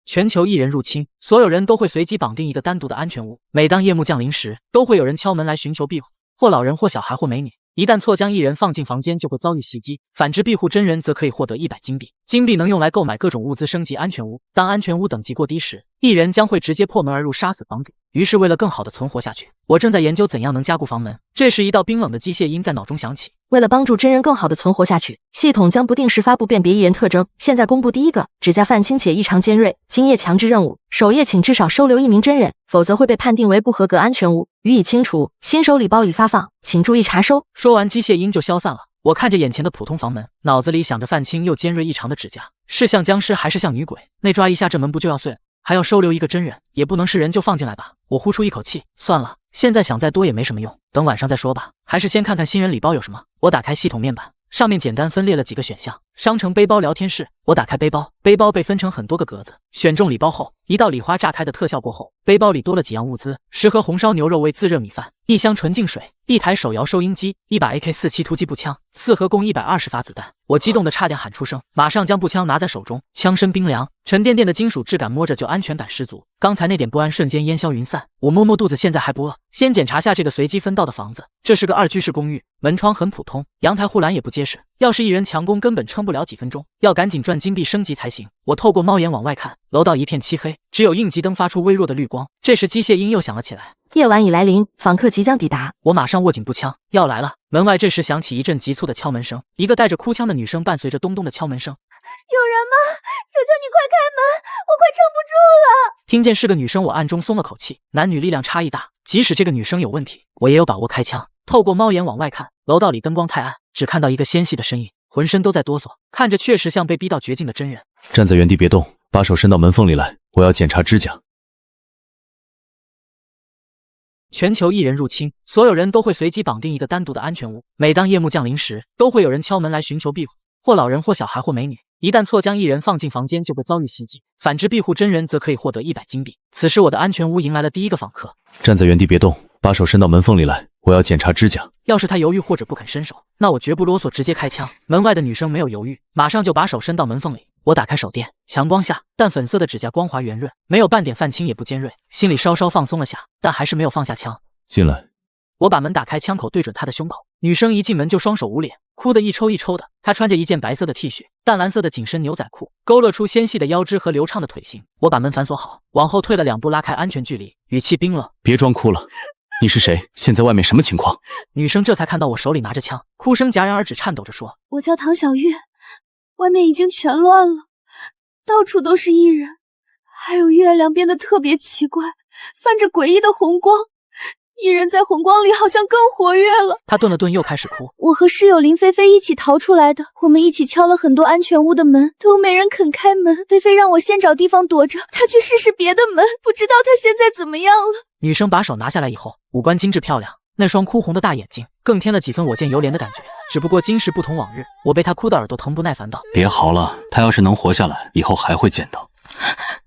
全球艺人入侵，所有人都会随机绑定一个单独的安全屋。每当夜幕降临时，都会有人敲门来寻求庇护，或老人，或小孩，或美女。一旦错将艺人放进房间，就会遭遇袭击。反之，庇护真人则可以获得100金币。金币能用来购买各种物资，升级安全屋。当安全屋等级过低时，艺人将会直接破门而入，杀死房主。于是，为了更好的存活下去，我正在研究怎样能加固房门。这时，一道冰冷的机械音在脑中响起。为了帮助真人更好的存活下去，系统将不定时发布辨别艺人特征。现在公布第一个：指甲泛青且异常尖锐。今夜强制任务，首页请至少收留1名真人，否则会被判定为不合格安全屋，予以清除。新手礼包已发放，请注意查收。说完，机械音就消散了。我看着眼前的普通房门，脑子里想着泛青又尖锐异常的指甲，是像僵尸还是像女鬼？那抓一下这门不就要碎了？还要收留一个真人，也不能是人就放进来吧？我呼出一口气，算了，现在想再多也没什么用，等晚上再说吧。还是先看看新人礼包有什么。我打开系统面板，上面简单分列了几个选项：商城、背包、聊天室。我打开背包，背包被分成很多个格子。选中礼包后，一道礼花炸开的特效过后，背包里多了几样物资：10盒红烧牛肉味自热米饭，1箱纯净水，1台手摇收音机，1把 AK47突击步枪，4盒共120发子弹。我激动的差点喊出声，马上将步枪拿在手中，枪身冰凉，沉甸甸的金属质感，摸着就安全感十足。刚才那点不安瞬间烟消云散。我摸摸肚子，现在还不饿。先检查下这个随机分到的房子，这是个2居室公寓，门窗很普通，阳台护栏也不结实。要是一人强攻，根本撑不了几分钟，要赶紧赚金币升级才行。我透过猫眼往外看，楼道一片漆黑，只有应急灯发出微弱的绿光。这时机械音又响了起来。夜晚已来临，访客即将抵达。我马上握紧步枪，要来了。门外这时响起一阵急促的敲门声，一个带着哭腔的女声伴随着咚咚的敲门声。有人吗？求求你快开门，我快撑不住了。听见是个女生，我暗中松了口气。男女力量差异大，即使这个女生有问题，我也有把握开枪。透过猫眼往外看，楼道里灯光太暗，只看到一个纤细的身影，浑身都在哆嗦，看着确实像被逼到绝境的真人。站在原地别动，把手伸到门缝里来，我要检查指甲。全球艺人入侵，所有人都会随机绑定一个单独的安全屋。每当夜幕降临时，都会有人敲门来寻求庇护，或老人，或小孩，或美女。一旦错将艺人放进房间，就会遭遇袭击。反之，庇护真人则可以获得100金币。此时，我的安全屋迎来了第一个访客。站在原地别动，把手伸到门缝里来，我要检查指甲。要是他犹豫或者不肯伸手，那我绝不啰嗦，直接开枪。门外的女生没有犹豫，马上就把手伸到门缝里。我打开手电，强光下淡粉色的指甲光滑圆润，没有半点泛青，也不尖锐，心里稍稍放松了下，但还是没有放下枪。进来。我把门打开，枪口对准她的胸口。女生一进门就双手捂脸，哭得一抽一抽的。她穿着一件白色的 T 恤，淡蓝色的紧身牛仔裤，勾勒出纤细的腰肢和流畅的腿型。我把门反锁好，往后退了2步，拉开安全距离，语气冰冷：别装哭了，你是谁？现在外面什么情况？女生这才看到我手里拿着枪，哭声戛然而止，颤抖着说：我叫唐小月，外面已经全乱了，到处都是艺人，还有月亮变得特别奇怪，泛着诡异的红光，艺人在红光里好像更活跃了。她顿了顿，又开始哭。我和室友林菲菲一起逃出来的，我们一起敲了很多安全屋的门，都没人肯开门。菲菲让我先找地方躲着，她去试试别的门，不知道她现在怎么样了。女生把手拿下来以后，五官精致漂亮，那双哭红的大眼睛更添了几分我见犹怜的感觉。只不过今时不同往日，我被她哭得耳朵疼，不耐烦道：别嚎了，她要是能活下来，以后还会见到；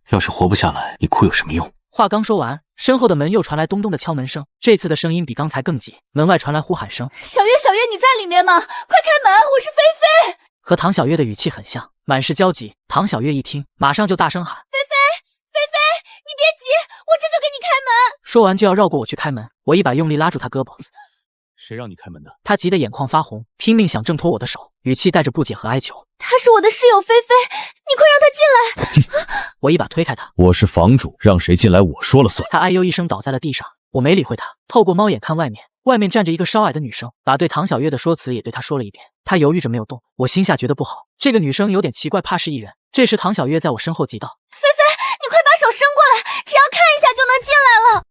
要是活不下来，你哭有什么用？话刚说完，身后的门又传来咚咚的敲门声，这次的声音比刚才更急。门外传来呼喊声：小月，小月，你在里面吗？快开门，我是菲菲。和唐小月的语气很像，满是焦急。唐小月一听，马上就大声喊：菲菲，菲菲，你别急，我这就给你开门。说完就要绕过我去开门，我一把用力拉住他胳膊。谁让你开门的？他急得眼眶发红，拼命想挣脱我的手，语气带着不解和哀求：她是我的室友菲菲，你快让她进来。我一把推开他：我是房主，让谁进来我说了算。他哎呦一声倒在了地上，我没理会他，透过猫眼看外面，外面站着一个稍矮的女生，把对唐小月的说辞也对她说了一遍。她犹豫着没有动，我心下觉得不好，这个女生有点奇怪，怕是艺人。这时唐小月在我身后急道：菲菲，你快把手伸过来，只要看一下就能进来了。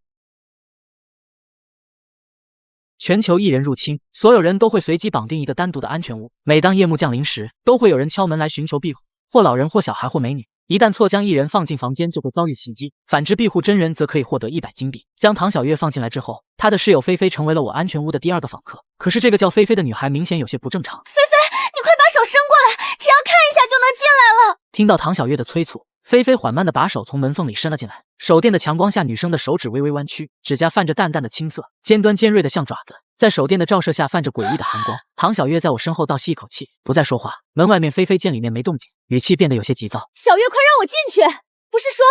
全球艺人入侵，所有人都会随机绑定一个单独的安全屋。每当夜幕降临时，都会有人敲门来寻求庇护，或老人，或小孩，或美女。一旦错将艺人放进房间，就会遭遇袭击。反之，庇护真人则可以获得100金币。将唐小月放进来之后，她的室友菲菲成为了我安全屋的第2个访客。可是这个叫菲菲的女孩明显有些不正常。菲菲，你快把手伸过来，只要看一下就能进来了。听到唐小月的催促，菲菲缓慢地把手从门缝里伸了进来。手电的强光下，女生的手指微微弯曲，指甲泛着淡淡的青色，尖端尖锐的像爪子，在手电的照射下泛着诡异的寒光。唐小月在我身后倒吸一口气，不再说话。门外面菲菲见里面没动静，语气变得有些急躁：小月，快让我进去。不是说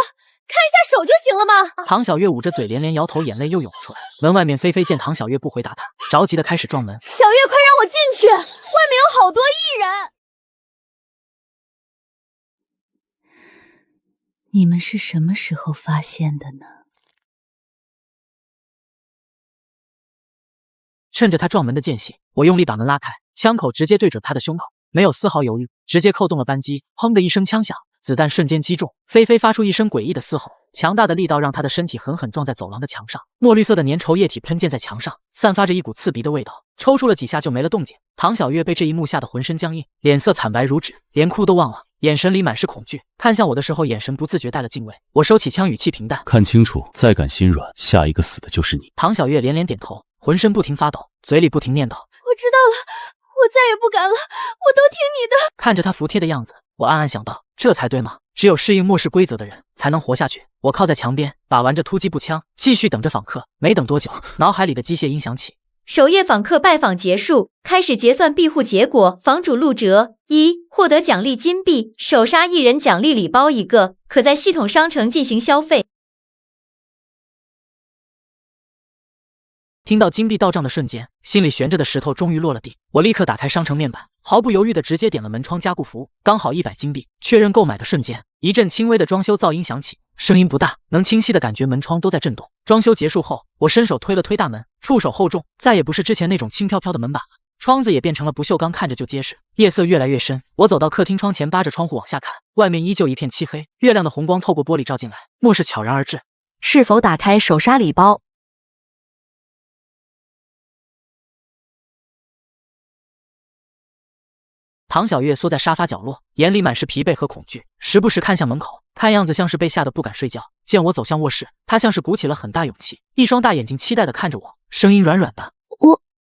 看一下手就行了吗？唐小月捂着嘴连连摇头，眼泪又涌了出来。门外面菲菲见唐小月不回答她，着急的开始撞门。小月，快让我进去，外面有好多艺人。你们是什么时候发现的呢？趁着他撞门的间隙，我用力把门拉开，枪口直接对准他的胸口，没有丝毫犹豫，直接扣动了扳机。砰的一声枪响，子弹瞬间击中，菲菲发出一声诡异的嘶吼，强大的力道让她的身体狠狠撞在走廊的墙上，墨绿色的粘稠液体喷溅在墙上，散发着一股刺鼻的味道。抽搐了几下就没了动静。唐小月被这一幕吓得浑身僵硬，脸色惨白如纸，连哭都忘了，眼神里满是恐惧，看向我的时候眼神不自觉带了敬畏。我收起枪，语气平淡，看清楚，再敢心软，下一个死的就是你。唐小月连连点头，浑身不停发抖，嘴里不停念叨，我知道了，我再也不敢了，我都听你的。看着他服帖的样子，我暗暗想到，这才对嘛，只有适应末世规则的人才能活下去。我靠在墙边，把玩着突击步枪，继续等着访客。没等多久，脑海里的机械音响起，首页访客拜访结束，开始结算庇护结果。房主陆哲一获得奖励金币，首杀一人奖励礼包1个，可在系统商城进行消费。听到金币到账的瞬间，心里悬着的石头终于落了地。我立刻打开商城面板，毫不犹豫的直接点了门窗加固服务，刚好100金币。确认购买的瞬间，一阵轻微的装修噪音响起，声音不大，能清晰的感觉门窗都在震动。装修结束后，我伸手推了推大门，触手厚重，再也不是之前那种轻飘飘的门板了，窗子也变成了不锈钢，看着就结实。夜色越来越深，我走到客厅窗前，扒着窗户往下看，外面依旧一片漆黑，月亮的红光透过玻璃照进来，末世悄然而至。是否打开首杀礼包？唐小月缩在沙发角落，眼里满是疲惫和恐惧，时不时看向门口，看样子像是被吓得不敢睡觉。见我走向卧室，她像是鼓起了很大勇气，一双大眼睛期待地看着我，声音软软的：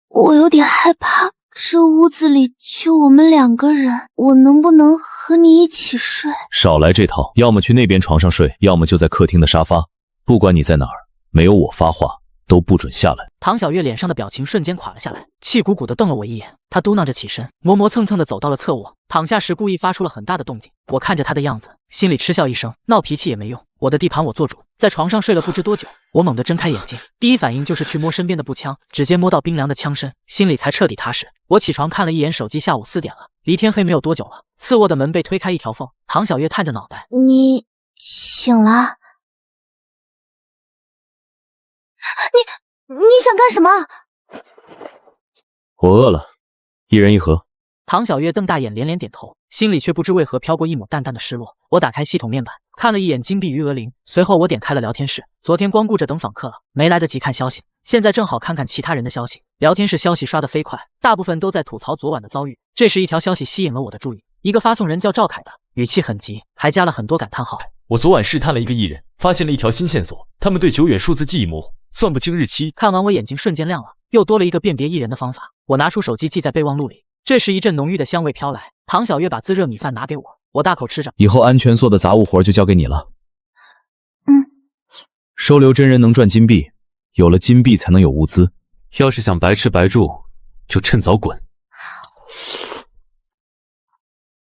我有点害怕，这屋子里就我们2个人，我能不能和你一起睡？少来这套，要么去那边床上睡，要么就在客厅的沙发，不管你在哪儿，没有我发话都不准下来。唐小月脸上的表情瞬间垮了下来，气鼓鼓地瞪了我一眼，她嘟囔着起身，磨磨蹭蹭地走到了侧卧，躺下时故意发出了很大的动静。我看着她的样子，心里嗤笑一声，闹脾气也没用，我的地盘我做主。在床上睡了不知多久，我猛地睁开眼睛，第一反应就是去摸身边的步枪，指尖摸到冰凉的枪身，心里才彻底踏实。我起床看了一眼手机，下午4点了，离天黑没有多久了。次卧的门被推开一条缝，唐小月探着脑袋，你醒了？你想干什么？我饿了，一人1盒。唐小月瞪大眼，连连点头，心里却不知为何飘过一抹淡淡的失落。我打开系统面板，看了一眼金币余额0，随后我点开了聊天室。昨天光顾着等访客了，没来得及看消息，现在正好看看其他人的消息。聊天室消息刷得飞快，大部分都在吐槽昨晚的遭遇。这时一条消息吸引了我的注意，一个发送人叫赵凯的，语气很急，还加了很多感叹号。我昨晚试探了一个艺人，发现了一条新线索，他们对久远数字记忆模糊，算不清日期。看完我眼睛瞬间亮了，又多了一个辨别艺人的方法。我拿出手机记在备忘录里。这时一阵浓郁的香味飘来，唐小月把自热米饭拿给我，我大口吃着。以后安全做的杂物活就交给你了。收留真人能赚金币，有了金币才能有物资。要是想白吃白住，就趁早滚。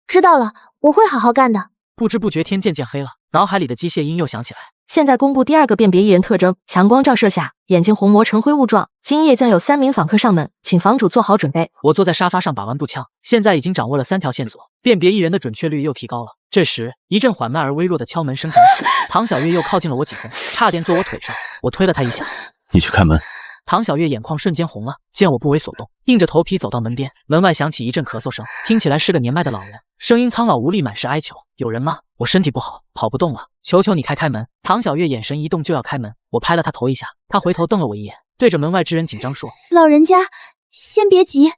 知道了，我会好好干的。不知不觉天渐渐黑了，脑海里的机械音又响起来。现在公布第2个辨别艺人特征：强光照射下，眼睛红磨成灰雾状。今夜将有3名访客上门，请房主做好准备。我坐在沙发上把玩步枪，现在已经掌握了3条线索，辨别艺人的准确率又提高了。这时，一阵缓慢而微弱的敲门声响起，唐小月又靠近了我几分，差点坐我腿上。我推了她一下，你去开门。唐小月眼眶瞬间红了，见我不为所动，硬着头皮走到门边。门外响起一阵咳嗽声，听起来是个年迈的老人，声音苍老无力，满是哀求：“有人吗？我身体不好，跑不动了，求求你开门。”唐小月眼神一动就要开门，我拍了她头一下，她回头瞪了我一眼，对着门外之人紧张说：“老人家，先别急，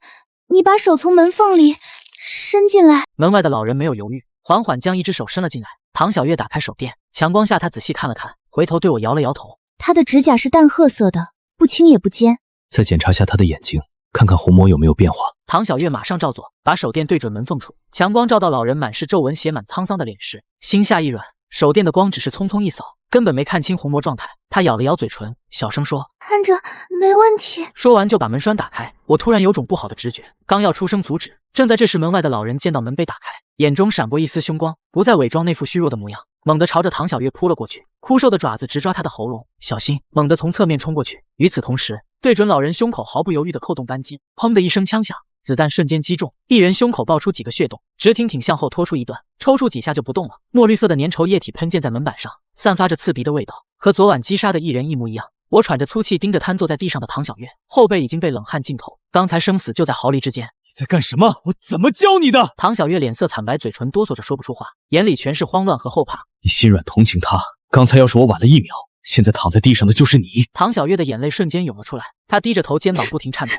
你把手从门缝里伸进来。”门外的老人没有犹豫，缓缓将一只手伸了进来。唐小月打开手电，强光下她仔细看了看，回头对我摇了摇头。他的指甲是淡褐色的，不青也不尖。再检查下他的眼睛，看看虹膜有没有变化。唐小月马上照做，把手电对准门缝处，强光照到老人满是皱纹、写满沧桑的脸时，心下一软，手电的光只是匆匆一扫，根本没看清虹膜状态。他咬了咬嘴唇，小声说：“看着没问题。”说完就把门栓打开。我突然有种不好的直觉，刚要出声阻止，正在这时，门外的老人见到门被打开，眼中闪过一丝凶光，不再伪装那副虚弱的模样，猛地朝着唐小月扑了过去，枯瘦的爪子直抓他的喉咙。小心！猛地从侧面冲过去，与此同时，对准老人胸口毫不犹豫地扣动扳机。砰的一声枪响，子弹瞬间击中，一人胸口爆出几个血洞，直挺挺向后拖出一段，抽搐几下就不动了。墨绿色的粘稠液体喷溅在门板上，散发着刺鼻的味道，和昨晚击杀的一人一模一样。我喘着粗气盯着瘫坐在地上的唐小月，后背已经被冷汗浸透，刚才生死就在毫厘之间。你在干什么？我怎么教你的？唐小月脸色惨白，嘴唇哆嗦着说不出话，眼里全是慌乱和后怕。你心软同情他，刚才要是我晚了1秒，现在躺在地上的就是你。唐小月的眼泪瞬间涌了出来，她低着头，肩膀不停颤抖。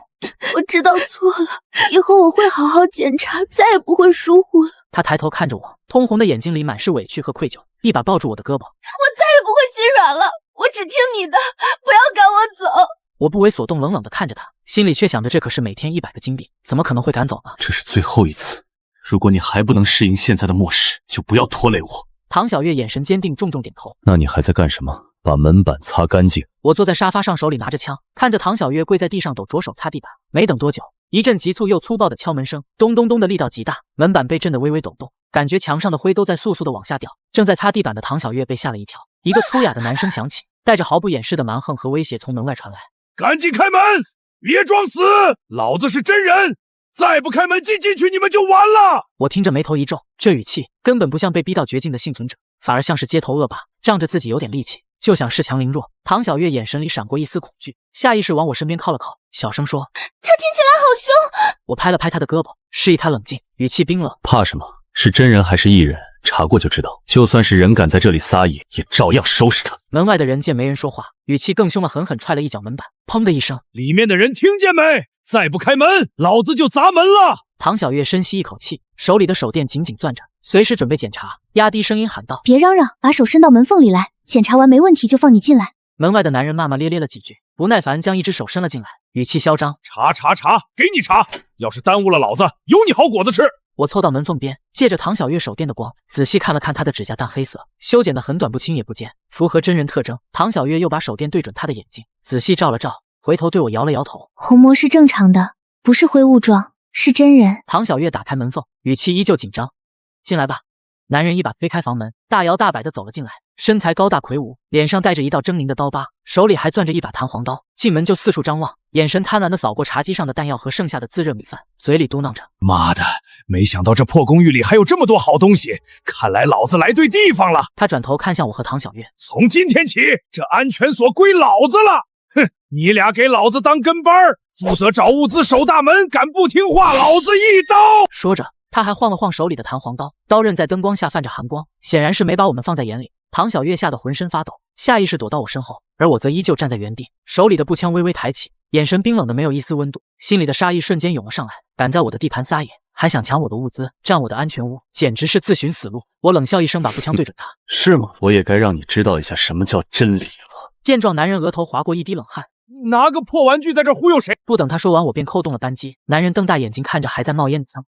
我知道错了，以后我会好好检查，再也不会疏忽了。她抬头看着我，通红的眼睛里满是委屈和愧疚，一把抱住我的胳膊。我再也不会心软了，我只听你的，不要赶我走。我不为所动，冷冷地看着他，心里却想着这可是每天100个金币，怎么可能会赶走呢？这是最后一次，如果你还不能适应现在的末世，就不要拖累我。唐小月眼神坚定，重重点头。那你还在干什么？把门板擦干净。我坐在沙发上，手里拿着枪，看着唐小月跪在地上抖，着手擦地板。没等多久，一阵急促又粗暴的敲门声，咚咚咚的力道极大，门板被震得微微抖动，感觉墙上的灰都在簌簌的往下掉。正在擦地板的唐小月被吓了一跳，一个粗哑的男声响起，带着毫不掩饰的蛮横和威胁从门外传来。赶紧开门，别装死，老子是真人，再不开门进去你们就完了。我听着眉头一皱，这语气根本不像被逼到绝境的幸存者，反而像是街头恶霸，仗着自己有点力气就想恃强凌弱。唐小月眼神里闪过一丝恐惧，下意识往我身边靠了靠，小声说：他听起来好凶。我拍了拍他的胳膊，示意他冷静，语气冰冷。怕什么？是真人还是异人？查过就知道，就算是人敢在这里撒野，也照样收拾他。门外的人见没人说话，语气更凶了，狠狠踹了一脚门板，砰的一声，里面的人听见没？再不开门，老子就砸门了。唐小月深吸一口气，手里的手电紧紧攥着，随时准备检查，压低声音喊道：别嚷嚷，把手伸到门缝里来，检查完没问题就放你进来。门外的男人骂骂咧咧了几句，不耐烦将一只手伸了进来，语气嚣张：查，给你查，要是耽误了老子，有你好果子吃。我凑到门缝边，借着唐小月手电的光，仔细看了看她的指甲，淡黑色，修剪得很短，不清也不尖，符合真人特征。唐小月又把手电对准她的眼睛，仔细照了照，回头对我摇了摇头。虹膜是正常的，不是灰雾状，是真人。唐小月打开门缝，语气依旧紧张：进来吧。男人一把推开房门，大摇大摆地走了进来，身材高大魁梧，脸上带着一道狰狞的刀疤，手里还攥着一把弹簧刀，进门就四处张望，眼神贪婪地扫过茶几上的弹药和剩下的自热米饭，嘴里嘟囔着：妈的，没想到这破公寓里还有这么多好东西，看来老子来对地方了。他转头看向我和唐小月：从今天起，这安全所归老子了。哼，你俩给老子当跟班，负责找物资守大门，敢不听话，老子一刀。说着，他还晃了晃手里的弹簧刀，刀刃在灯光下泛着寒光，显然是没把我们放在眼里。唐小月吓得浑身发抖，下意识躲到我身后，而我则依旧站在原地，手里的步枪微微抬起，眼神冰冷的没有一丝温度，心里的杀意瞬间涌了上来。敢在我的地盘撒野，还想抢我的物资，占我的安全屋，简直是自寻死路。我冷笑一声，把步枪对准他。是吗？我也该让你知道一下什么叫真理了。见状，男人额头划过一滴冷汗。拿个破玩具在这忽悠谁？不等他说完，我便扣动了扳机。男人瞪大眼睛看着还在冒烟的枪。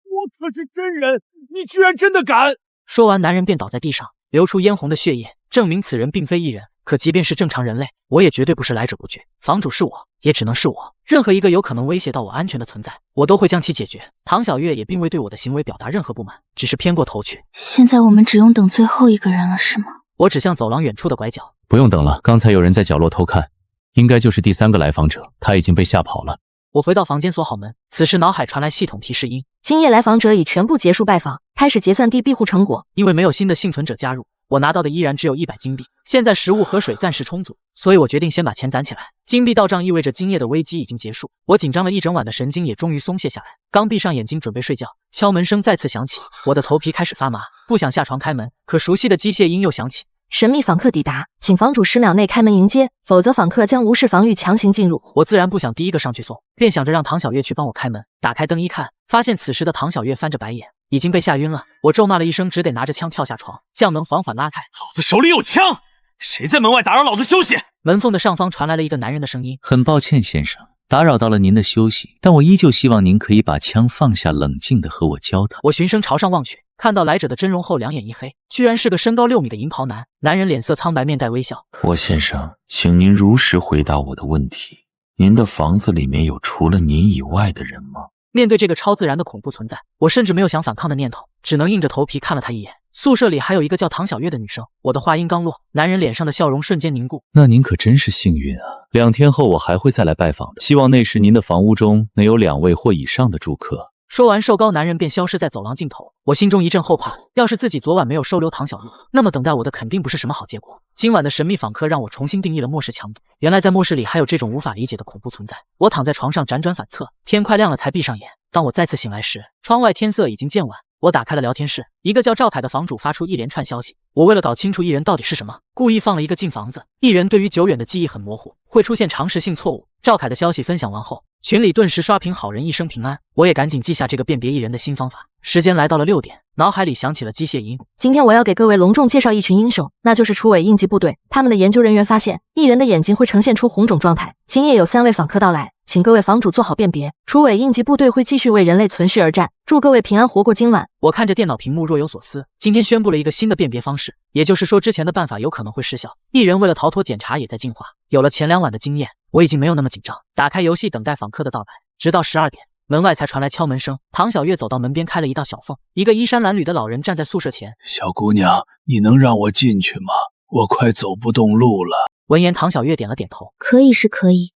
我可是真人，你居然真的敢！说完，男人便倒在地上，流出嫣红的血液，证明此人并非异人。可即便是正常人类，我也绝对不是来者不拒。房主是我，也只能是我。任何一个有可能威胁到我安全的存在，我都会将其解决。唐小月也并未对我的行为表达任何不满，只是偏过头去。现在我们只用等最后一个人了，是吗？我指向走廊远处的拐角。不用等了，刚才有人在角落偷看，应该就是第3个来访者，他已经被吓跑了。我回到房间锁好门，此时脑海传来系统提示音：今夜来访者已全部结束拜访，开始结算地庇护成果。因为没有新的幸存者加入，我拿到的依然只有100金币。现在食物和水暂时充足，所以我决定先把钱攒起来。金币到账意味着今夜的危机已经结束，我紧张了一整晚的神经也终于松懈下来。刚闭上眼睛准备睡觉，敲门声再次响起，我的头皮开始发麻，不想下床开门，可熟悉的机械音又响起。神秘访客抵达，请房主10秒内开门迎接，否则访客将无视防御强行进入。我自然不想第一个上去送，便想着让唐小月去帮我开门。打开灯一看，发现此时的唐小月翻着白眼，已经被吓晕了。我咒骂了一声，只得拿着枪跳下床，将门缓缓拉开。老子手里有枪，谁在门外打扰老子休息？门缝的上方传来了一个男人的声音：很抱歉先生，打扰到了您的休息，但我依旧希望您可以把枪放下，冷静地和我交谈。我循声朝上望去，看到来者的真容后两眼一黑，居然是个身高6米的银袍男。男人脸色苍白，面带微笑。霍先生，请您如实回答我的问题，您的房子里面有除了您以外的人吗？面对这个超自然的恐怖存在，我甚至没有想反抗的念头，只能硬着头皮看了他一眼。宿舍里还有一个叫唐小月的女生。我的话音刚落，男人脸上的笑容瞬间凝固。那您可真是幸运啊！2天后我还会再来拜访的，希望那时您的房屋中能有2位或以上的住客。说完，瘦高男人便消失在走廊尽头。我心中一阵后怕，要是自己昨晚没有收留唐小月，那么等待我的肯定不是什么好结果。今晚的神秘访客让我重新定义了末世强度，原来在末世里还有这种无法理解的恐怖存在。我躺在床上辗转反侧，天快亮了才闭上眼。当我再次醒来时，窗外天色已经渐晚。我打开了聊天室，一个叫赵凯的房主发出一连串消息。我为了搞清楚艺人到底是什么，故意放了一个进房子。艺人对于久远的记忆很模糊，会出现常识性错误。赵凯的消息分享完后，群里顿时刷屏好人一生平安。我也赶紧记下这个辨别艺人的新方法。时间来到了6点，脑海里响起了机械音。今天我要给各位隆重介绍一群英雄，那就是初尾应急部队。他们的研究人员发现，艺人的眼睛会呈现出红肿状态。今夜有3位访客到来，请各位房主做好辨别。初尾应急部队会继续为人类存续而战，祝各位平安活过今晚。我看着电脑屏幕若有所思，今天宣布了一个新的辨别方式，也就是说之前的办法有可能会失效。艺人为了逃脱检查也在进化，有了前2晚的经验，我已经没有那么紧张。打开游戏等待访客的到来，直到12点，门外才传来敲门声。唐小月走到门边开了一道小缝，一个衣衫褴褛的老人站在宿舍前。小姑娘，你能让我进去吗？我快走不动路了。闻言，唐小月点了点头，可以是可以，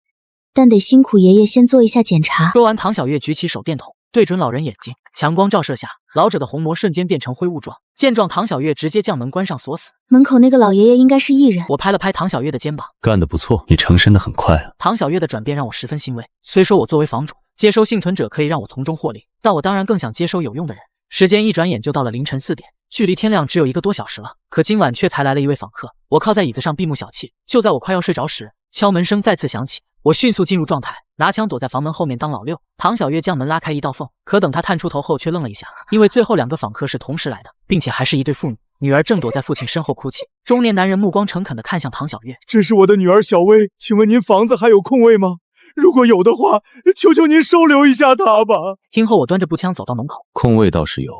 但得辛苦爷爷先做一下检查。说完，唐小月举起手电筒，对准老人眼睛，强光照射下，老者的虹膜瞬间变成灰雾状。见状，唐小月直接将门关上锁死。门口那个老爷爷应该是艺人。我拍了拍唐小月的肩膀，干得不错，你成身的很快啊。唐小月的转变让我十分欣慰。虽说我作为房主，接收幸存者可以让我从中获利，但我当然更想接收有用的人。时间一转眼就到了凌晨4点，距离天亮只有1个多小时了，可今晚却才来了一位访客。我靠在椅子上闭目小憩，就在我快要睡着时，敲门声再次响起。我迅速进入状态，拿枪躲在房门后面当老六。唐小月将门拉开一道缝，可等她探出头后却愣了一下，因为最后2个访客是同时来的，并且还是一对父女，女儿正躲在父亲身后哭泣。中年男人目光诚恳地看向唐小月：“这是我的女儿小薇，请问您房子还有空位吗？如果有的话，求求您收留一下她吧。”听后，我端着步枪走到门口，空位倒是有，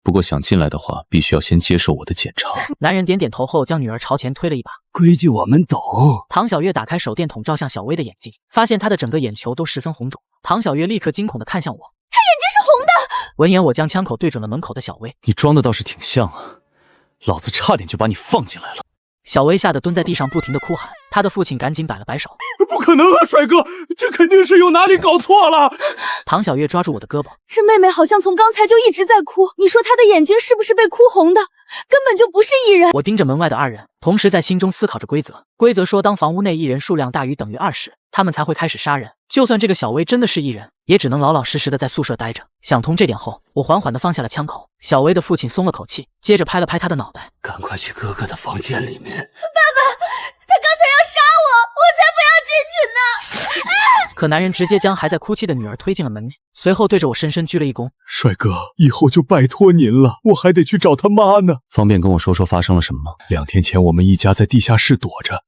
不过想进来的话，必须要先接受我的检查。男人点点头后，将女儿朝前推了一把。规矩我们懂。唐小月打开手电筒照向小薇的眼睛，发现她的整个眼球都十分红肿。唐小月立刻惊恐地看向我，她眼睛是红的。闻言，我将枪口对准了门口的小薇。你装的倒是挺像啊，老子差点就把你放进来了。小薇吓得蹲在地上不停地哭喊，她的父亲赶紧摆了摆手：“不可能啊，帅哥，这肯定是有哪里搞错了。”唐小月抓住我的胳膊：“这妹妹好像从刚才就一直在哭，你说她的眼睛是不是被哭红的？根本就不是艺人。”我盯着门外的2人，同时在心中思考着规则。规则说，当房屋内艺人数量大于等于2时，他们才会开始杀人。就算这个小薇真的是艺人，也只能老老实实的在宿舍待着。想通这点后，我缓缓地放下了枪口。小薇的父亲松了口气，接着拍了拍他的脑袋：“赶快去哥哥的房间里面。”“爸爸，他刚才要杀我，我才不要进去呢！”可男人直接将还在哭泣的女儿推进了门内，随后对着我深深鞠了一躬：“帅哥，以后就拜托您了，我还得去找他妈呢。”方便跟我说说发生了什么吗？2天前我们一家在地下室躲着，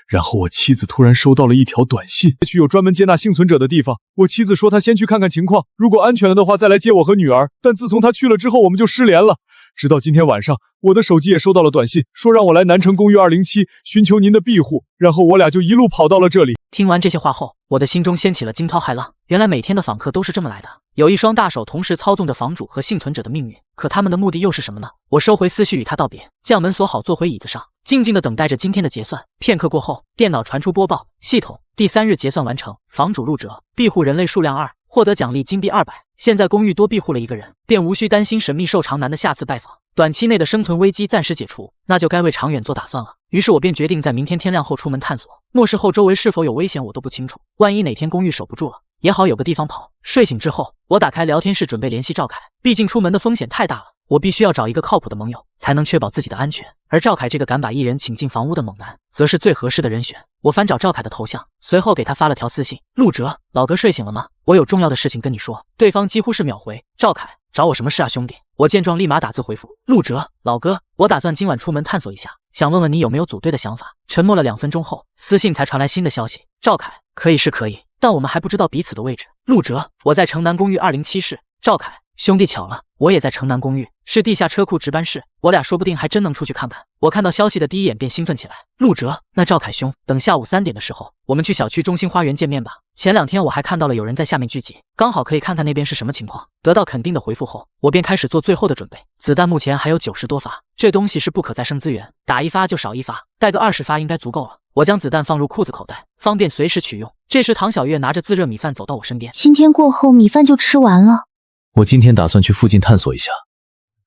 然后我妻子突然收到了一条短信，去有专门接纳幸存者的地方。我妻子说她先去看看情况，如果安全了的话再来接我和女儿。但自从她去了之后，我们就失联了。直到今天晚上，我的手机也收到了短信，说让我来南城公寓207寻求您的庇护，然后我俩就一路跑到了这里。听完这些话后，我的心中掀起了惊涛骇浪。原来每天的访客都是这么来的，有一双大手同时操纵着房主和幸存者的命运。可他们的目的又是什么呢？我收回思绪与他道别，将门锁好，坐回椅子上，静静地等待着今天的结算。片刻过后，电脑传出播报：系统第3日结算完成，房主陆哲，庇护人类数量2，获得奖励金币200。现在公寓多庇护了1个人，便无需担心神秘瘦长男的下次拜访。短期内的生存危机暂时解除，那就该为长远做打算了。于是我便决定在明天天亮后出门探索。末世后周围是否有危险我都不清楚，万一哪天公寓守不住了，也好有个地方跑。睡醒之后，我打开聊天室准备联系赵凯，毕竟出门的风险太大了，我必须要找一个靠谱的盟友，才能确保自己的安全。而赵凯这个敢把艺人请进房屋的猛男，则是最合适的人选。我翻找赵凯的头像，随后给他发了条私信：陆哲，老哥睡醒了吗？我有重要的事情跟你说。对方几乎是秒回：赵凯，找我什么事啊兄弟？我见状立马打字回复：陆哲，老哥，我打算今晚出门探索一下，想问问你有没有组队的想法。沉默了2分钟后，私信才传来新的消息：赵凯，可以是可以，但我们还不知道彼此的位置。陆哲，我在城南公寓207室。赵凯，兄弟，巧了，我也在城南公寓，是地下车库值班室，我俩说不定还真能出去看看。我看到消息的第一眼便兴奋起来。陆哲，那赵凯兄，等下午3点的时候，我们去小区中心花园见面吧。前2天我还看到了有人在下面聚集，刚好可以看看那边是什么情况。得到肯定的回复后，我便开始做最后的准备。子弹目前还有90多发，这东西是不可再生资源，打1发就少1发，带个20发应该足够了。我将子弹放入裤子口袋，方便随时取用。这时唐小月拿着自热米饭走到我身边，今天过后米饭就吃完了。我今天打算去附近探索一下，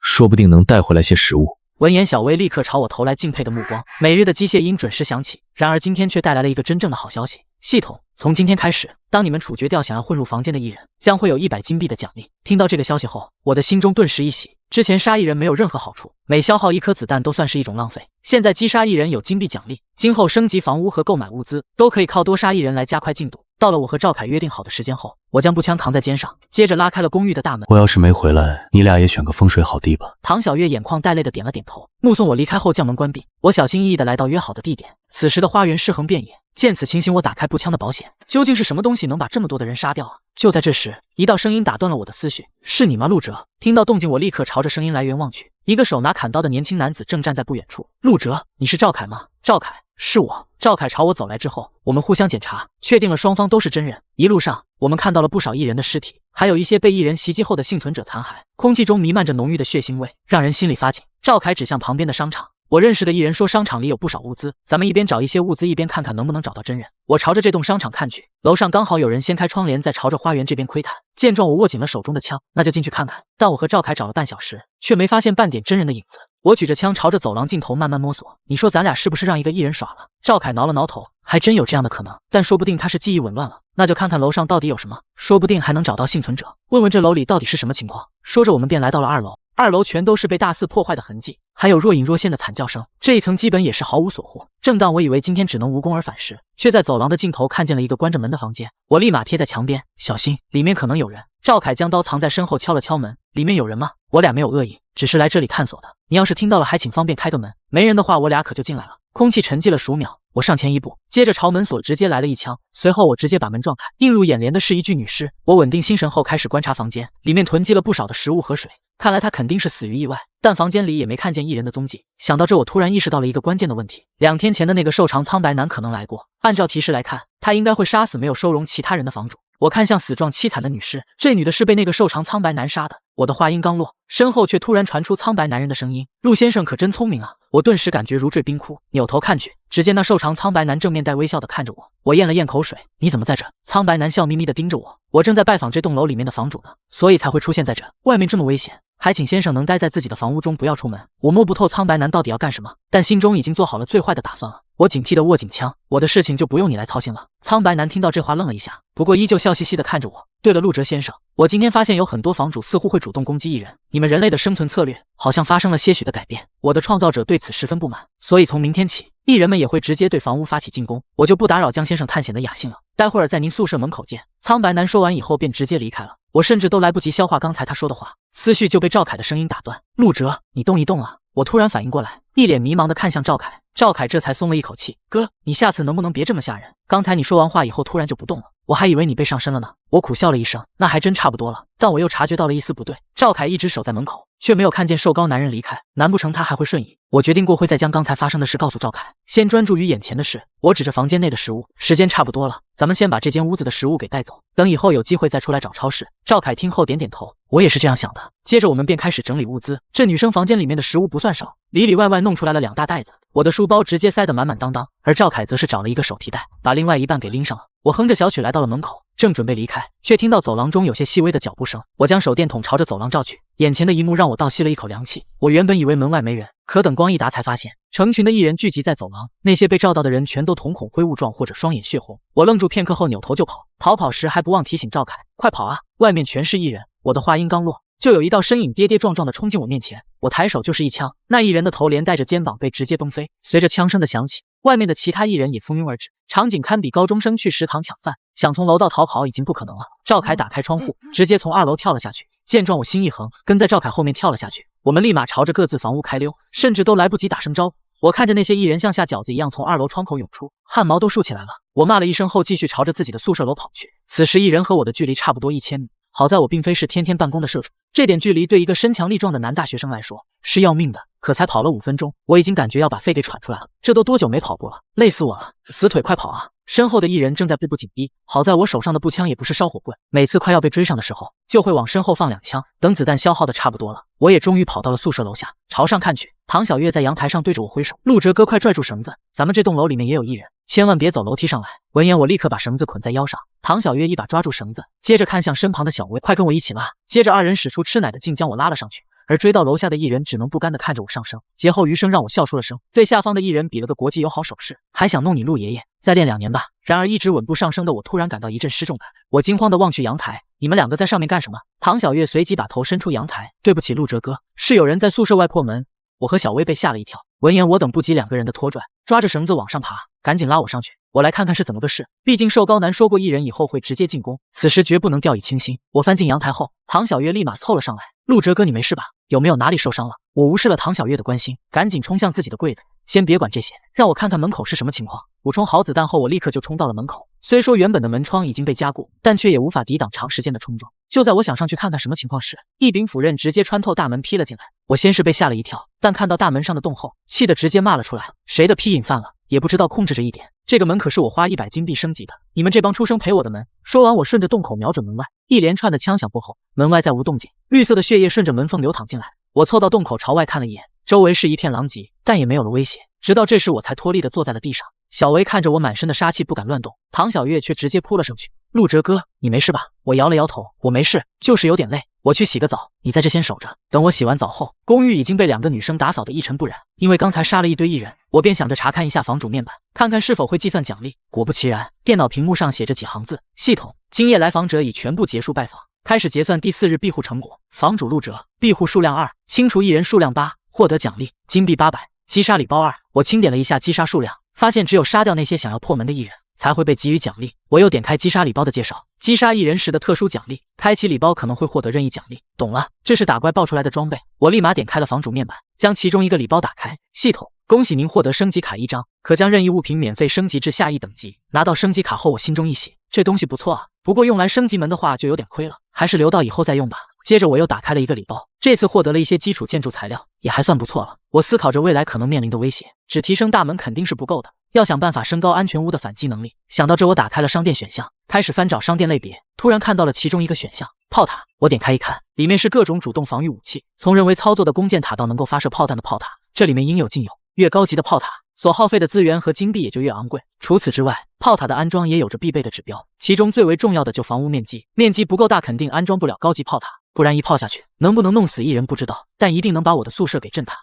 说不定能带回来些食物。闻言，小薇立刻朝我投来敬佩的目光。每日的机械音准时响起，然而今天却带来了一个真正的好消息。系统，从今天开始，当你们处决掉想要混入房间的艺人，将会有100金币的奖励。听到这个消息后，我的心中顿时一喜。之前杀艺人没有任何好处，每消耗1颗子弹都算是一种浪费。现在击杀艺人有金币奖励，今后升级房屋和购买物资都可以靠多杀艺人来加快进度。到了我和赵凯约定好的时间后，我将步枪扛在肩上，接着拉开了公寓的大门。我要是没回来，你俩也选个风水好地吧。唐小月眼眶带泪的点了点头，目送我离开后将门关闭。我小心翼翼的来到约好的地点，此时的花园尸横遍野。见此情形，我打开步枪的保险，究竟是什么东西能把这么多的人杀掉啊？就在这时，一道声音打断了我的思绪：“是你吗，陆哲？”听到动静，我立刻朝着声音来源望去，一个手拿砍刀的年轻男子正站在不远处。陆哲，你是赵凯吗？赵凯，是我。赵凯朝我走来之后，我们互相检查，确定了双方都是真人。一路上，我们看到了不少艺人的尸体，还有一些被艺人袭击后的幸存者残骸，空气中弥漫着浓郁的血腥味，让人心里发紧。赵凯指向旁边的商场。我认识的艺人说商场里有不少物资，咱们一边找一些物资，一边看看能不能找到真人。我朝着这栋商场看去，楼上刚好有人掀开窗帘在朝着花园这边窥探。见状，我握紧了手中的枪，那就进去看看。但我和赵凯找了半小时，却没发现半点真人的影子。我举着枪朝着走廊尽头慢慢摸索，你说咱俩是不是让一个艺人耍了？赵凯挠了挠头，还真有这样的可能，但说不定他是记忆紊乱了。那就看看楼上到底有什么，说不定还能找到幸存者，问问这楼里到底是什么情况。说着，我们便来到了2楼。2楼全都是被大肆破坏的痕迹，还有若隐若现的惨叫声。这一层基本也是毫无所获。正当我以为今天只能无功而返时，却在走廊的尽头看见了一个关着门的房间。我立马贴在墙边，小心，里面可能有人。赵凯将刀藏在身后，敲了敲门，里面有人吗？我俩没有恶意，只是来这里探索的。你要是听到了，还请方便开个门。没人的话，我俩可就进来了。空气沉寂了数秒，我上前一步，接着朝门锁直接来了一枪，随后我直接把门撞开，映入眼帘的是一具女尸。我稳定心神后开始观察房间，里面囤积了不少的食物和水，看来他肯定是死于意外，但房间里也没看见艺人的踪迹。想到这，我突然意识到了一个关键的问题：2天前的那个瘦长苍白男可能来过，按照提示来看，他应该会杀死没有收容其他人的房主。我看向死状凄惨的女尸，这女的是被那个瘦长苍白男杀的。我的话音刚落，身后却突然传出苍白男人的声音：“陆先生可真聪明啊！”我顿时感觉如坠冰窟，扭头看去，只见那瘦长苍白男正面带微笑的看着我。我咽了咽口水：“你怎么在这？”苍白男笑眯眯的盯着我：“我正在拜访这栋楼里面的房主呢，所以才会出现在这。外面这么危险，还请先生能待在自己的房屋中，不要出门。”我摸不透苍白男到底要干什么，但心中已经做好了最坏的打算了。我警惕地握紧枪：“我的事情就不用你来操心了。”苍白男听到这话愣了一下，不过依旧笑嘻嘻地看着我。对了，陆哲先生，我今天发现有很多房主似乎会主动攻击艺人，你们人类的生存策略好像发生了些许的改变。我的创造者对此十分不满，所以从明天起，艺人们也会直接对房屋发起进攻。我就不打扰江先生探险的雅兴了，待会儿在您宿舍门口见。苍白男说完以后便直接离开了，我甚至都来不及消化刚才他说的话，思绪就被赵凯的声音打断：“陆哲，你动一动啊！”我突然反应过来，一脸迷茫地看向赵凯。赵凯这才松了一口气：“哥，你下次能不能别这么吓人？刚才你说完话以后突然就不动了，我还以为你被上身了呢。”我苦笑了一声，那还真差不多了。但我又察觉到了一丝不对，赵凯一直守在门口，却没有看见瘦高男人离开，难不成他还会瞬移？我决定过会再将刚才发生的事告诉赵凯，先专注于眼前的事。我指着房间内的食物，时间差不多了，咱们先把这间屋子的食物给带走，等以后有机会再出来找超市。赵凯听后点点头，我也是这样想的。接着我们便开始整理物资，这女生房间里面的食物不算少，里里外外弄出来了2大袋子，我的书包直接塞得满满当当，而赵凯则是找了一个手提袋，把另外一半给拎上了。我哼着小曲来到了门口，正准备离开，却听到走廊中有些细微的脚步声。我将手电筒朝着走廊照去，眼前的一幕让我倒吸了一口凉气。我原本以为门外没人，可等光一达，才发现成群的艺人聚集在走廊，那些被照到的人全都瞳孔灰雾状或者双眼血红。我愣住片刻后扭头就跑，逃跑时还不忘提醒赵凯：“快跑啊，外面全是艺人！”我的话音刚落，就有一道身影跌跌撞撞地冲进我面前，我抬手就是一枪，那艺人的头连带着肩膀被直接崩飞。随着枪声的响起，外面的其他艺人也蜂拥而至，场景堪比高中生去食堂抢饭，想从楼道逃跑已经不可能了。赵凯打开窗户，直接从2楼跳了下去。见状，我心一横，跟在赵凯后面跳了下去。我们立马朝着各自房屋开溜，甚至都来不及打声招呼。我看着那些艺人像下饺子一样从2楼窗口涌出，汗毛都竖起来了。我骂了一声后，继续朝着自己的宿舍楼跑去。此时艺人和我的距离差不多1000米。好在我并非是天天办公的社畜，这点距离对一个身强力壮的男大学生来说是要命的。可才跑了5分钟，我已经感觉要把肺给喘出来了。这都多久没跑步了？累死我了！死腿，快跑啊！身后的一人正在步步紧逼，好在我手上的步枪也不是烧火棍，每次快要被追上的时候，就会往身后放2枪，等子弹消耗的差不多了，我也终于跑到了宿舍楼下，朝上看去，唐小月在阳台上对着我挥手：“陆哲哥，快拽住绳子，咱们这栋楼里面也有一人，千万别走楼梯上来。”闻言，我立刻把绳子捆在腰上。唐小月一把抓住绳子，接着看向身旁的小薇：“快跟我一起拉！”接着2人使出吃奶的劲将我拉了上去。而追到楼下的一人只能不甘地看着我上升，劫后余生让我笑出了声，对下方的一人比了个国际友好手势，还想弄你陆爷爷，再练2年吧。然而一直稳步上升的我突然感到一阵失重感，我惊慌地望去阳台，你们2个在上面干什么？唐小月随即把头伸出阳台，对不起陆哲哥，是有人在宿舍外破门。我和小薇被吓了一跳，闻言我等不及2个人的拖拽，抓着绳子往上爬，赶紧拉我上去，我来看看是怎么个事。毕竟瘦高男说过一人以后会直接进攻，此时绝不能掉以轻心。我翻进阳台后，唐小月立马凑了上来，陆哲哥你没事吧？有没有哪里受伤了？我无视了唐小月的关心，赶紧冲向自己的柜子，先别管这些，让我看看门口是什么情况。补充好子弹后，我立刻就冲到了门口。虽说原本的门窗已经被加固，但却也无法抵挡长时间的冲撞。就在我想上去看看什么情况时，一柄斧刃直接穿透大门劈了进来。我先是被吓了一跳，但看到大门上的洞后，气得直接骂了出来：谁的屁瘾犯了，也不知道控制着一点。这个门可是我花100金币升级的，你们这帮畜生赔我的门！说完，我顺着洞口瞄准门外，一连串的枪响过后，门外再无动静，绿色的血液顺着门缝流淌进来。我凑到洞口朝外看了一眼，周围是一片狼藉，但也没有了威胁。直到这时，我才脱力的坐在了地上。小维看着我满身的杀气，不敢乱动。唐小月却直接扑了上去：“陆哲哥，你没事吧？”我摇了摇头：“我没事，就是有点累。我去洗个澡，你在这先守着。”等我洗完澡后，公寓已经被2个女生打扫得一尘不染。因为刚才杀了一堆艺人，我便想着查看一下房主面板，看看是否会计算奖励。果不其然，电脑屏幕上写着几行字：“系统，今夜来访者已全部结束拜访，开始结算第4日庇护成果。房主陆哲，庇护数量2，清除艺人数量8，获得奖励金币800，击杀礼包2。”我清点了一下击杀数量，发现只有杀掉那些想要破门的艺人才会被给予奖励。我又点开击杀礼包的介绍，击杀艺人时的特殊奖励，开启礼包可能会获得任意奖励。懂了，这是打怪爆出来的装备。我立马点开了房主面板，将其中一个礼包打开。系统，恭喜您获得升级卡1张，可将任意物品免费升级至下一等级。拿到升级卡后，我心中一喜，这东西不错啊，不过用来升级门的话就有点亏了，还是留到以后再用吧。接着我又打开了一个礼包，这次获得了一些基础建筑材料，也还算不错了。我思考着未来可能面临的威胁，只提升大门肯定是不够的，要想办法升高安全屋的反击能力。想到这，我打开了商店选项，开始翻找商店类别，突然看到了其中一个选项炮塔。我点开一看，里面是各种主动防御武器，从人为操作的弓箭塔到能够发射炮弹的炮塔，这里面应有尽有。越高级的炮塔所耗费的资源和金币也就越昂贵。除此之外，炮塔的安装也有着必备的指标，其中最为重要的就房屋面积，面积不够大肯定安装不了高级炮塔，不然一炮下去，能不能弄死一人不知道，但一定能把我的宿舍给震塌。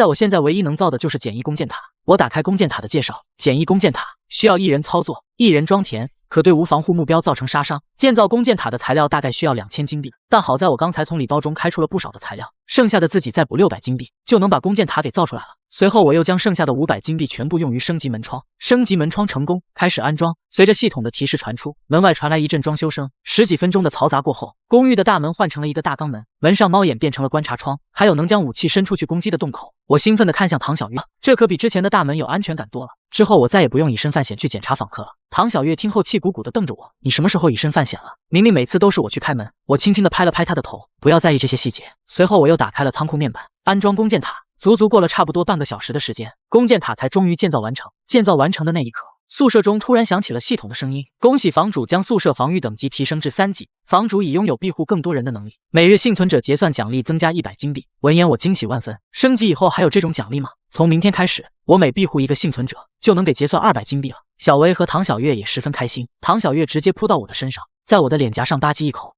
我现在唯一能造的就是简易弓箭塔。我打开弓箭塔的介绍，简易弓箭塔需要1人操作，1人装填，可对无防护目标造成杀伤。建造弓箭塔的材料大概需要2000金币，但好在我刚才从礼包中开出了不少的材料，剩下的自己再补600金币就能把弓箭塔给造出来了。随后我又将剩下的500金币全部用于升级门窗，升级门窗成功，开始安装。随着系统的提示传出，门外传来一阵装修声。10几分钟的嘈杂过后，公寓的大门换成了一个大钢门，门上猫眼变成了观察窗，还有能将武器伸出去攻击的洞口。我兴奋地看向唐小月，这可比之前的大门有安全感多了。之后我再也不用以身犯险去检查访客了。唐小月听后气鼓鼓地瞪着我：“你什么时候以身犯险了？明明每次都是我去开门。”我轻轻地拍了拍他的头，不要在意这些细节。随后我又打开了仓库面板，安装弓箭塔。足足过了差不多半个小时的时间，弓箭塔才终于建造完成。建造完成的那一刻，宿舍中突然响起了系统的声音：“恭喜房主将宿舍防御等级提升至3级，房主已拥有庇护更多人的能力，每日幸存者结算奖励增加100金币。”闻言我惊喜万分，升级以后还有这种奖励吗？从明天开始，我每庇护一个幸存者就能给结算200金币了。小薇和唐小月也十分开心，唐小月直接扑到我的身上，在我的脸颊上吧唧一口：“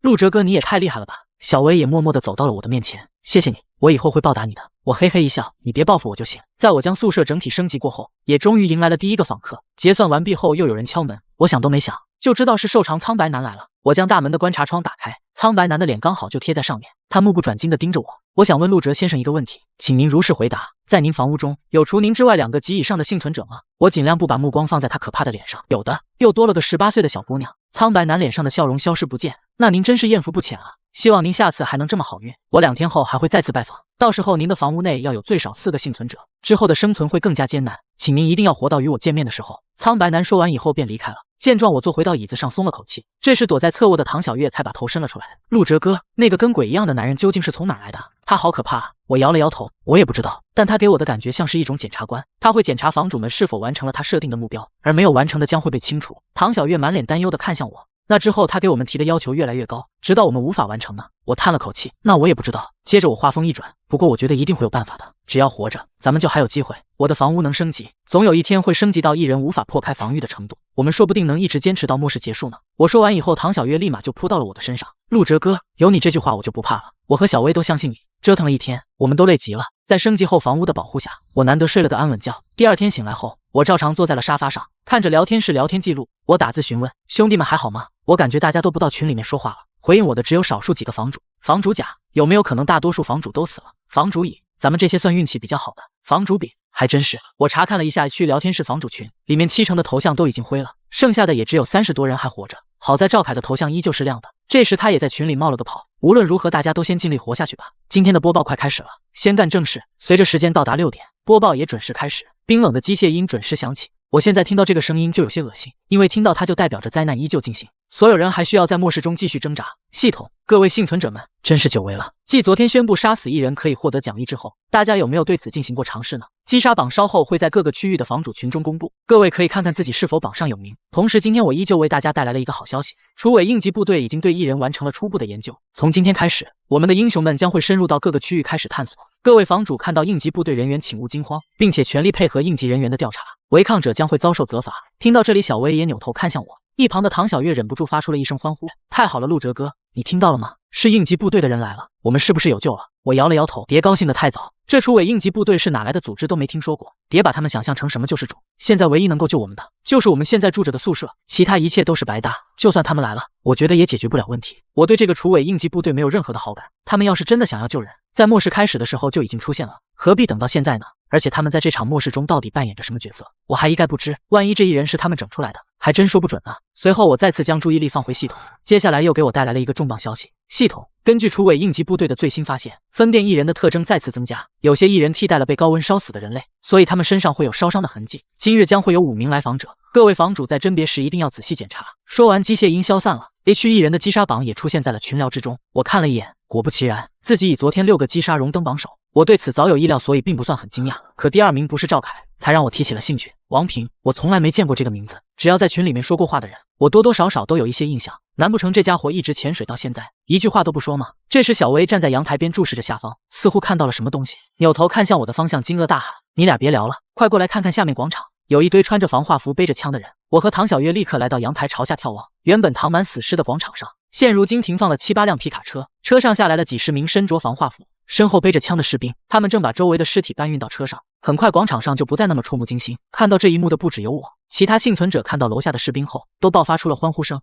陆哲哥，你也太厉害了吧！”小薇也默默地走到了我的面前：“谢谢你，我以后会报答你的。”我嘿嘿一笑：“你别报复我就行。”在我将宿舍整体升级过后，也终于迎来了第一个访客。结算完毕后，又有人敲门，我想都没想就知道是瘦长苍白男来了。我将大门的观察窗打开，苍白男的脸刚好就贴在上面，他目不转睛地盯着我。我想问陆哲先生一个问题，请您如实回答，在您房屋中有除您之外2个及以上的幸存者吗？我尽量不把目光放在他可怕的脸上。有的，又多了个18岁的小姑娘。苍白男脸上的笑容消失不见，那您真是艳福不浅啊，希望您下次还能这么好运。我2天后还会再次拜访，到时候您的房屋内要有最少4个幸存者，之后的生存会更加艰难，请您一定要活到与我见面的时候。苍白男说完以后便离开了。见状，我坐回到椅子上，松了口气。这时，躲在侧卧的唐小月才把头伸了出来。陆哲哥，那个跟鬼一样的男人究竟是从哪儿来的？他好可怕啊！我摇了摇头，我也不知道，但他给我的感觉像是一种检察官，他会检查房主们是否完成了他设定的目标，而没有完成的将会被清除。唐小月满脸担忧地看向我。那之后，他给我们提的要求越来越高，直到我们无法完成呢。我叹了口气，那我也不知道。接着我话锋一转，不过我觉得一定会有办法的，只要活着，咱们就还有机会。我的房屋能升级，总有一天会升级到一人无法破开防御的程度，我们说不定能一直坚持到末世结束呢。我说完以后，唐小月立马就扑到了我的身上。陆哲哥，有你这句话我就不怕了，我和小薇都相信你。折腾了一天，我们都累极了，在升级后房屋的保护下，我难得睡了个安稳觉。第二天醒来后，我照常坐在了沙发上，看着聊天室聊天记录，我打字询问兄弟们还好吗？我感觉大家都不到群里面说话了，回应我的只有少数几个房主。房主甲，有没有可能大多数房主都死了？房主乙，咱们这些算运气比较好的。房主丙，还真是。我查看了一下区聊天室房主群，里面70%的头像都已经灰了，剩下的也只有30多人还活着。好在赵凯的头像依旧是亮的，这时他也在群里冒了个泡。无论如何，大家都先尽力活下去吧。今天的播报快开始了，先干正事。随着时间到达6点，播报也准时开始，冰冷的机械音准时响起。我现在听到这个声音就有些恶心，因为听到它就代表着灾难依旧进行，所有人还需要在末世中继续挣扎。系统，各位幸存者们，真是久违了。继昨天宣布杀死1人可以获得奖励之后，大家有没有对此进行过尝试呢？击杀榜稍后会在各个区域的房主群中公布，各位可以看看自己是否榜上有名。同时，今天我依旧为大家带来了一个好消息，楚尾应急部队已经对1人完成了初步的研究。从今天开始，我们的英雄们将会深入到各个区域开始探索。各位房主看到应急部队人员请勿惊慌，并且全力配合应急人员的调查，违抗者将会遭受责罚。听到这里，小薇也扭头看向我，一旁的唐小月忍不住发出了一声欢呼：太好了，陆哲哥，你听到了吗？是应急部队的人来了，我们是不是有救了？我摇了摇头，别高兴得太早，这楚尾应急部队是哪来的组织都没听说过，别把他们想象成什么救世主。现在唯一能够救我们的，就是我们现在住着的宿舍，其他一切都是白搭。就算他们来了，我觉得也解决不了问题。我对这个楚尾应急部队没有任何的好感，他们要是真的想要救人，在末世开始的时候就已经出现了，何必等到现在呢？而且他们在这场末世中到底扮演着什么角色，我还一概不知。万一这1人是他们整出来的，还真说不准呢。随后我再次将注意力放回系统，接下来又给我带来了一个重磅消息。系统，根据楚尾应急部队的最新发现，分辨1人的特征再次增加，有些1人替代了被高温烧死的人类，所以他们身上会有烧伤的痕迹。今日将会有5名来访者，各位房主在甄别时一定要仔细检查。说完，机械音消散了。A 区1人的击杀榜也出现在了群聊之中，我看了一眼，果不其然，自己以昨天6个击杀荣登榜首。我对此早有意料，所以并不算很惊讶。可第2名不是赵凯，才让我提起了兴趣。王平，我从来没见过这个名字，只要在群里面说过话的人，我多多少少都有一些印象。难不成这家伙一直潜水到现在，一句话都不说吗？这时小薇站在阳台边注视着下方，似乎看到了什么东西，扭头看向我的方向，惊愕大喊：你俩别聊了，快过来看看下面广场，有一堆穿着防化服背着枪的人。我和唐小月立刻来到阳台，朝下眺望。原本躺满死尸的广场上，现如今停放了7、8辆皮卡车，车上下来了几十名身着防化服、身后背着枪的士兵，他们正把周围的尸体搬运到车上。很快广场上就不再那么触目惊心，看到这一幕的不只有我，其他幸存者看到楼下的士兵后，都爆发出了欢呼声。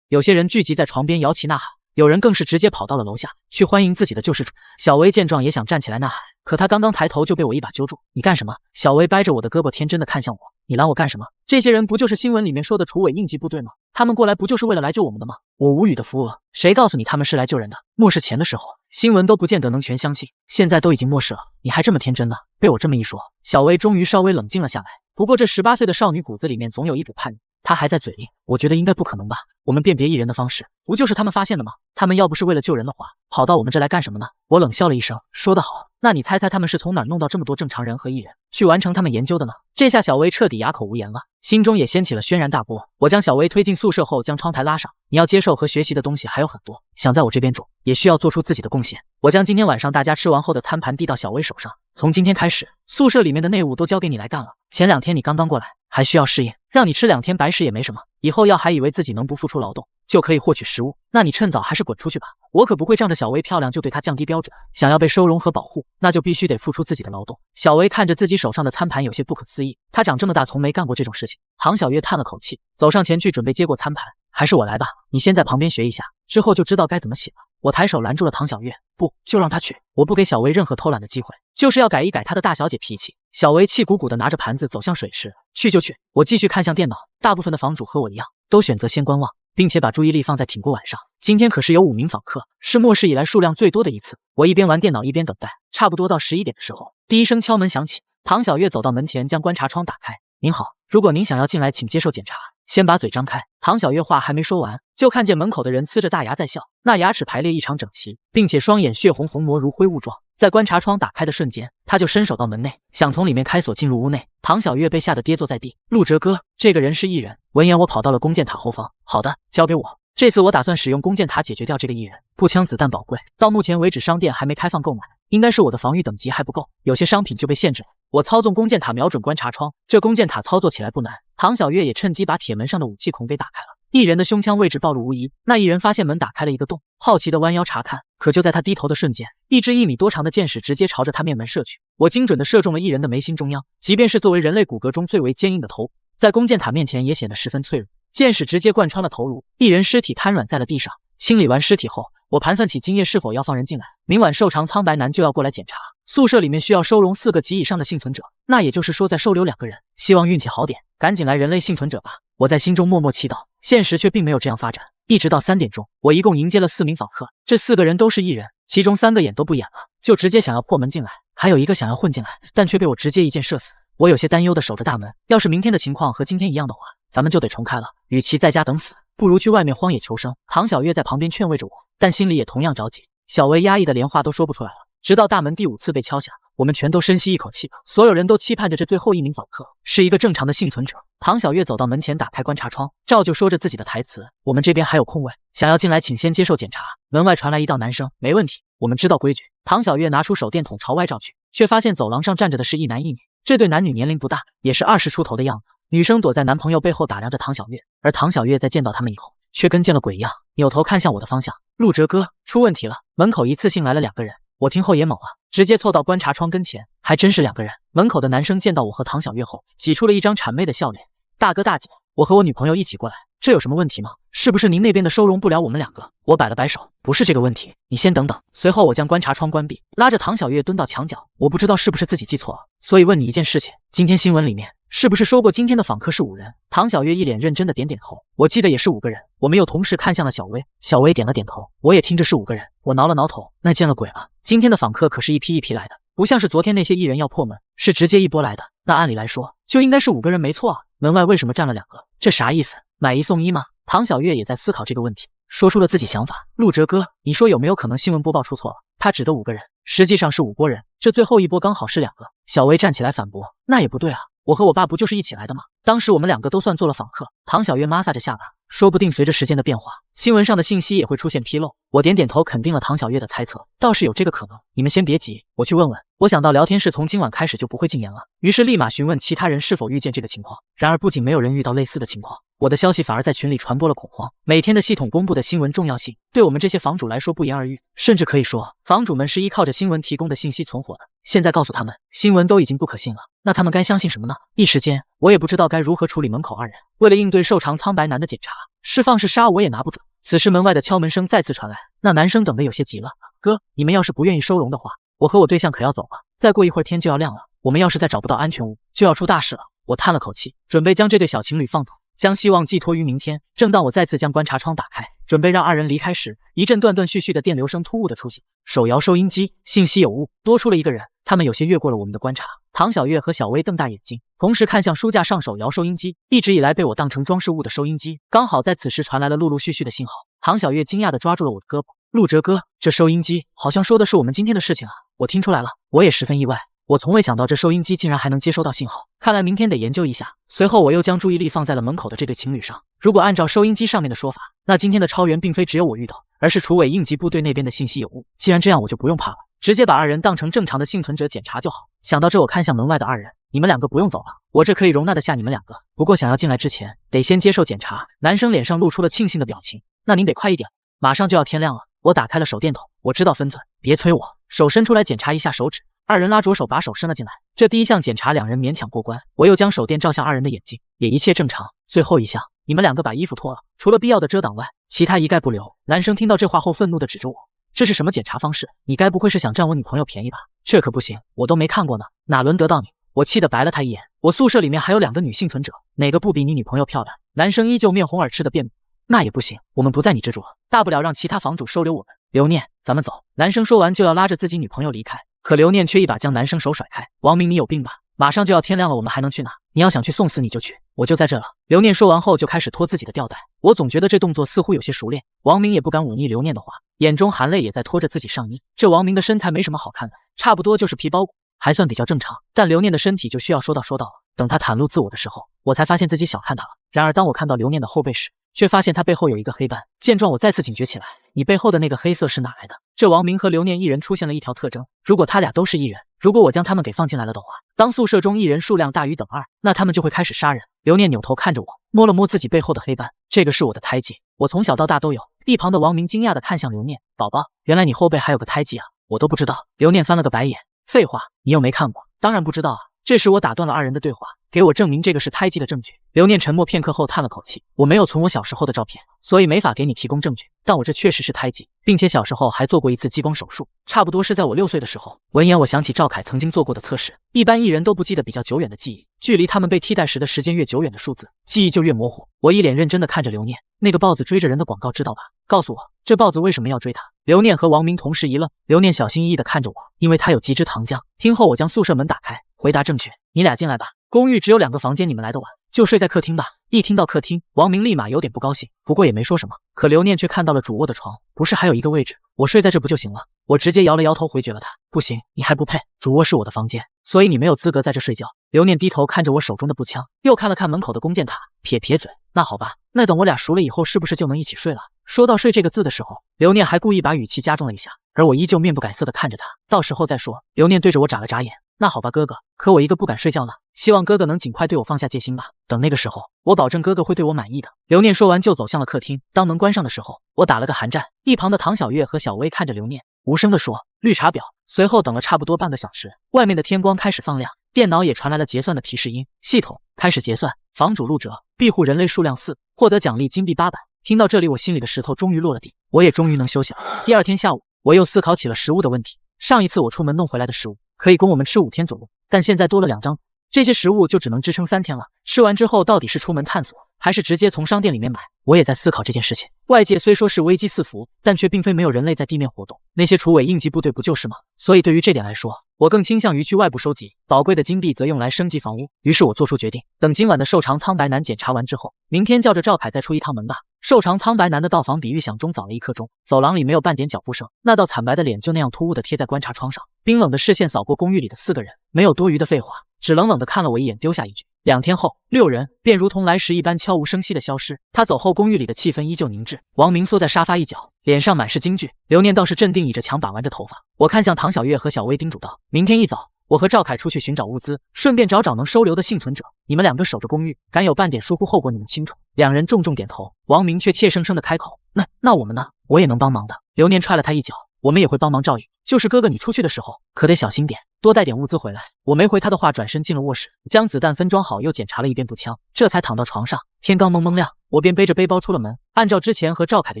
有些人聚集在床边摇旗呐喊，有人更是直接跑到了楼下去欢迎自己的救世主。小薇见状也想站起来呐喊，可她刚刚抬头就被我一把揪住。你干什么？小薇掰着我的胳膊，天真的看向我。你拦我干什么？这些人不就是新闻里面说的楚尾应急部队吗？他们过来不就是为了来救我们的吗？我无语的扶额，谁告诉你他们是来救人的？末世前的时候，新闻都不见得能全相信，现在都已经末世了，你还这么天真呢？被我这么一说，小薇终于稍微冷静了下来。不过这18岁的少女骨子里面总有一股叛逆，她还在嘴硬，我觉得应该不可能吧？我们辨别1人的方式，不就是他们发现的吗？他们要不是为了救人的话，跑到我们这来干什么呢？我冷笑了一声，说得好，那你猜猜他们是从哪儿弄到这么多正常人和1人，去完成他们研究的呢？这下小薇彻底哑口无言了，心中也掀起了轩然大波。我将小薇推进宿舍后，将窗台拉上，你要接受和学习的东西还有很多，想在我这边住，也需要做出自己的贡献。我将今天晚上大家吃完后的餐盘递到小薇手上，从今天开始，宿舍里面的内务都交给你来干了。前2天你刚刚过来，还需要适应，让你吃2天白食也没什么，以后要还以为自己能不付出劳动就可以获取食物，那你趁早还是滚出去吧。我可不会仗着小薇漂亮就对她降低标准，想要被收容和保护，那就必须得付出自己的劳动。小薇看着自己手上的餐盘有些不可思议，她长这么大从没干过这种事情。唐小月叹了口气，走上前去准备接过餐盘，还是我来吧，你先在旁边学一下，之后就知道该怎么写了。我抬手拦住了唐小月，不，就让她去，我不给小薇任何偷懒的机会，就是要改一改她的大小姐脾气。小薇气鼓鼓地拿着盘子走向水池，去就去。我继续看向电脑，大部分的房主和我一样，都选择先观望，并且把注意力放在挺过晚上。今天可是有5名访客，是末世以来数量最多的一次。我一边玩电脑一边等待，差不多到11点的时候，第一声敲门响起。唐小月走到门前，将观察窗打开，您好，如果您想要进来，请接受检查。先把嘴张开。唐小月话还没说完，就看见门口的人呲着大牙在笑，那牙齿排列异常整齐，并且双眼血红红膜如灰雾状。在观察窗打开的瞬间，他就伸手到门内，想从里面开锁进入屋内。唐小月被吓得跌坐在地。陆哲哥，这个人是异人。闻言，我跑到了弓箭塔后方。好的，交给我。这次我打算使用弓箭塔解决掉这个异人。步枪子弹宝贵，到目前为止商店还没开放购买，应该是我的防御等级还不够，有些商品就被限制了。我操纵弓箭塔瞄准观察窗，这弓箭塔操作起来不难。唐小月也趁机把铁门上的武器孔给打开了。异人的胸腔位置暴露无遗，那异人发现门打开了一个洞，好奇的弯腰查看。可就在他低头的瞬间，一支1米多长的箭矢直接朝着他面门射去。我精准的射中了异人的眉心中央，即便是作为人类骨骼中最为坚硬的头，在弓箭塔面前也显得十分脆弱。箭矢直接贯穿了头颅，异人尸体瘫软在了地上。清理完尸体后，我盘算起今夜是否要放人进来。明晚瘦长苍白男就要过来检查，宿舍里面需要收容4个及以上的幸存者，那也就是说再收留2个人。希望运气好点，赶紧来人类幸存者吧。我在心中默默祈祷，现实却并没有这样发展。一直到3点钟，我一共迎接了4名访客，这4个人都是异人，其中3个眼都不演了，就直接想要破门进来，还有1个想要混进来，但却被我直接一箭射死。我有些担忧的守着大门，要是明天的情况和今天一样的话，咱们就得重开了。与其在家等死，不如去外面荒野求生。唐小月在旁边劝慰着我，但心里也同样着急。小薇压抑的连话都说不出来了。直到大门第5次被敲响，我们全都深吸一口气，所有人都期盼着这最后1名访客是一个正常的幸存者。唐小月走到门前，打开观察窗，照旧说着自己的台词：我们这边还有空位，想要进来请先接受检查。门外传来一道男声：没问题，我们知道规矩。唐小月拿出手电筒朝外照去，却发现走廊上站着的是一男一女，这对男女年龄不大，也是20出头的样子。女生躲在男朋友背后打量着唐小月，而唐小月在见到他们以后，却跟见了鬼一样，扭头看向我的方向。陆哲哥，出问题了！门口一次性来了2个人，我听后也懵了，直接凑到观察窗跟前，还真是2个人。门口的男生见到我和唐小月后，挤出了一张谄媚的笑脸：大哥大姐，我和我女朋友一起过来，这有什么问题吗？是不是您那边的收容不了我们2个？我摆了摆手，不是这个问题，你先等等。随后我将观察窗关闭，拉着唐小月蹲到墙角。我不知道是不是自己记错了，所以问你一件事情，今天新闻里面是不是说过今天的访客是5人？唐小月一脸认真的点点头，我记得也是5个人。我们又同时看向了小薇，小薇点了点头，我也听着是5个人。我挠了挠头，那见了鬼了，今天的访客可是一批一批来的，不像是昨天那些异人要破门，是直接一波来的。那按理来说就应该是5个人没错啊，门外为什么站了2个？这啥意思？买1送1吗？唐小月也在思考这个问题，说出了自己想法。陆哲哥，你说有没有可能新闻播报出错了？他指的5个人实际上是5拨人，这最后一波刚好是2个。小薇站起来反驳，那也不对啊，我和我爸不就是一起来的吗？当时我们2个都算做了访客。唐小月摩挲着下巴，说不定随着时间的变化，新闻上的信息也会出现纰漏。我点点头，肯定了唐小月的猜测，倒是有这个可能。你们先别急，我去问问。我想到聊天室从今晚开始就不会禁言了，于是立马询问其他人是否遇见这个情况。然而不仅没有人遇到类似的情况，我的消息反而在群里传播了恐慌。每天的系统公布的新闻重要性，对我们这些房主来说不言而喻，甚至可以说，房主们是依靠着新闻提供的信息存活的。现在告诉他们，新闻都已经不可信了，那他们该相信什么呢？一时间，我也不知道该如何处理门口2人。为了应对瘦长苍白男的检查，是放是杀我也拿不准。此时门外的敲门声再次传来，那男生等得有些急了：哥，你们要是不愿意收容的话，我和我对象可要走了，再过一会儿天就要亮了，我们要是再找不到安全屋，就要出大事了。我叹了口气，准备将这对小情侣放走，将希望寄托于明天。正当我再次将观察窗打开，准备让2人离开时，一阵断断续续的电流声突兀的出现。手摇收音机，信息有误，多出了1个人，他们有些越过了我们的观察。唐小月和小薇瞪大眼睛，同时看向书架上手摇收音机。一直以来被我当成装饰物的收音机，刚好在此时传来了陆陆续续的信号。唐小月惊讶地抓住了我的胳膊：陆哲哥，这收音机好像说的是我们今天的事情啊！我听出来了，我也十分意外。我从未想到这收音机竟然还能接收到信号，看来明天得研究一下。随后我又将注意力放在了门口的这对情侣上。如果按照收音机上面的说法，那今天的超员并非只有我遇到，而是楚伟应急部队那边的信息有误。既然这样，我就不用怕了，直接把2人当成正常的幸存者检查就好。想到这，我看向门外的2人：你们2个不用走了，我这可以容纳得下你们2个。不过想要进来之前，得先接受检查。男生脸上露出了庆幸的表情：那您得快一点，马上就要天亮了。我打开了手电筒，我知道分寸，别催我。手伸出来检查一下手指，2人拉着手把手伸了进来。这第1项检查2人勉强过关，我又将手电照向2人的眼睛，也一切正常。最后一项，你们2个把衣服脱了，除了必要的遮挡外，其他一概不留。男生听到这话后愤怒地指着我：这是什么检查方式？你该不会是想占我女朋友便宜吧？这可不行，我都没看过呢，哪轮得到你？我气得白了他一眼。我宿舍里面还有2个女幸存者，哪个不比你女朋友漂亮？男生依旧面红耳赤的辩驳：那也不行，我们不在你这住了，大不了让其他房主收留我们。刘念，咱们走。男生说完就要拉着自己女朋友离开，可刘念却一把将男生手甩开：王明，你有病吧？马上就要天亮了，我们还能去哪？你要想去送死你就去，我就在这了。刘念说完后就开始脱自己的吊带，我总觉得这动作似乎有些熟练。王明也不敢忤逆刘念的话，眼中含泪也在拖着自己上衣。这王明的身材没什么好看的，差不多就是皮包骨，还算比较正常。但刘念的身体就需要说道了。等他袒露自我的时候，我才发现自己小看他了。然而当我看到刘念的后背时，却发现他背后有一个黑斑。见状，我再次警觉起来，你背后的那个黑色是哪来的？这王明和刘念一人出现了一条特征，如果他俩都是异人，如果我将他们给放进来了的话，当宿舍中异人数量大于等2，那他们就会开始杀人。刘念扭头看着我，摸了摸自己背后的黑斑，这个是我的胎记，我从小到大都有。一旁的王明惊讶地看向刘念，宝宝，原来你后背还有个胎记啊，我都不知道。刘念翻了个白眼，废话，你又没看过，当然不知道啊。这时我打断了2人的对话，给我证明这个是胎记的证据。刘念沉默片刻后叹了口气，我没有存我小时候的照片，所以没法给你提供证据，但我这确实是胎记，并且小时候还做过一次激光手术，差不多是在我6岁的时候。闻言我想起赵凯曾经做过的测试，一般艺人都不记得比较久远的记忆，距离他们被替代时的时间越久远的数字，记忆就越模糊。我一脸认真地看着刘念，那个豹子追着人的广告知道吧？告诉我，这豹子为什么要追他？刘念和王明同时一愣，刘念小心翼翼地看着我，因为他有极之糖浆。听后我将宿舍门打开，回答正确，你俩进来吧，公寓只有2个房间，你们来得晚，就睡在客厅吧。一听到客厅，王明立马有点不高兴，不过也没说什么。可刘念却看到了主卧的床，不是还有一个位置，我睡在这不就行了？我直接摇了摇头回绝了他，不行，你还不配，主卧是我的房间，所以你没有资格在这睡觉。刘念低头看着我手中的步枪，又看了看门口的弓箭塔，撇撇嘴，那好吧，那等我俩熟了以后是不是就能一起睡了？说到睡这个字的时候，刘念还故意把语气加重了一下，而我依旧面不改色地看着他，到时候再说。刘念对着我眨了眨眼，那好吧哥哥，可我一个不敢睡觉了，希望哥哥能尽快对我放下戒心吧，等那个时候，我保证哥哥会对我满意的。刘念说完就走向了客厅，当门关上的时候，我打了个寒战。一旁的唐小月和小薇看着刘念，无声地说绿茶婊。随后等了差不多半个小时，外面的天光开始放亮，电脑也传来了结算的提示音，系统开始结算，房主陆哲，庇护人类数量4，获得奖励金币800。听到这里，我心里的石头终于落了地，我也终于能休息了。第2天下午，我又思考起了食物的问题。上一次我出门弄回来的食物可以供我们吃5天左右，但现在多了2张，这些食物就只能支撑3天了。吃完之后到底是出门探索，还是直接从商店里面买？我也在思考这件事情。外界虽说是危机四伏，但却并非没有人类在地面活动，那些厨委应急部队不就是吗？所以对于这点来说，我更倾向于去外部收集，宝贵的金币则用来升级房屋。于是我做出决定，等今晚的瘦长苍白男检查完之后，明天叫着赵凯再出一趟门吧。瘦长苍白男的到访比预想中早了1刻钟，走廊里没有半点脚步声，那道惨白的脸就那样突兀地贴在观察窗上，冰冷的视线扫过公寓里的4个人，没有多余的废话，只冷冷地看了我一眼，丢下一句2天后，6人便如同来时一般悄无声息地消失。他走后，公寓里的气氛依旧凝滞。王明缩在沙发一角，脸上满是惊惧。刘念倒是镇定倚着墙把玩着头发。我看向唐小月和小薇，叮嘱道：明天一早，我和赵凯出去寻找物资，顺便找找能收留的幸存者。你们2个守着公寓，敢有半点疏忽，后果你们清楚。2人重重点头。王明却怯生生地开口：那我们呢？我也能帮忙的。刘念踹了他一脚：我们也会帮忙照应，就是哥哥你出去的时候可得小心点，多带点物资回来。我没回他的话，转身进了卧室，将子弹分装好，又检查了一遍步枪，这才躺到床上。天刚蒙蒙亮，我便背着背包出了门。按照之前和赵凯的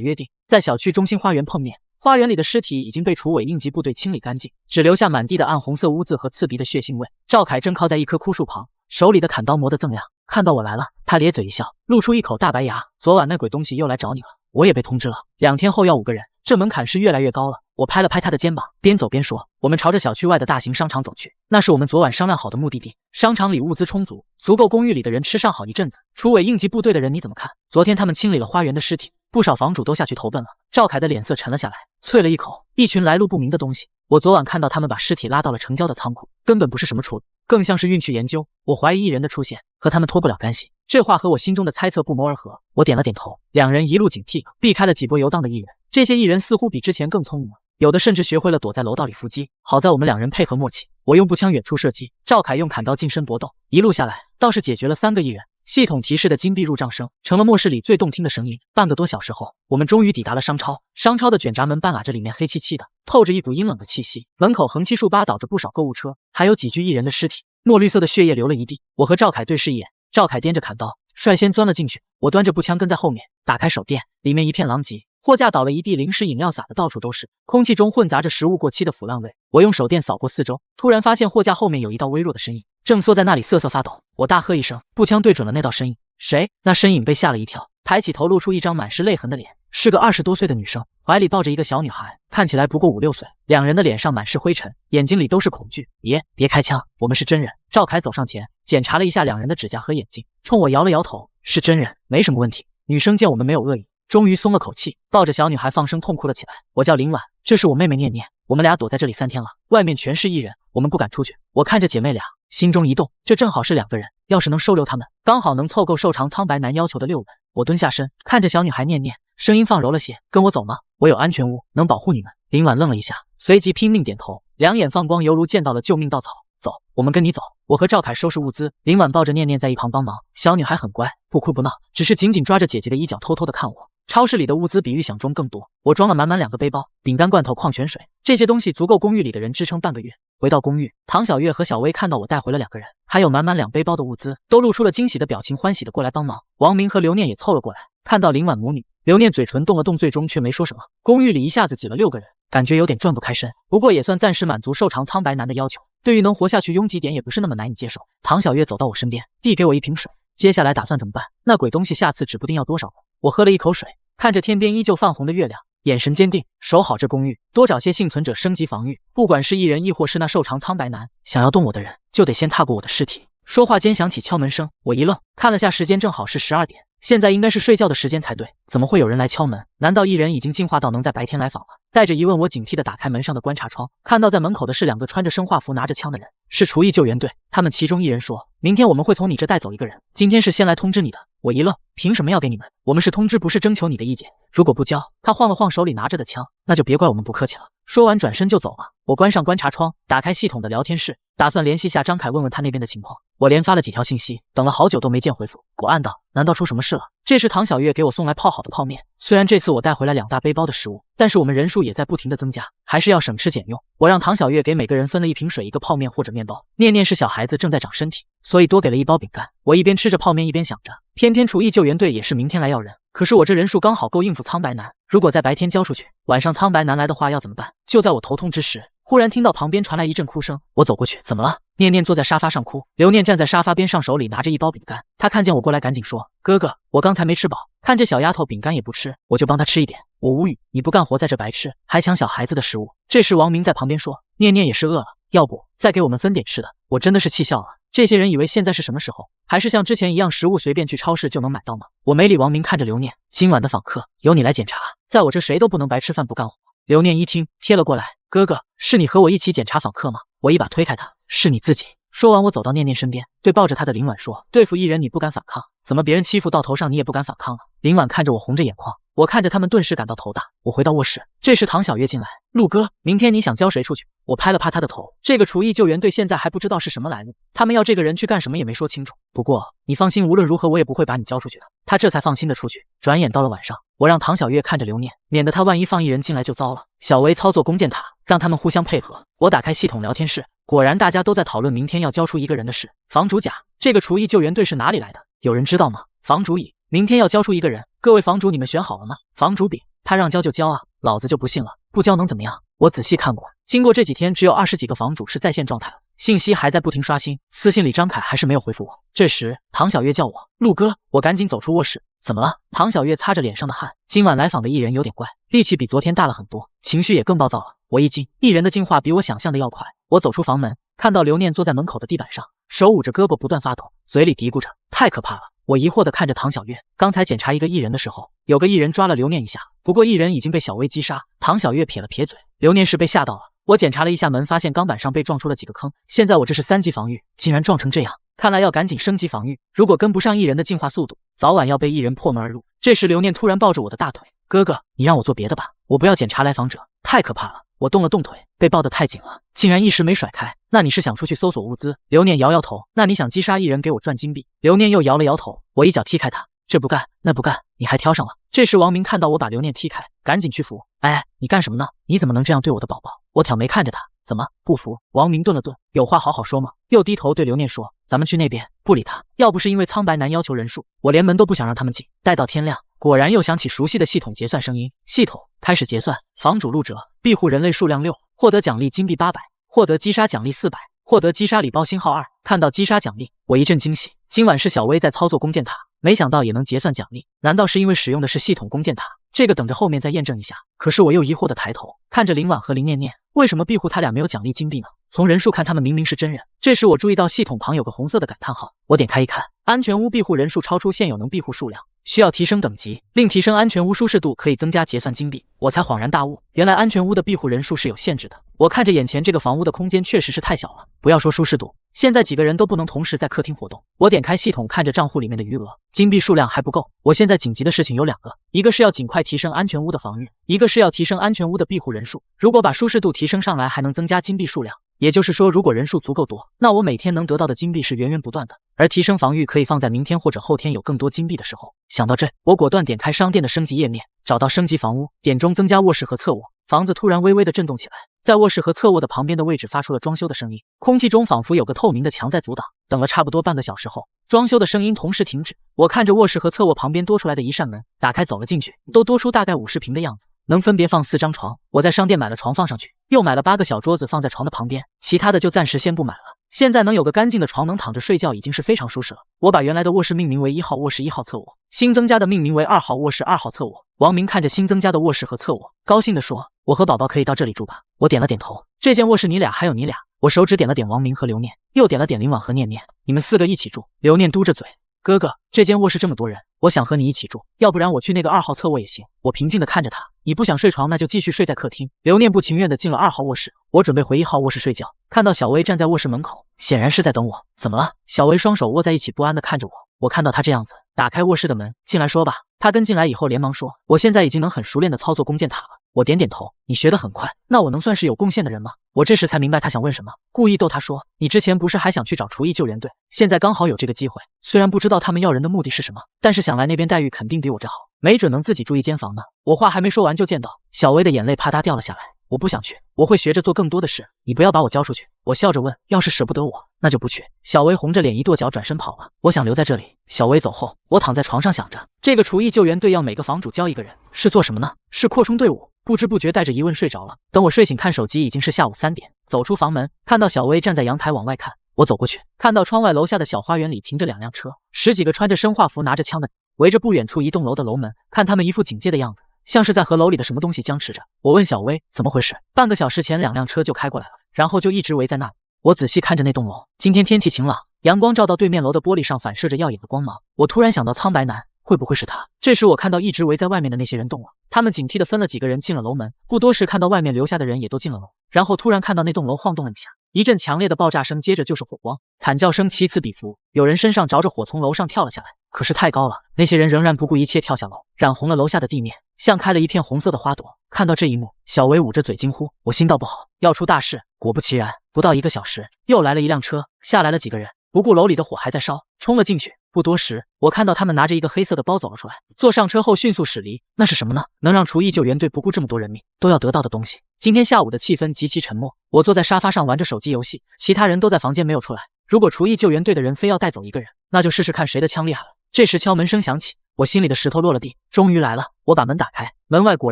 约定，在小区中心花园碰面。花园里的尸体已经被厨委应急部队清理干净，只留下满地的暗红色污渍和刺鼻的血腥味。赵凯正靠在一棵枯树旁，手里的砍刀磨得锃亮。看到我来了，他咧嘴一笑，露出一口大白牙。昨晚那鬼东西又来找你了，我也被通知了，2天后要5个人，这门槛是越来越高了。我拍了拍他的肩膀，边走边说：我们朝着小区外的大型商场走去，那是我们昨晚商量好的目的地。商场里物资充足，足够公寓里的人吃上好一阵子。厨委应急部队的人你怎么看？昨天他们清理了花园的尸体，不少房主都下去投奔了。赵凯的脸色沉了下来，啐了一口：一群来路不明的东西。我昨晚看到他们把尸体拉到了城郊的仓库，根本不是什么处理，更像是运去研究。我怀疑异人的出现和他们脱不了干系。这话和我心中的猜测不谋而合。我点了点头。2人一路警惕，避开了几波游荡的异人。这些异人似乎比之前更聪明了，有的甚至学会了躲在楼道里伏击。好在我们2人配合默契，我用步枪远处射击，赵凯用砍刀近身搏斗。一路下来倒是解决了3个异人。系统提示的金币入账声成了末世里最动听的声音。半个多小时后，我们终于抵达了商超。商超的卷闸门半拉着，里面黑漆漆的，透着一股阴冷的气息。门口横七竖八倒着不少购物车，还有几具异人的尸体，墨绿色的血液流了一地。我和赵凯对视一眼，赵凯掂着砍刀率先钻了进去，我端着步枪跟在后面。打开手店，里面一片狼藉，货架倒了一地，零食饮料洒得到处都是，空气中混杂着食物过期的腐烂味。我用手电扫过四周，突然发现货架后面有一道微弱的身影，正缩在那里瑟瑟发抖。我大喝一声，步枪对准了那道身影。谁？那身影被吓了一跳，抬起头露出一张满是泪痕的脸，是个20多岁的女生，怀里抱着一个小女孩，看起来不过5、6岁。两人的脸上满是灰尘，眼睛里都是恐惧。别开枪，我们是真人。赵凯走上前，检查了一下两人的指甲和眼睛，冲我摇了摇头，是真人，没什么问题。女生见我们没有恶意，终于松了口气，抱着小女孩放声痛哭了起来。我叫林婉，这是我妹妹念念，我们俩躲在这里3天了，外面全是艺人，我们不敢出去。我看着姐妹俩，心中一动，这正好是2个人，要是能收留他们，刚好能凑够瘦长苍白男要求的6吻。我蹲下身，看着小女孩念念，声音放柔了些，跟我走吗？我有安全屋，能保护你们。林婉愣了一下，随即拼命点头，两眼放光，犹如见到了救命稻草。走，我们跟你走。我和赵凯收拾物资，林婉抱着念念在一旁帮忙。小女孩很乖，不哭不闹，只是紧紧抓着姐姐的衣角，偷偷的看我。超市里的物资比预想中更多，我装了满满2个背包，饼干、罐头、矿泉水，这些东西足够公寓里的人支撑半个月。回到公寓，唐小月和小薇看到我带回了2个人，还有满满2背包的物资，都露出了惊喜的表情，欢喜的过来帮忙。王明和刘念也凑了过来，看到林婉母女，刘念嘴唇动了动，最终却没说什么。公寓里一下子挤了6个人，感觉有点转不开身，不过也算暂时满足瘦长苍白男的要求。对于能活下去，拥挤点也不是那么难以接受。唐小月走到我身边，递给我一瓶水。接下来打算怎么办？那鬼东西下次指不定要多少个。我喝了一口水，看着天边依旧泛红的月亮，眼神坚定，守好这公寓，多找些幸存者升级防御。不管是艺人亦或是那瘦长苍白男，想要动我的人，就得先踏过我的尸体。说话间响起敲门声，我一愣，看了下时间，正好是12点，现在应该是睡觉的时间才对，怎么会有人来敲门？难道艺人已经进化到能在白天来访了？带着疑问，我警惕地打开门上的观察窗，看到在门口的是2个穿着生化服拿着枪的人，是厨艺救援队。他们其中一人说，明天我们会从你这带走1个人，今天是先来通知你的。我一愣，凭什么要给你们？我们是通知，不是征求你的意见。如果不交，他晃了晃手里拿着的枪，那就别怪我们不客气了。说完转身就走了。我关上观察窗，打开系统的聊天室，打算联系下张凯问问他那边的情况。我连发了几条信息，等了好久都没见回复。我暗道，难道出什么事了？这时唐小月给我送来泡好的泡面，虽然这次我带回来2大背包的食物，但是我们人数也在不停的增加，还是要省吃俭用。我让唐小月给每个人分了1瓶水、1个泡面或者面包。念念是小孩子，正在长身体，所以多给了1包饼干。我一边吃着泡面一边想着，偏偏厨艺救援队也是明天来要人，可是我这人数刚好够应付苍白男，如果在白天交出去，晚上苍白男来的话要怎么办？就在我头痛之时，忽然听到旁边传来一阵哭声，我走过去，怎么了？念念坐在沙发上哭，刘念站在沙发边上，手里拿着1包饼干。他看见我过来，赶紧说，哥哥，我刚才没吃饱，看这小丫头饼干也不吃，我就帮她吃一点。我无语，你不干活在这白吃，还抢小孩子的食物。这时王明在旁边说，念念也是饿了，要不再给我们分点吃的。我真的是气笑了，这些人以为现在是什么时候？还是像之前一样，食物随便去超市就能买到吗？我没理王明，看着刘念，今晚的访客由你来检查，在我这谁都不能白吃饭不干活。刘念一听，贴了过来，哥哥，是你和我一起检查访客吗？我一把推开他，是你自己。说完，我走到念念身边，对抱着他的林婉说，对付艺人你不敢反抗，怎么别人欺负到头上你也不敢反抗了？林婉看着我红着眼眶，我看着他们顿时感到头大。我回到卧室，这时唐小月进来，陆哥，明天你想交谁出去？我拍了拍他的头，这个厨艺救援队现在还不知道是什么来路，他们要这个人去干什么也没说清楚。不过你放心，无论如何我也不会把你交出去的。他这才放心的出去。转眼到了晚上，我让唐小月看着刘念，免得他万一放艺人进来就糟了。小维操作弓箭塔，让他们互相配合。我打开系统聊天室，果然大家都在讨论明天要交出1个人的事。房主甲，这个厨艺救援队是哪里来的？有人知道吗？房主乙，明天要交出1个人，各位房主你们选好了吗？房主丙，他让交就交啊，老子就不信了，不交能怎么样？我仔细看过，经过这几天，只有20几个房主是在线状态了，信息还在不停刷新，私信里张凯还是没有回复我。这时唐小月叫我，陆哥，我赶紧走出卧室。怎么了？唐小月擦着脸上的汗，今晚来访的艺人有点怪，力气比昨天大了很多，情绪也更暴躁了。我一惊，艺人的进化比我想象的要快。我走出房门，看到刘念坐在门口的地板上，手捂着胳膊不断发抖，嘴里嘀咕着，太可怕了。我疑惑地看着唐小月，刚才检查1个艺人的时候，有个艺人抓了刘念一下，不过艺人已经被小薇击杀。唐小月撇了撇嘴，刘念是被吓到了。我检查了一下门，发现钢板上被撞出了几个坑，现在我这是3级防御，竟然撞成这样，看来要赶紧升级防御，如果跟不上艺人的进化速度，早晚要被艺人破门而入。这时刘念突然抱着我的大腿，哥哥，你让我做别的吧，我不要检查来访者，太可怕了。我动了动腿，被抱得太紧了，竟然一时没甩开。那你是想出去搜索物资？刘念摇摇头。那你想击杀艺人给我赚金币？刘念又摇了摇头。我一脚踢开他，这不干那不干，你还挑上了。这时王明看到我把刘念踢开，赶紧去扶。哎，你干什么呢？你怎么能这样对我的宝宝？我挑眉看着他，怎么不服？王明顿了顿，有话好好说嘛。又低头对刘念说，咱们去那边。不理他，要不是因为苍白男要求人数，我连门都不想让他们进。待到天亮，果然又响起熟悉的系统结算声音，系统开始结算。房主陆哲，庇护人类数量6，获得奖励金币800，获得击杀奖励400，获得击杀礼包星号2。看到击杀奖励，我一阵惊喜。今晚是小薇在操作弓箭塔，没想到也能结算奖励，难道是因为使用的是系统弓箭塔？这个等着后面再验证一下。可是我又疑惑的抬头看着林婉和林念念，为什么庇护他俩没有奖励金币呢？从人数看，他们明明是真人。这时我注意到系统旁有个红色的感叹号，我点开一看，安全屋庇护人数超出现有能庇护数量，需要提升等级，另提升安全屋舒适度可以增加结算金币。我才恍然大悟，原来安全屋的庇护人数是有限制的。我看着眼前这个房屋的空间确实是太小了，不要说舒适度，现在几个人都不能同时在客厅活动。我点开系统，看着账户里面的余额，金币数量还不够。我现在紧急的事情有2个，一个是要尽快提升安全屋的防御，一个是要提升安全屋的庇护人数。如果把舒适度提升上来，还能增加金币数量。也就是说，如果人数足够多，那我每天能得到的金币是源源不断的。而提升防御可以放在明天或者后天有更多金币的时候。想到这，我果断点开商店的升级页面，找到升级房屋，点中增加卧室和侧卧。房子突然微微的震动起来，在卧室和侧卧的旁边的位置发出了装修的声音，空气中仿佛有个透明的墙在阻挡。等了差不多半个小时后，装修的声音同时停止。我看着卧室和侧卧旁边多出来的一扇门，打开走了进去，都多出大概50平的样子，能分别放4张床。我在商店买了床放上去，又买了8个小桌子放在床的旁边，其他的就暂时先不买了。现在能有个干净的床能躺着睡觉已经是非常舒适了。我把原来的卧室命名为1号卧室1号侧卧，新增加的命名为2号卧室2号侧卧。王明看着新增加的卧室和侧卧，高兴地说：“我和宝宝可以到这里住吧？”我点了点头，这间卧室你俩还有你俩。我手指点了点王明和刘念，又点了点林婉和念念，你们4个一起住。刘念嘟着嘴，哥哥，这间卧室这么多人，我想和你一起住，要不然我去那个2号侧卧也行。我平静地看着他，你不想睡床那就继续睡在客厅。刘念不情愿地进了2号卧室，我准备回1号卧室睡觉，看到小薇站在卧室门口，显然是在等我。怎么了？小薇双手握在一起，不安地看着我。我看到他这样子，打开卧室的门，进来说吧。他跟进来以后连忙说，我现在已经能很熟练地操作弓箭塔了。我点点头，你学得很快，那我能算是有贡献的人吗？我这时才明白他想问什么，故意逗他说，你之前不是还想去找厨艺救援队，现在刚好有这个机会。虽然不知道他们要人的目的是什么，但是想来那边待遇肯定比我这好，没准能自己住一间房呢。我话还没说完就见到小薇的眼泪啪嗒掉了下来。我不想去，我会学着做更多的事，你不要把我交出去。我笑着问，要是舍不得我，那就不去。小薇红着脸一跺脚转身跑了。我想留在这里。小薇走后，我躺在床上想着，这个厨艺救援队要每个房主交1个人，是做什么呢？是扩充队伍。不知不觉带着疑问睡着了。等我睡醒看手机，已经是下午3点。走出房门，看到小薇站在阳台往外看，我走过去，看到窗外楼下的小花园里停着2辆车，10几个穿着生化服拿着枪的，围着不远处一栋楼的楼门，看他们一副警戒的样子，像是在和楼里的什么东西僵持着。我问小薇怎么回事，半个小时前2辆车就开过来了，然后就一直围在那里。我仔细看着那栋楼，今天天气晴朗，阳光照到对面楼的玻璃上反射着耀眼的光芒。我突然想到苍白男，会不会是他？这时我看到一直围在外面的那些人动了，他们警惕地分了几个人进了楼门，不多时看到外面留下的人也都进了楼，然后突然看到那栋楼晃动了一下，一阵强烈的爆炸声，接着就是火光，惨叫声起此彼伏，有人身上着着火从楼上跳了下来，可是太高了，那些人仍然不顾一切跳下楼，染红了楼下的地面，像开了一片红色的花朵。看到这一幕，小薇捂着嘴惊呼，我心道不好，要出大事。果不其然，不到1个小时，又来了一辆车，下来了几个人，不顾楼里的火还在烧，冲了进去。不多时，我看到他们拿着一个黑色的包走了出来，坐上车后迅速驶离。那是什么呢？能让厨艺救援队不顾这么多人命都要得到的东西。今天下午的气氛极其沉默，我坐在沙发上玩着手机游戏，其他人都在房间没有出来。如果厨艺救援队的人非要带走1个人，那就试试看谁的枪厉害了。这时敲门声响起，我心里的石头落了地，终于来了。我把门打开，门外果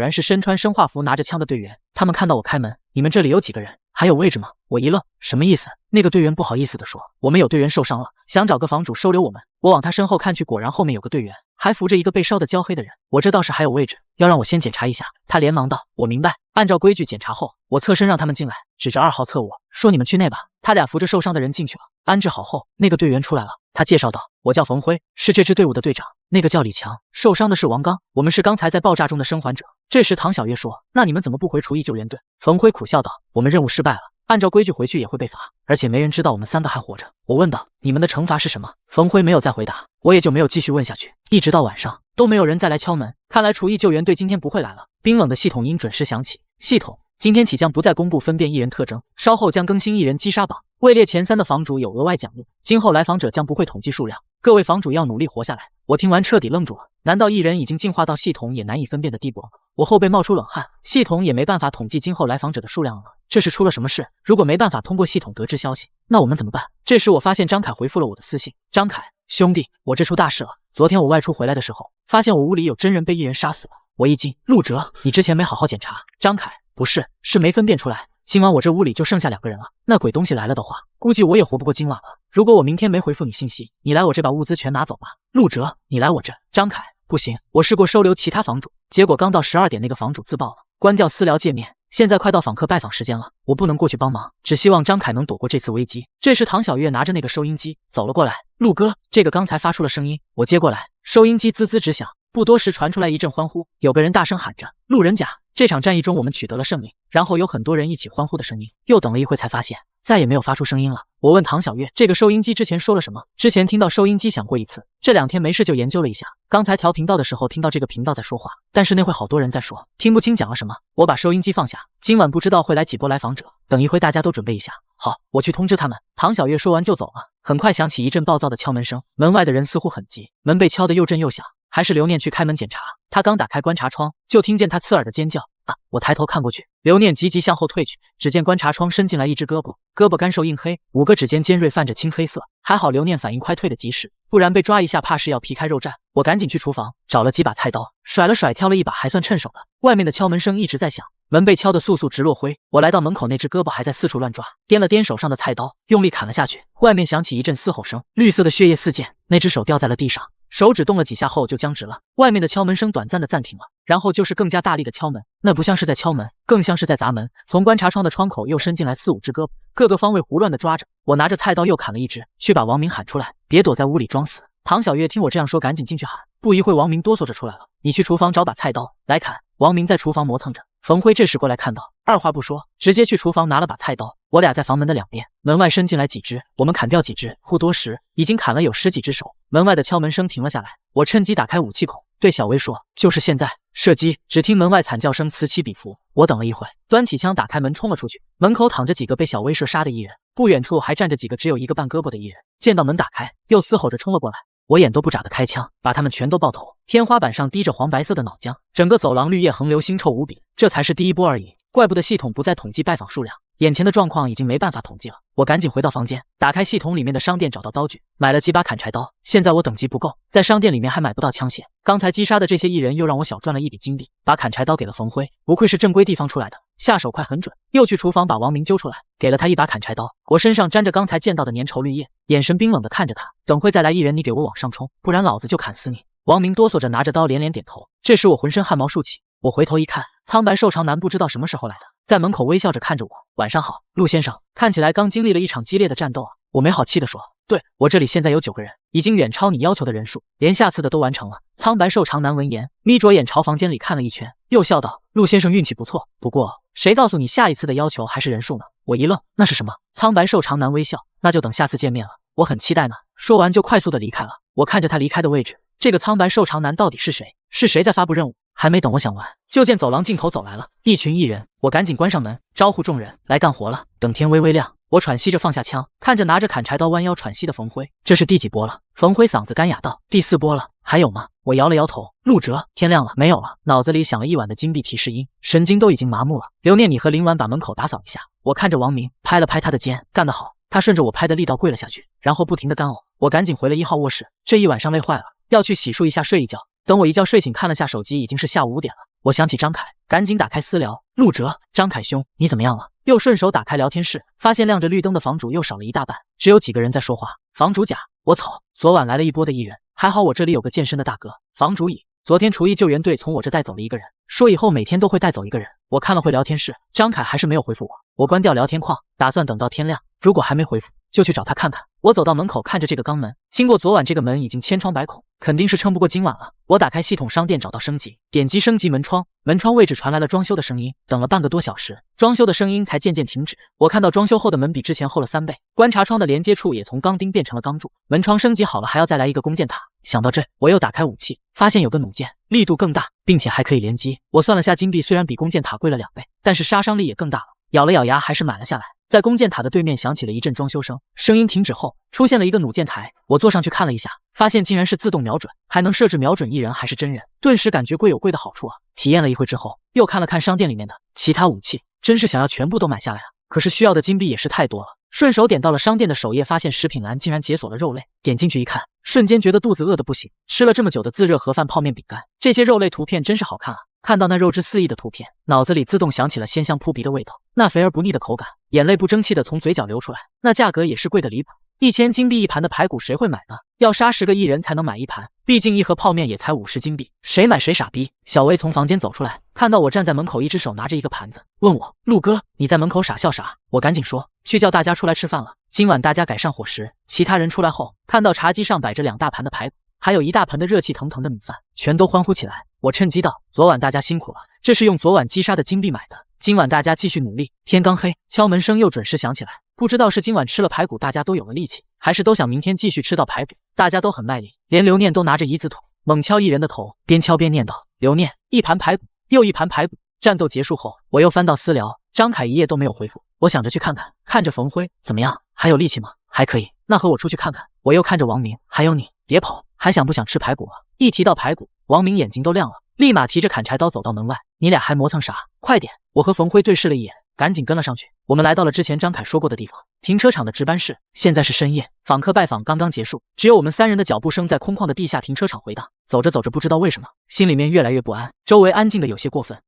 然是身穿生化服拿着枪的队员。他们看到我开门，你们这里有几个人？还有位置吗？我一愣，什么意思？那个队员不好意思地说，我们有队员受伤了，想找个房主收留我们。我往他身后看去，果然后面有个队员，还扶着一个被烧得焦黑的人。我这倒是还有位置，要让我先检查一下。他连忙道，我明白。按照规矩检查后，我侧身让他们进来，指着2号侧卧说，你们去内吧。他俩扶着受伤的人进去了。安置好后，那个队员出来了，他介绍道，我叫冯辉，是这支队伍的队长。那个叫李强，受伤的是王刚，我们是刚才在爆炸中的生还者。这时唐小月说，那你们怎么不回厨艺救援队？冯辉苦笑道，我们任务失败了，按照规矩回去也会被罚，而且没人知道我们3个还活着。我问道，你们的惩罚是什么？冯辉没有再回答，我也就没有继续问下去。一直到晚上都没有人再来敲门，看来厨艺救援队今天不会来了。冰冷的系统音准时响起，系统今天起将不再公布分辨艺人特征，稍后将更新艺人击杀榜，位列前3的房主有额外奖励，今后来访者将不会统计数量，各位房主要努力活下来。我听完彻底愣住了，难道艺人已经进化到系统也难以分辨的地步了？我后背冒出冷汗，系统也没办法统计今后来访者的数量了，这是出了什么事？如果没办法通过系统得知消息，那我们怎么办？这时我发现张凯回复了我的私信，张凯兄弟，我这出大事了。昨天我外出回来的时候，发现我屋里有真人被艺人杀死了。我一惊，陆哲，你之前没好好检查？张凯，不是，是没分辨出来。今晚我这屋里就剩下2个人了，那鬼东西来了的话，估计我也活不过今晚了。如果我明天没回复你信息，你来我这把物资全拿走吧。陆哲，你来我这。张凯，不行，我试过收留其他房主，结果刚到12点，那个房主自爆了，关掉私聊界面。现在快到访客拜访时间了，我不能过去帮忙，只希望张凯能躲过这次危机。这时唐小月拿着那个收音机走了过来，陆哥，这个刚才发出了声音，我接过来，收音机滋滋直响，不多时传出来一阵欢呼，有个人大声喊着：“路人甲，这场战役中我们取得了胜利。”然后有很多人一起欢呼的声音。又等了一会才发现再也没有发出声音了。我问唐小月，这个收音机之前说了什么？之前听到收音机响过一次，这2天没事就研究了一下。刚才调频道的时候听到这个频道在说话，但是那会好多人在说，听不清讲了什么。我把收音机放下，今晚不知道会来几波来访者，等一会大家都准备一下。好，我去通知他们。唐小月说完就走了。很快响起一阵暴躁的敲门声，门外的人似乎很急，门被敲得又震又响。还是刘念去开门检查，他刚打开观察窗，就听见他刺耳的尖叫啊！我抬头看过去，刘念急急向后退去，只见观察窗伸进来一只胳膊，胳膊干瘦硬黑，5个指尖尖锐泛着青黑色。还好刘念反应快，退得及时，不然被抓一下怕是要皮开肉绽。我赶紧去厨房找了几把菜刀，甩了甩挑了一把还算趁手的。外面的敲门声一直在响，门被敲得簌簌直落灰。我来到门口，那只胳膊还在四处乱抓，掂了掂手上的菜刀，用力砍了下去。外面响起一阵嘶吼声，绿色的血液四溅，那只手掉在了地上。手指动了几下后就僵直了，外面的敲门声短暂的暂停了，然后就是更加大力的敲门，那不像是在敲门，更像是在砸门。从观察窗的窗口又伸进来4、5只胳膊，各个方位胡乱的抓着。我拿着菜刀又砍了一只，去把王明喊出来，别躲在屋里装死。唐小月听我这样说，赶紧进去喊。不一会，王明哆嗦着出来了，你去厨房找把菜刀来砍。王明在厨房磨蹭着，冯辉这时过来看到，二话不说，直接去厨房拿了把菜刀。我俩在房门的两边，门外伸进来几只，我们砍掉几只，不多时已经砍了有10几只手。门外的敲门声停了下来，我趁机打开武器孔，对小薇说：“就是现在，射击！”只听门外惨叫声此起彼伏。我等了一会，端起枪打开门冲了出去。门口躺着几个被小薇射杀的艺人，不远处还站着几个只有1个半胳膊的艺人。见到门打开，又嘶吼着冲了过来。我眼都不眨的开枪，把他们全都爆头。天花板上滴着黄白色的脑浆，整个走廊绿叶横流，腥臭无比。这才是第一波而已，怪不得系统不再统计拜访数量。眼前的状况已经没办法统计了，我赶紧回到房间，打开系统里面的商店，找到刀具，买了几把砍柴刀。现在我等级不够，在商店里面还买不到枪械。刚才击杀的这些艺人又让我小赚了一笔金币，把砍柴刀给了冯辉，不愧是正规地方出来的，下手快很准。又去厨房把王明揪出来，给了他一把砍柴刀。我身上沾着刚才见到的粘稠绿叶，眼神冰冷的看着他，等会再来艺人你给我往上冲，不然老子就砍死你。王明哆嗦着拿着刀连连点头。这时我浑身汗毛竖起，我回头一看，苍白瘦长男不知道什么时候来的，在门口微笑着看着我。晚上好，陆先生，看起来刚经历了一场激烈的战斗啊。我没好气地说，对，我这里现在有9个人，已经远超你要求的人数，连下次的都完成了。苍白瘦长男闻言，眯着眼朝房间里看了一圈，又笑道，陆先生运气不错，不过谁告诉你下一次的要求还是人数呢？我一愣，那是什么？苍白瘦长男微笑，那就等下次见面了，我很期待呢。说完就快速的离开了。我看着他离开的位置，这个苍白瘦长男到底是谁？是谁在发布任务？还没等我想完，就见走廊尽头走来了一群艺人。我赶紧关上门，招呼众人来干活了。等天微微亮，我喘息着放下枪，看着拿着砍柴刀弯腰喘息的冯辉，这是第几波了？冯辉嗓子干哑道，第4波了。还有吗？我摇了摇头。陆哲，天亮了，没有了。脑子里响了一晚的金币提示音，神经都已经麻木了。刘念，你和林婉把门口打扫一下。我看着王明，拍了拍他的肩，干得好。他顺着我拍的力道跪了下去，然后不停的干呕。我赶紧回了1号卧室，这一晚上累坏了，要去洗漱一下睡一觉。等我一觉睡醒，看了下手机，已经是下午5点了。我想起张凯，赶紧打开私聊。陆哲，张凯兄，你怎么样了？又顺手打开聊天室，发现亮着绿灯的房主又少了一大半，只有几个人在说话。房主甲，我操，昨晚来了一波的艺人，还好我这里有个健身的大哥。房主乙，昨天厨艺救援队从我这带走了1个人，说以后每天都会带走1个人。我看了会聊天室，张凯还是没有回复我。我关掉聊天框，打算等到天亮，如果还没回复，就去找他看看。我走到门口，看着这个钢门，经过昨晚这个门已经千疮百孔，肯定是撑不过今晚了。我打开系统商店，找到升级，点击升级门窗，门窗位置传来了装修的声音。等了半个多小时，装修的声音才渐渐停止。我看到装修后的门比之前厚了3倍，观察窗的连接处也从钢钉变成了钢柱。门窗升级好了，还要再来一个弓箭塔。想到这，我又打开武器，发现有个弩箭，力度更大，并且还可以连击。我算了下金币，虽然比弓箭塔贵了2倍，但是杀伤力也更大了。咬了咬牙，还是买了下来。在弓箭塔的对面响起了一阵装修声，声音停止后，出现了一个弩箭台。我坐上去看了一下，发现竟然是自动瞄准，还能设置瞄准艺人还是真人，顿时感觉贵有贵的好处啊！体验了一会之后，又看了看商店里面的其他武器，真是想要全部都买下来啊！可是需要的金币也是太多了。顺手点到了商店的首页，发现食品栏竟然解锁了肉类，点进去一看，瞬间觉得肚子饿得不行。吃了这么久的自热盒饭、泡面、饼干，这些肉类图片真是好看啊！看到那肉质四溢的图片，脑子里自动想起了鲜香扑鼻的味道，那肥而不腻的口感，眼泪不争气的从嘴角流出来。那价格也是贵的离谱， 1000金币一盘的排骨谁会买呢？要杀10个艺人才能买一盘，毕竟一盒泡面也才50金币，谁买谁傻逼。小薇从房间走出来，看到我站在门口，一只手拿着一个盘子，问我：陆哥，你在门口傻笑啥？我赶紧说，去叫大家出来吃饭了，今晚大家改善伙食。其他人出来后，看到茶几上摆着2大盘的排骨，还有一大盆的热气腾腾的米饭，全都欢呼起来。我趁机道：昨晚大家辛苦了，这是用昨晚击杀的金币买的，今晚大家继续努力。天刚黑，敲门声又准时响起来，不知道是今晚吃了排骨大家都有了力气，还是都想明天继续吃到排骨。大家都很卖力，连刘念都拿着1字腿猛敲艺人的头，边敲边念道：刘念，1盘排骨，又1盘排骨。战斗结束后，我又翻到私聊，张凯一夜都没有回复。我想着去看看，看着冯辉怎么样，还有力气吗？还可以，那和我出去看看。我又看着王明，还有你，别跑，还想不想吃排骨啊？一提到排骨，王明眼睛都亮了，立马提着砍柴刀走到门外。你俩还磨蹭啥？快点！我和冯辉对视了一眼，赶紧跟了上去。我们来到了之前张凯说过的地方，停车场的值班室。现在是深夜，访客拜访刚刚结束，只有我们3人的脚步声在空旷的地下停车场回荡。走着走着，不知道为什么，心里面越来越不安，周围安静的有些过分，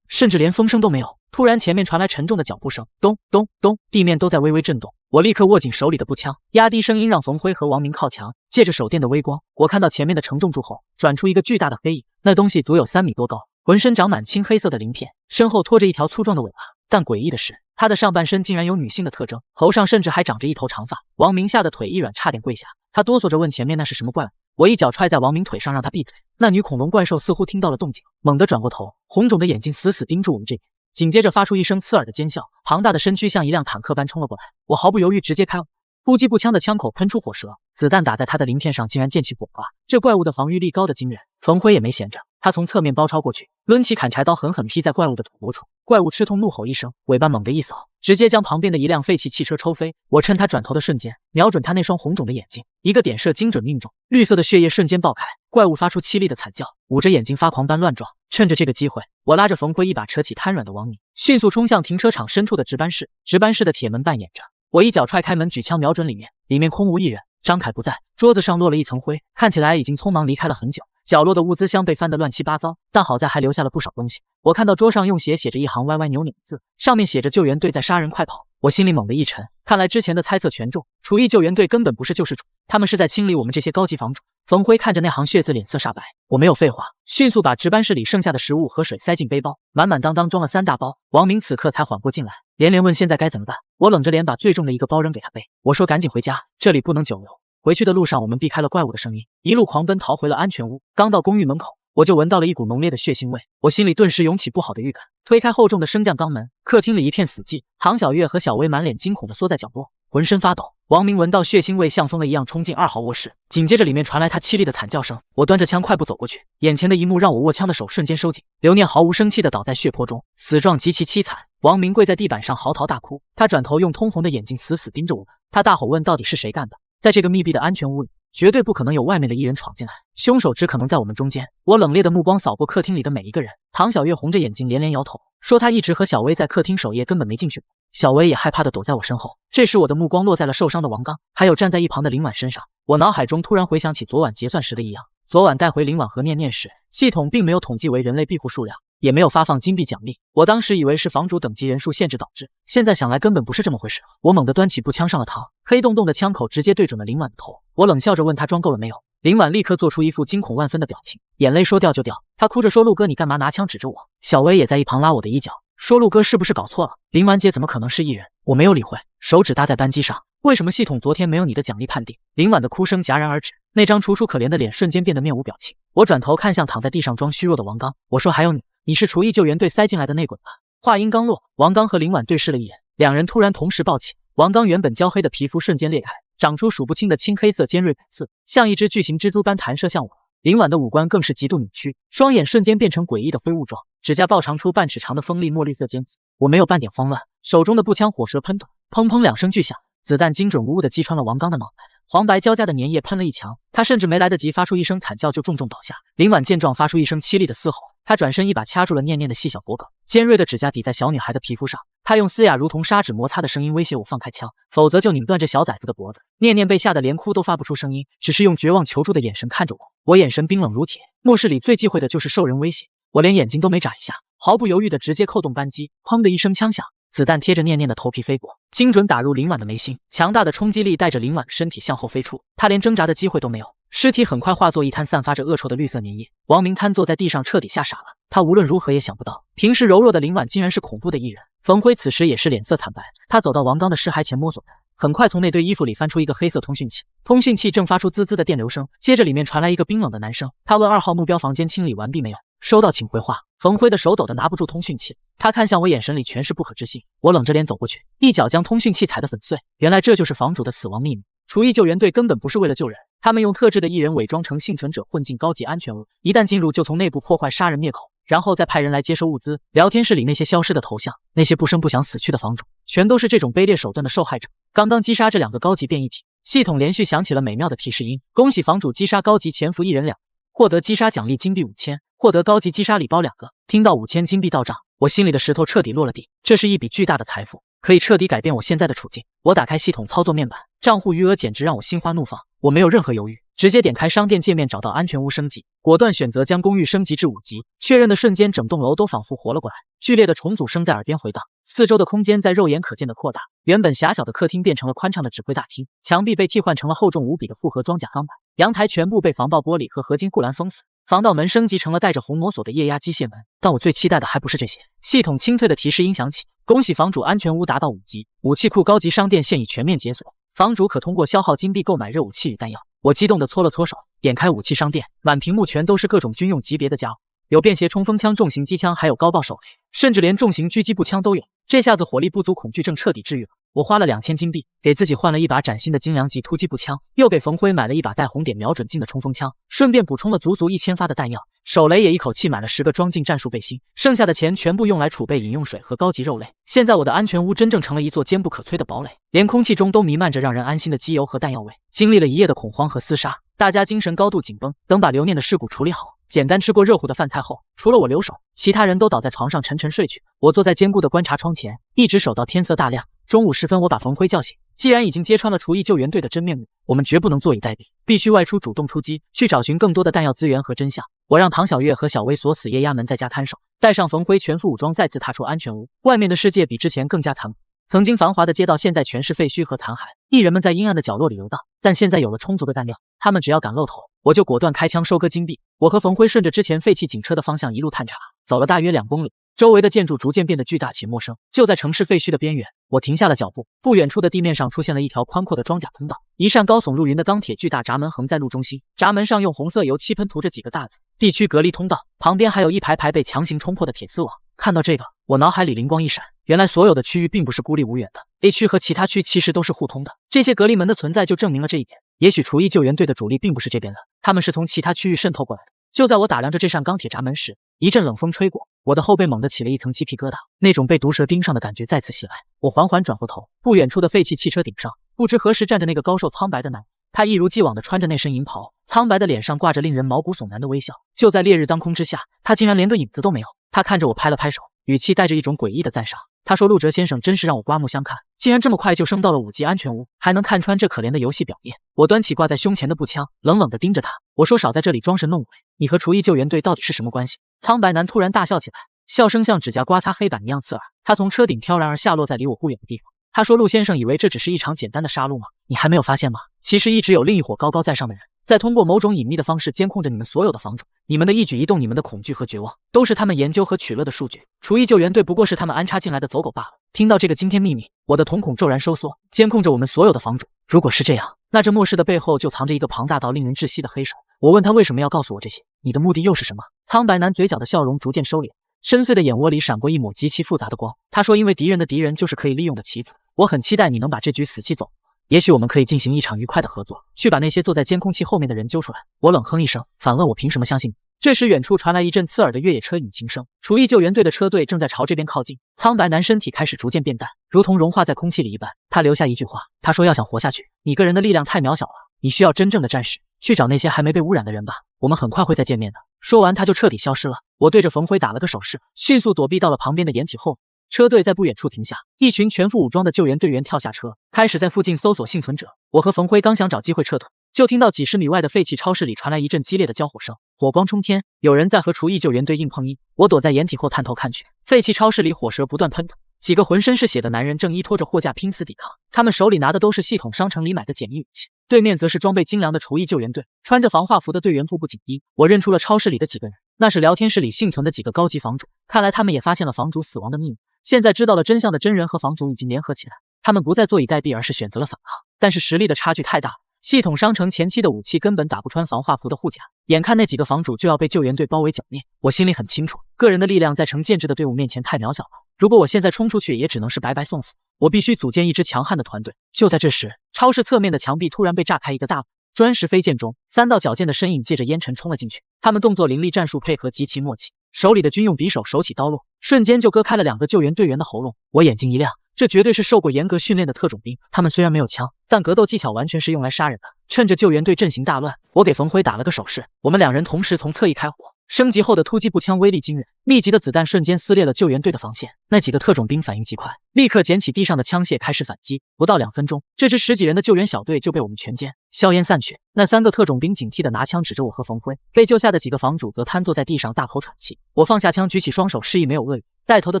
甚至连风声都没有。突然前面传来沉重的脚步声，咚咚咚，地面都在微微震动。我立刻握紧手里的步枪，压低声音让冯辉和王明靠墙。借着手电的微光，我看到前面的承重柱后转出一个巨大的黑影，那东西足有3米多高，浑身长满青黑色的鳞片，身后拖着一条粗壮的尾巴。但诡异的是，它的上半身竟然有女性的特征，头上甚至还长着一头长发。王明吓得腿一软，差点跪下。他哆嗦着问前面那是什么怪物。我一脚踹在王明腿上，让他闭嘴。那女恐龙怪兽似乎听到了动静，猛地转过头，红肿的眼睛死死盯住我们这边，紧接着发出一声刺耳的尖叫，庞大的身躯像一辆坦克般冲了过来。我毫不犹豫直接开了，不击步枪的枪口喷出火舌，子弹打在他的鳞片上，竟然溅起火花。这怪物的防御力高得惊人。冯辉也没闲着，他从侧面包抄过去，抡起砍柴刀狠狠劈在怪物的土拨处。怪物吃痛怒吼一声，尾巴猛地一扫，直接将旁边的一辆废弃汽车抽飞。我趁他转头的瞬间，瞄准他那双红肿的眼睛，一个点射精准命中，绿色的血液瞬间爆开，怪物发出凄厉的惨叫，捂着眼睛发狂般乱撞。趁着这个机会，我拉着冯辉一把扯起瘫软的王明，迅速冲向停车场深处的值班室。值班室的铁门半掩着，我一脚踹开门，举枪瞄准里面，里面空无一人。张凯不在，桌子上落了一层灰，看起来已经匆忙离开了很久。角落的物资箱被翻得乱七八糟，但好在还留下了不少东西。我看到桌上用血写着一行歪歪扭扭的字，上面写着救援队在杀人，快跑！我心里猛地一沉，看来之前的猜测全中，厨艺救援队根本不是救世主，他们是在清理我们这些高级房主。冯辉看着那行血字，脸色煞白。我没有废话，迅速把值班室里剩下的食物和水塞进背包，满满当当装了3大包。王明此刻才缓过劲来，连连问现在该怎么办。我冷着脸把最重的一个包扔给他背，我说赶紧回家，这里不能久留。回去的路上，我们避开了怪物的声音，一路狂奔逃回了安全屋。刚到公寓门口，我就闻到了一股浓烈的血腥味，我心里顿时涌起不好的预感。推开厚重的升降钢门，客厅里一片死寂。唐小月和小薇满脸惊恐地缩在角落，浑身发抖。王明闻到血腥味，像疯了一样冲进2号卧室，紧接着里面传来他凄厉的惨叫声。我端着枪快步走过去，眼前的一幕让我握枪的手瞬间收紧。刘念毫无生气地倒在血泊中，死状极其凄惨。王明跪在地板上嚎啕大哭，他转头用通红的眼睛死死盯着我们，他大吼问到底是谁干的？在这个密闭的安全屋里，绝对不可能有外面的艺人闯进来，凶手只可能在我们中间。我冷冽的目光扫过客厅里的每一个人，唐小月红着眼睛连连摇头，说她一直和小薇在客厅守夜，根本没进去过。小薇也害怕的躲在我身后。这时我的目光落在了受伤的王刚，还有站在一旁的林婉身上。我脑海中突然回想起昨晚结算时的异样。昨晚带回林婉和念念时，系统并没有统计为人类庇护数量，也没有发放金币奖励。我当时以为是房主等级人数限制导致，现在想来根本不是这么回事。我猛地端起步枪上了膛，黑洞洞的枪口直接对准了林婉的头。我冷笑着问她装够了没有。林婉立刻做出一副惊恐万分的表情，眼泪说掉就掉。她哭着说：“陆哥，你干嘛拿枪指着我？”小薇也在一旁拉我的衣角，说：“陆哥是不是搞错了？林婉姐怎么可能是艺人？”我没有理会，手指搭在扳机上。为什么系统昨天没有你的奖励判定？林婉的哭声戛然而止，那张楚楚可怜的脸瞬间变得面无表情。我转头看向躺在地上装虚弱的王刚，我说：“还有你，你是厨艺救援队塞进来的内鬼吧？”话音刚落，王刚和林婉对视了一眼，两人突然同时抱起。王刚原本焦黑的皮肤瞬间裂开，长出数不清的青黑色尖锐本刺，像一只巨型蜘蛛般弹射向我。林婉的五官更是极度扭曲，双眼瞬间变成诡异的灰雾状，指甲爆长出半尺长的锋利墨绿色尖刺。我没有半点慌乱，手中的步枪火舌喷吐，砰砰2声巨响，子弹精准无误地击穿了王刚的脑袋，黄白交加的粘液喷了一墙，他甚至没来得及发出一声惨叫就重重倒下。林婉见状发出一声凄厉的嘶吼，他转身一把掐住了念念的细小脖颈，尖锐的指甲抵在小女孩的皮肤上，他用嘶哑如同砂纸摩擦的声音威胁我放开枪，否则就拧断这小崽子的脖子。念念被吓得连哭都发不出声音，只是用绝望求助的眼神看着我，我眼神冰冷如铁。末世里最忌讳的就是受人威胁，我连眼睛都没眨一下，毫不犹豫地直接扣动扳机，砰的一声枪响，子弹贴着念念的头皮飞过，精准打入林婉的眉心，强大的冲击力带着林婉的身体向后飞出，她连挣扎的机会都没有，尸体很快化作一滩散发着恶臭的绿色粘液。王明瘫坐在地上，彻底吓傻了。他无论如何也想不到，平时柔弱的林婉竟然是恐怖的艺人。冯辉此时也是脸色惨白，他走到王刚的尸骸前摸索着，很快从那堆衣服里翻出一个黑色通讯器，通讯器正发出滋滋的电流声，接着里面传来一个冰冷的男声。他问2号目标房间清理完毕没有？收到，请回话。冯辉的手抖得拿不住通讯器，他看向我，眼神里全是不可置信。我冷着脸走过去，一脚将通讯器踩得粉碎。原来这就是房主的死亡秘密。厨艺救援队根本不是为了救人，他们用特制的艺人伪装成幸存者，混进高级安全屋，一旦进入就从内部破坏，杀人灭口，然后再派人来接收物资。聊天室里那些消失的头像，那些不声不响死去的房主，全都是这种卑劣手段的受害者。刚刚击杀这2个高级变异体，系统连续响起了美妙的提示音：恭喜房主击杀高级潜伏艺人2，获得击杀奖励金币5000，获得高级击杀礼包2个。听到5000金币到账，我心里的石头彻底落了地。这是一笔巨大的财富，可以彻底改变我现在的处境。我打开系统操作面板，账户余额简直让我心花怒放。我没有任何犹豫，直接点开商店界面，找到安全屋升级，果断选择将公寓升级至5级。确认的瞬间，整栋楼都仿佛活了过来，剧烈的重组声在耳边回荡，四周的空间在肉眼可见的扩大。原本狭小的客厅变成了宽敞的指挥大厅，墙壁被替换成了厚重无比的复合装甲钢板，阳台全部被防爆玻璃和合金护栏封死，防盗门升级成了带着红魔锁的液压机械门。但我最期待的还不是这些，系统清脆的提示音响起，恭喜房主安全屋达到5级，武器库高级商店现已全面解锁，房主可通过消耗金币购买热武器与弹药。我激动地搓了搓手，点开武器商店，满屏幕全都是各种军用级别的家伙，有便携冲锋枪、重型机枪，还有高爆手雷，甚至连重型狙击步枪都有。这下子火力不足恐惧症彻底治愈了。我花了2000金币，给自己换了一把崭新的精良级突击步枪，又给冯辉买了一把带红点瞄准镜的冲锋枪，顺便补充了足足1000发的弹药。手雷也一口气买了10个装进战术背心，剩下的钱全部用来储备饮用水和高级肉类。现在我的安全屋真正成了一座坚不可摧的堡垒，连空气中都弥漫着让人安心的机油和弹药味。经历了一夜的恐慌和厮杀，大家精神高度紧绷。等把留念的事故处理好，简单吃过热乎的饭菜后，除了我留守，其他人都倒在床上沉沉睡去。我坐在坚固的观察窗前，一直守到天色大亮。中午时分，我把冯辉叫醒。既然已经揭穿了厨艺救援队的真面目，我们绝不能坐以待毙，必须外出主动出击，去找寻更多的弹药资源和真相。我让唐小月和小薇锁死液压门，在家看守，带上冯辉全副武装，再次踏出安全屋。外面的世界比之前更加残酷，曾经繁华的街道现在全是废墟和残骸，艺人们在阴暗的角落里游荡。但现在有了充足的弹药，他们只要敢露头，我就果断开枪收割金币。我和冯辉顺着之前废弃警车的方向一路探查，走了大约2公里。周围的建筑逐渐变得巨大且陌生，就在城市废墟的边缘，我停下了脚步。不远处的地面上出现了一条宽阔的装甲通道，一扇高耸入云的钢铁巨大闸门横在路中心，闸门上用红色油漆喷涂着几个大字：地区隔离通道。旁边还有一排排被强行冲破的铁丝网。看到这个，我脑海里灵光一闪，原来所有的区域并不是孤立无援的， A 区和其他区其实都是互通的。这些隔离门的存在就证明了这一点。也许厨艺救援队的主力并不是这边的，他们是从其他区域渗透过来的。就在我打量着这扇钢铁闸门时，一阵冷风吹过，我的后背猛地起了一层鸡皮疙瘩，那种被毒蛇盯上的感觉再次袭来。我缓缓转过头，不远处的废弃汽车顶上，不知何时站着那个高瘦苍白的男人，他一如既往地穿着那身银袍，苍白的脸上挂着令人毛骨悚然的微笑。就在烈日当空之下，他竟然连个影子都没有。他看着我拍了拍手，语气带着一种诡异的赞赏。他说：“陆哲先生真是让我刮目相看，竟然这么快就升到了5级安全屋，还能看穿这可怜的游戏表面。”我端起挂在胸前的步枪，冷冷地盯着他。我说：“少在这里装神弄鬼，你和厨艺救援队到底是什么关系？”苍白男突然大笑起来，笑声像指甲刮擦黑板一样刺耳。他从车顶飘然而下，落在离我不远的地方。他说：“陆先生以为这只是一场简单的杀戮吗？你还没有发现吗？其实一直有另一伙高高在上的人，在通过某种隐秘的方式监控着你们所有的房主，你们的一举一动，你们的恐惧和绝望，都是他们研究和取乐的数据。厨艺救援队不过是他们安插进来的走狗罢了。”听到这个惊天秘密，我的瞳孔骤然收缩，监控着我们所有的房主。如果是这样，那这末世的背后就藏着一个庞大到令人窒息的黑手。我问他为什么要告诉我这些，你的目的又是什么？苍白男嘴角的笑容逐渐收敛，深邃的眼窝里闪过一抹极其复杂的光。他说：“因为敌人的敌人就是可以利用的棋子，我很期待你能把这局死棋走。也许我们可以进行一场愉快的合作，去把那些坐在监控器后面的人揪出来。”我冷哼一声，反问我凭什么相信你。这时远处传来一阵刺耳的越野车引擎声，厨艺救援队的车队正在朝这边靠近。苍白男身体开始逐渐变淡，如同融化在空气里一般。他留下一句话，他说：“要想活下去，你个人的力量太渺小了，你需要真正的战士，去找那些还没被污染的人吧，我们很快会再见面的。”说完他就彻底消失了。我对着冯辉打了个手势，迅速躲避到了旁边的掩体后。车队在不远处停下，一群全副武装的救援队员跳下车，开始在附近搜索幸存者。我和冯辉刚想找机会撤退，就听到几十米外的废弃超市里传来一阵激烈的交火声，火光冲天，有人在和厨艺救援队硬碰硬。我躲在掩体后探头看去，废弃超市里火舌不断喷吐，几个浑身是血的男人正依托着货架拼死抵抗，他们手里拿的都是系统商城里买的简易武器。对面则是装备精良的厨艺救援队，穿着防化服的队员步步紧逼。我认出了超市里的几个人，那是聊天室里幸存的几个高级房主。看来他们也发现了房主死亡的秘密。现在知道了真相的真人和房主已经联合起来，他们不再坐以待毙，而是选择了反抗。但是实力的差距太大了，系统商城前期的武器根本打不穿防化服的护甲。眼看那几个房主就要被救援队包围剿灭，我心里很清楚，个人的力量在成建制的队伍面前太渺小了。如果我现在冲出去，也只能是白白送死。我必须组建一支强悍的团队。就在这时，超市侧面的墙壁突然被炸开一个大洞，砖石飞溅中，3道矫健的身影借着烟尘冲了进去。他们动作凌厉，战术配合极其默契，手里的军用匕首手起刀落，瞬间就割开了2个救援队员的喉咙。我眼睛一亮，这绝对是受过严格训练的特种兵。他们虽然没有枪，但格斗技巧完全是用来杀人的。趁着救援队阵型大乱，我给冯辉打了个手势，我们2人同时从侧翼开火。升级后的突击步枪威力惊人，密集的子弹瞬间撕裂了救援队的防线。那几个特种兵反应极快，立刻捡起地上的枪械开始反击。不到2分钟，这支10几人的救援小队就被我们全歼。硝烟散去，那3个特种兵警惕地拿枪指着我和冯辉，被救下的几个房主则瘫坐在地上大口喘气。我放下枪，举起双手示意没有恶语。带头的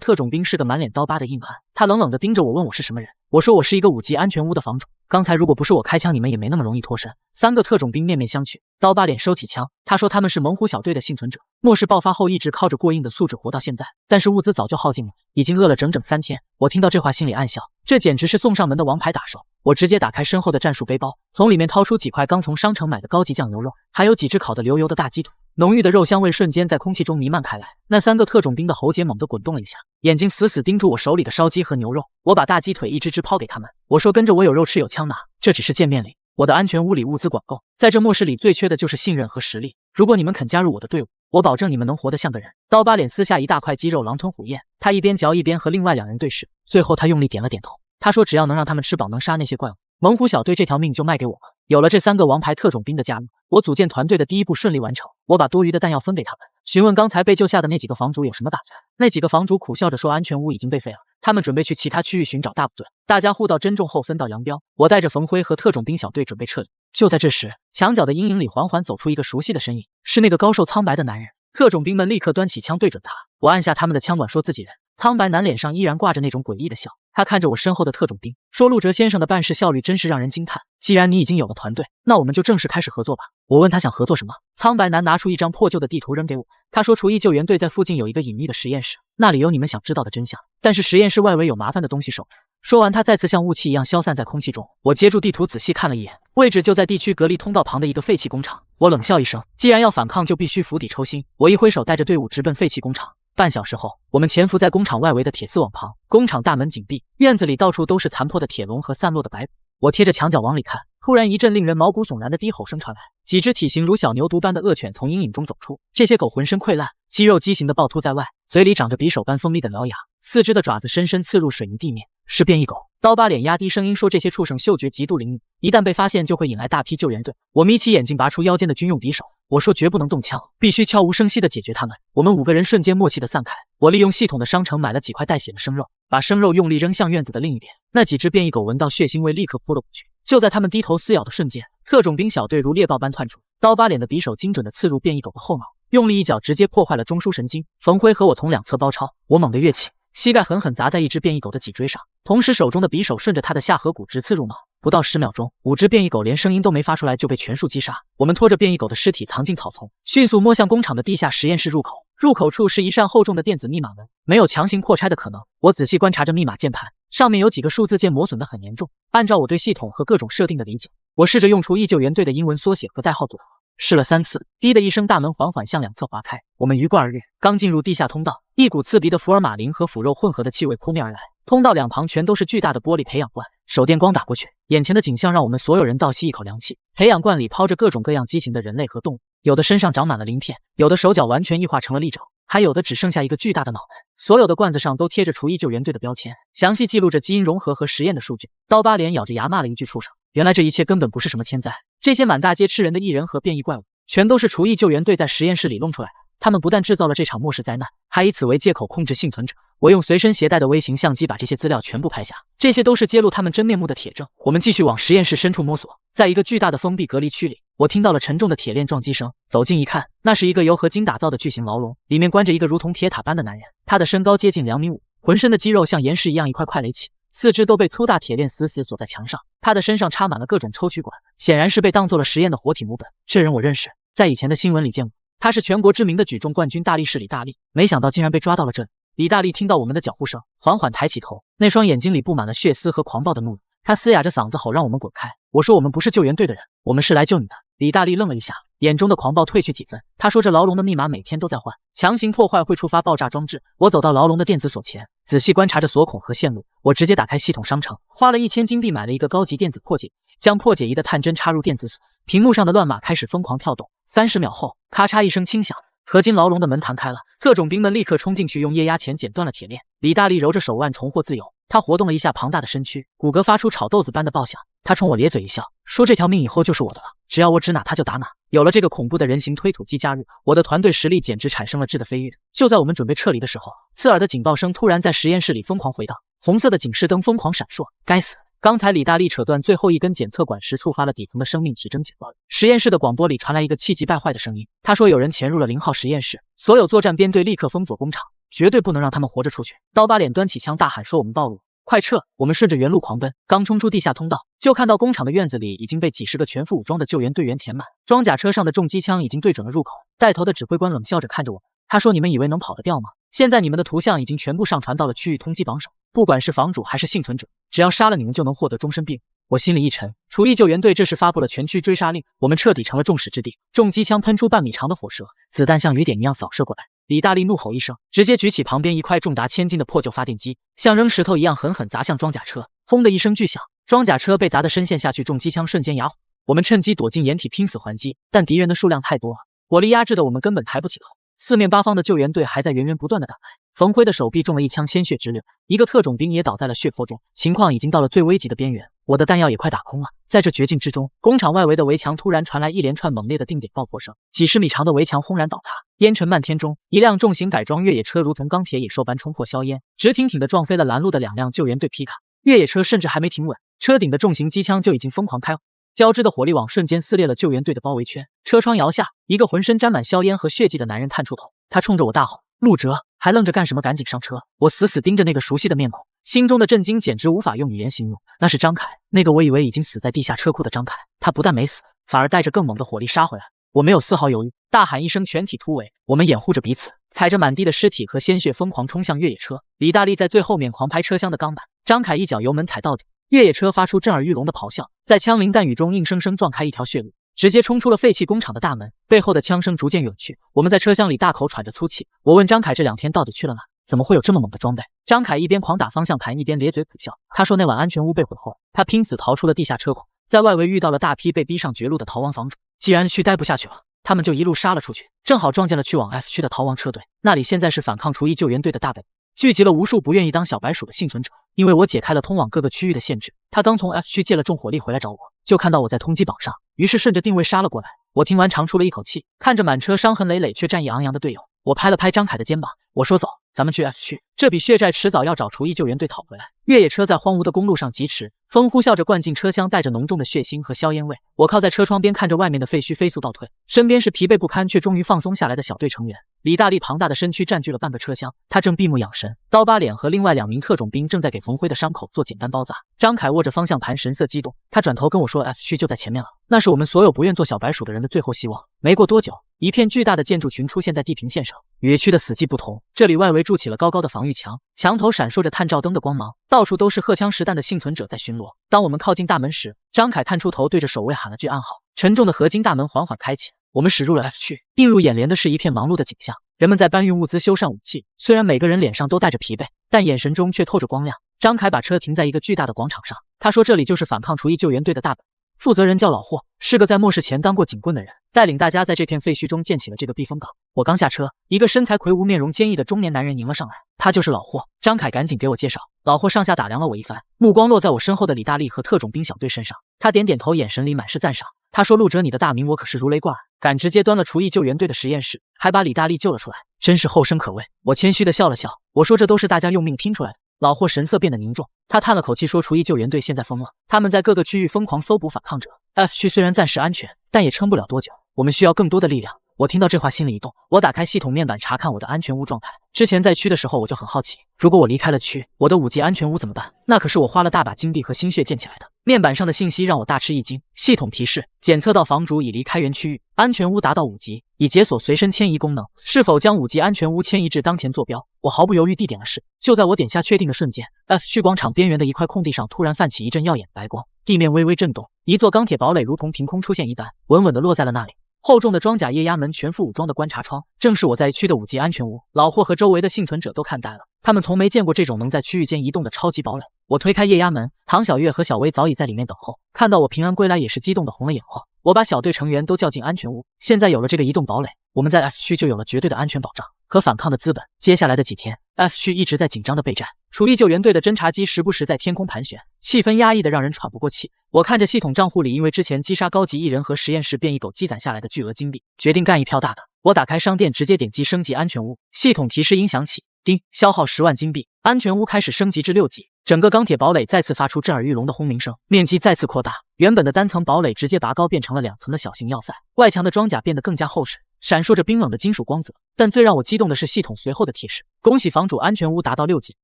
特种兵是个满脸刀疤的硬汉，他冷冷地盯着我，问我是什么人。我说我是一个5级安全屋的房主，刚才如果不是我开枪，你们也没那么容易脱身。3个特种兵面面相觑，刀疤脸收起枪，他说他们是猛虎小队的幸存者，末世爆发后一直靠着过硬的素质活到现在，但是物资早就耗尽了，已经饿了整整3天。我听到这话心里暗笑，这简直是送上门的王牌打手。我直接打开身后的战术背包，从里面掏出几块刚从商城买的高级酱牛肉，还有几只烤得流油的大鸡腿。浓郁的肉香味瞬间在空气中弥漫开来，那3个特种兵的喉结猛地滚动了一下，眼睛死死盯住我手里的烧鸡和牛肉。我把大鸡腿一只只抛给他们，我说跟着我有肉吃有枪拿，这只是见面礼。我的安全屋里物资管够，在这末世里最缺的就是信任和实力。如果你们肯加入我的队伍，我保证你们能活得像个人。刀疤脸撕下一大块鸡肉，狼吞虎咽，他一边嚼一边和另外2人对视，最后他用力点了点头。他说只要能让他们吃饱，能杀那些怪物，猛虎小队这条命就卖给我了。有了这3个王牌特种兵的加入，我组建团队的第一步顺利完成。我把多余的弹药分给他们，询问刚才被救下的那几个房主有什么打算。那几个房主苦笑着说安全屋已经被废了，他们准备去其他区域寻找大部队。大家互道珍重后分道扬镳，我带着冯辉和特种兵小队准备撤离。就在这时，墙角的阴影里缓缓走出一个熟悉的身影，是那个高瘦苍白的男人。特种兵们立刻端起枪对准他，我按下他们的枪管说自己人。苍白男脸上依然挂着那种诡异的笑，他看着我身后的特种兵说，陆哲先生的办事效率真是让人惊叹，既然你已经有了团队，那我们就正式开始合作吧。我问他想合作什么，苍白男拿出一张破旧的地图扔给我，他说厨艺救援队在附近有一个隐秘的实验室，那里有你们想知道的真相，但是实验室外围有麻烦的东西守着。说完他再次像雾气一样消散在空气中。我接住地图仔细看了一眼，位置就在地区隔离通道旁的一个废弃工厂。我冷笑一声，既然要反抗就必须釜底抽薪。我一挥手带着队伍直奔废弃工厂。半小时后，我们潜伏在工厂外围的铁丝网旁，工厂大门紧闭，院子里到处都是残破的铁笼和散落的白骨。我贴着墙角往里看，突然一阵令人毛骨悚然的低吼声传来，几只体型如小牛犊般的恶犬从阴影中走出。这些狗浑身溃烂，肌肉畸形的暴突在外，嘴里长着匕首般锋利的獠牙，4只的爪子深深刺入水泥地面，是变异狗。刀疤脸压低声音说，这些畜生嗅觉极度灵敏，一旦被发现就会引来大批救援队。我眯起眼睛拔出腰间的军用匕首，我说绝不能动枪，必须悄无声息地解决他们。我们5个人瞬间默契地散开。我利用系统的商城买了几块带血的生肉，把生肉用力扔向院子的另一边。那几只变异狗闻到血腥味，立刻扑了过去。就在他们低头撕咬的瞬间，特种兵小队如猎豹般窜出，刀疤脸的匕首精准地刺入变异狗的后脑，用力一脚直接破坏了中枢神经。冯辉和我从2侧包抄，我猛地跃起，膝盖狠狠砸在一只变异狗的脊椎上，同时手中的匕首顺着它的下颌骨直刺入脑。不到10秒钟，5只变异狗连声音都没发出来就被全数击杀。我们拖着变异狗的尸体藏进草丛，迅速摸向工厂的地下实验室入口。入口处是一扇厚重的电子密码门，没有强行破拆的可能。我仔细观察着密码键盘，上面有几个数字键磨损得很严重。按照我对系统和各种设定的理解，我试着用厨艺救援队的英文缩写和代号组合，试了3次，滴的一声，大门缓缓向2侧滑开，我们鱼贯而跃。刚进入地下通道，一股刺鼻的福尔马林和腐肉混合的气味扑面而来，通道2旁全都是巨大的玻璃培养罐，手电光打过去，眼前的景象让我们所有人倒吸一口凉气。培养罐里抛着各种各样畸形的人类和动物，有的身上长满了鳞片，有的手脚完全异化成了利爪，还有的只剩下一个巨大的脑袋。所有的罐子上都贴着厨艺救援队的标签，详细记录着基因融合和实验的数据。刀疤脸咬着牙骂了一句畜生，原来这一切根本不是什么天灾，这些满大街吃人的异人和变异怪物，全都是厨艺救援队在实验室里弄出来的。他们不但制造了这场末世灾难，还以此为借口控制幸存者。我用随身携带的微型相机把这些资料全部拍下，这些都是揭露他们真面目的铁证。我们继续往实验室深处摸索，在一个巨大的封闭隔离区里，我听到了沉重的铁链撞击声。走近一看，那是一个由合金打造的巨型牢笼，里面关着一个如同铁塔般的男人，他的身高接近2米5，浑身的肌肉像岩石一样一块块垒起，四肢都被粗大铁链死死锁在墙上。他的身上插满了各种抽取管，显然是被当做了实验的活体母本。这人我认识，在以前的新闻里见过，他是全国知名的举重冠军大力士李大力，没想到竟然被抓到了这里。李大力听到我们的脚步声，缓缓抬起头，那双眼睛里布满了血丝和狂暴的怒意。他嘶哑着嗓子吼让我们滚开。我说我们不是救援队的人，我们是来救你的。李大力愣了一下，眼中的狂暴褪去几分。他说这牢笼的密码每天都在换，强行破坏会触发爆炸装置。我走到牢笼的电子锁前，仔细观察着锁孔和线路。我直接打开系统商城，花了1000金币买了一个高级电子破解仪，将破解仪的探针插入电子锁，屏幕上的乱码开始疯狂跳动。30秒后，咔嚓一声轻响，合金牢笼的门弹开了，特种兵们立刻冲进去，用液压钳剪断了铁链。李大力揉着手腕重获自由，他活动了一下庞大的身躯，骨骼发出炒豆子般的爆响。他冲我咧嘴一笑，说这条命以后就是我的了，只要我指哪他就打哪。有了这个恐怖的人形推土机加入，我的团队实力简直产生了质的飞跃。就在我们准备撤离的时候，刺耳的警报声突然在实验室里疯狂回荡，红色的警示灯疯狂闪烁。该死！刚才李大力扯断最后一根检测管时，触发了底层的生命体征警报。实验室的广播里传来一个气急败坏的声音，他说有人潜入了0号实验室，所有作战编队立刻封锁工厂，绝对不能让他们活着出去。刀疤脸端起枪大喊说我们暴露，快撤！我们顺着原路狂奔，刚冲出地下通道，就看到工厂的院子里已经被几十个全副武装的救援队员填满，装甲车上的重机枪已经对准了入口。带头的指挥官冷笑着看着我们，他说你们以为能跑得掉吗？现在你们的图像已经全部上传到了区域通缉榜首，不管是房主还是幸存者，只要杀了你们就能获得终身庇护。我心里一沉，厨艺救援队这时发布了全区追杀令，我们彻底成了众矢之的。重机枪喷出半米长的火舌，子弹像雨点一样扫射过来。李大力怒吼一声，直接举起旁边一块重达1000斤的破旧发电机，像扔石头一样狠狠砸向装甲车。轰的一声巨响，装甲车被砸得深陷下去，重机枪瞬间哑火。我们趁机躲进掩体拼死还击，但敌人的数量太多了，火力压制的我们根本抬不起头。四面八方的救援队还在源源不断的打来，冯辉的手臂中了一枪，鲜血直流，一个特种兵也倒在了血泊中，情况已经到了最危急的边缘。我的弹药也快打空了。在这绝境之中，工厂外围的围墙突然传来一连串猛烈的定点爆破声，几十米长的围墙轰然倒塌，烟尘漫天中，一辆重型改装越野车如同钢铁野兽般冲破硝烟，直挺挺地撞飞了拦路的2辆救援队皮卡。越野车甚至还没停稳，车顶的重型机枪就已经疯狂开火，交织的火力网瞬间撕裂了救援队的包围圈。车窗摇下，一个浑身沾满硝烟和血迹的男人探出头，他冲着我大吼：陆哲，还愣着干什么？赶紧上车！我死死盯着那个熟悉的面孔，心中的震惊简直无法用语言形容。那是张凯，那个我以为已经死在地下车库的张凯，他不但没死，反而带着更猛的火力杀回来。我没有丝毫犹豫，大喊一声，全体突围。我们掩护着彼此，踩着满地的尸体和鲜血疯狂冲向越野车。李大力在最后面狂拍车厢的钢板，张凯一脚油门踩到底，越野车发出震耳欲聋的咆哮，在枪林弹雨中硬生生撞开一条血路，直接冲出了废弃工厂的大门。背后的枪声逐渐远去，我们在车厢里大口喘着粗气。我问张凯这2天到底去了哪？怎么会有这么猛的装备？张凯一边狂打方向盘，一边咧嘴苦笑。他说那晚安全屋被毁后，他拼死逃出了地下车库，在外围遇到了大批被逼上绝路的逃亡房主。既然区待不下去了，他们就一路杀了出去，正好撞见了去往 F 区的逃亡车队。那里现在是反抗厨艺救援队的大本营，聚集了无数不愿意当小白鼠的幸存者。因为我解开了通往各个区域的限制，他刚从 F 区借了重火力回来找我，就看到我在通缉榜上，于是顺着定位杀了过来。我听完长出了一口气，看着满车伤痕累累却战意昂扬的队友，我拍了拍张凯的肩膀，我说走，咱们去 F 区，这笔血债迟早要找厨艺救援队讨回来。越野车在荒芜的公路上疾驰，风呼啸着灌进车厢，带着浓重的血腥和硝烟味。我靠在车窗边看着外面的废墟飞速倒退，身边是疲惫不堪却终于放松下来的小队成员。李大力庞大的身躯占据了半个车厢，他正闭目养神，刀疤脸和另外2名特种兵正在给冯辉的伤口做简单包扎。张凯握着方向盘，神色激动，他转头跟我说 F 区就在前面了，那是我们所有不愿做小白鼠的人的最后希望。没过多久，一片巨大的建筑群出现在地平线上。野区的死寂不同，这里外围筑起了高高的防御墙，墙头闪烁着探照灯的光芒，到处都是荷枪实弹的幸存者在巡逻。当我们靠近大门时，张凯探出头对着守卫喊了句暗号，沉重的合金大门缓缓开启，我们驶入了 F 区。映入眼帘的是一片忙碌的景象，人们在搬运物资、修缮武器，虽然每个人脸上都带着疲惫，但眼神中却透着光亮。张凯把车停在一个巨大的广场上，他说这里就是反抗厨艺救援队的大本。负责人叫老霍，是个在末世前当过警棍的人，带领大家在这片废墟中建起了这个避风港。我刚下车，一个身材魁梧、面容坚毅的中年男人迎了上来，他就是老霍。张凯赶紧给我介绍。老霍上下打量了我一番，目光落在我身后的李大力和特种兵小队身上，他点点头，眼神里满是赞赏。他说陆哲，你的大名我可是如雷贯耳，敢直接端了厨艺救援队的实验室，还把李大力救了出来，真是后生可畏。我谦虚地笑了笑，我说这都是大家用命拼出来的。老霍神色变得凝重，他叹了口气说厨艺救援队现在疯了，他们在各个区域疯狂搜捕反抗者， F 区虽然暂时安全，但也撑不了多久，我们需要更多的力量。我听到这话心里一动，我打开系统面板查看我的安全屋状态。之前在区的时候我就很好奇，如果我离开了区，我的5级安全屋怎么办？那可是我花了大把金币和心血建起来的。面板上的信息让我大吃一惊，系统提示检测到房主已离开原区域，安全屋达到5级，已解锁随身迁移功能，是否将5级安全屋迁移至当前坐标？我毫不犹豫地点了是。就在我点下确定的瞬间 ，F 区广场边缘的一块空地上突然泛起一阵耀眼白光，地面微微震动，一座钢铁堡垒如同凭空出现一般，稳稳地落在了那里。厚重的装甲液压门，全副武装的观察窗，正是我在区的5级安全屋。老霍和周围的幸存者都看呆了，他们从没见过这种能在区域间移动的超级堡垒。我推开液压门，唐小月和小薇早已在里面等候，看到我平安归来也是激动的红了眼眶。我把小队成员都叫进安全屋，现在有了这个移动堡垒，我们在 F 区就有了绝对的安全保障和反抗的资本。接下来的几天 ，F 区一直在紧张的备战，厨艺救援队的侦察机时不时在天空盘旋，气氛压抑的让人喘不过气。我看着系统账户里因为之前击杀高级艺人和实验室变异狗积攒下来的巨额金币，决定干一票大的。我打开商店，直接点击升级安全屋，系统提示音响起，叮，消耗10万金币，安全屋开始升级至6级。整个钢铁堡垒再次发出震耳欲聋的轰鸣声，面积再次扩大，原本的单层堡垒直接拔高变成了2层的小型要塞，外墙的装甲变得更加厚实，闪烁着冰冷的金属光泽。但最让我激动的是系统随后的提示，恭喜房主安全屋达到6级，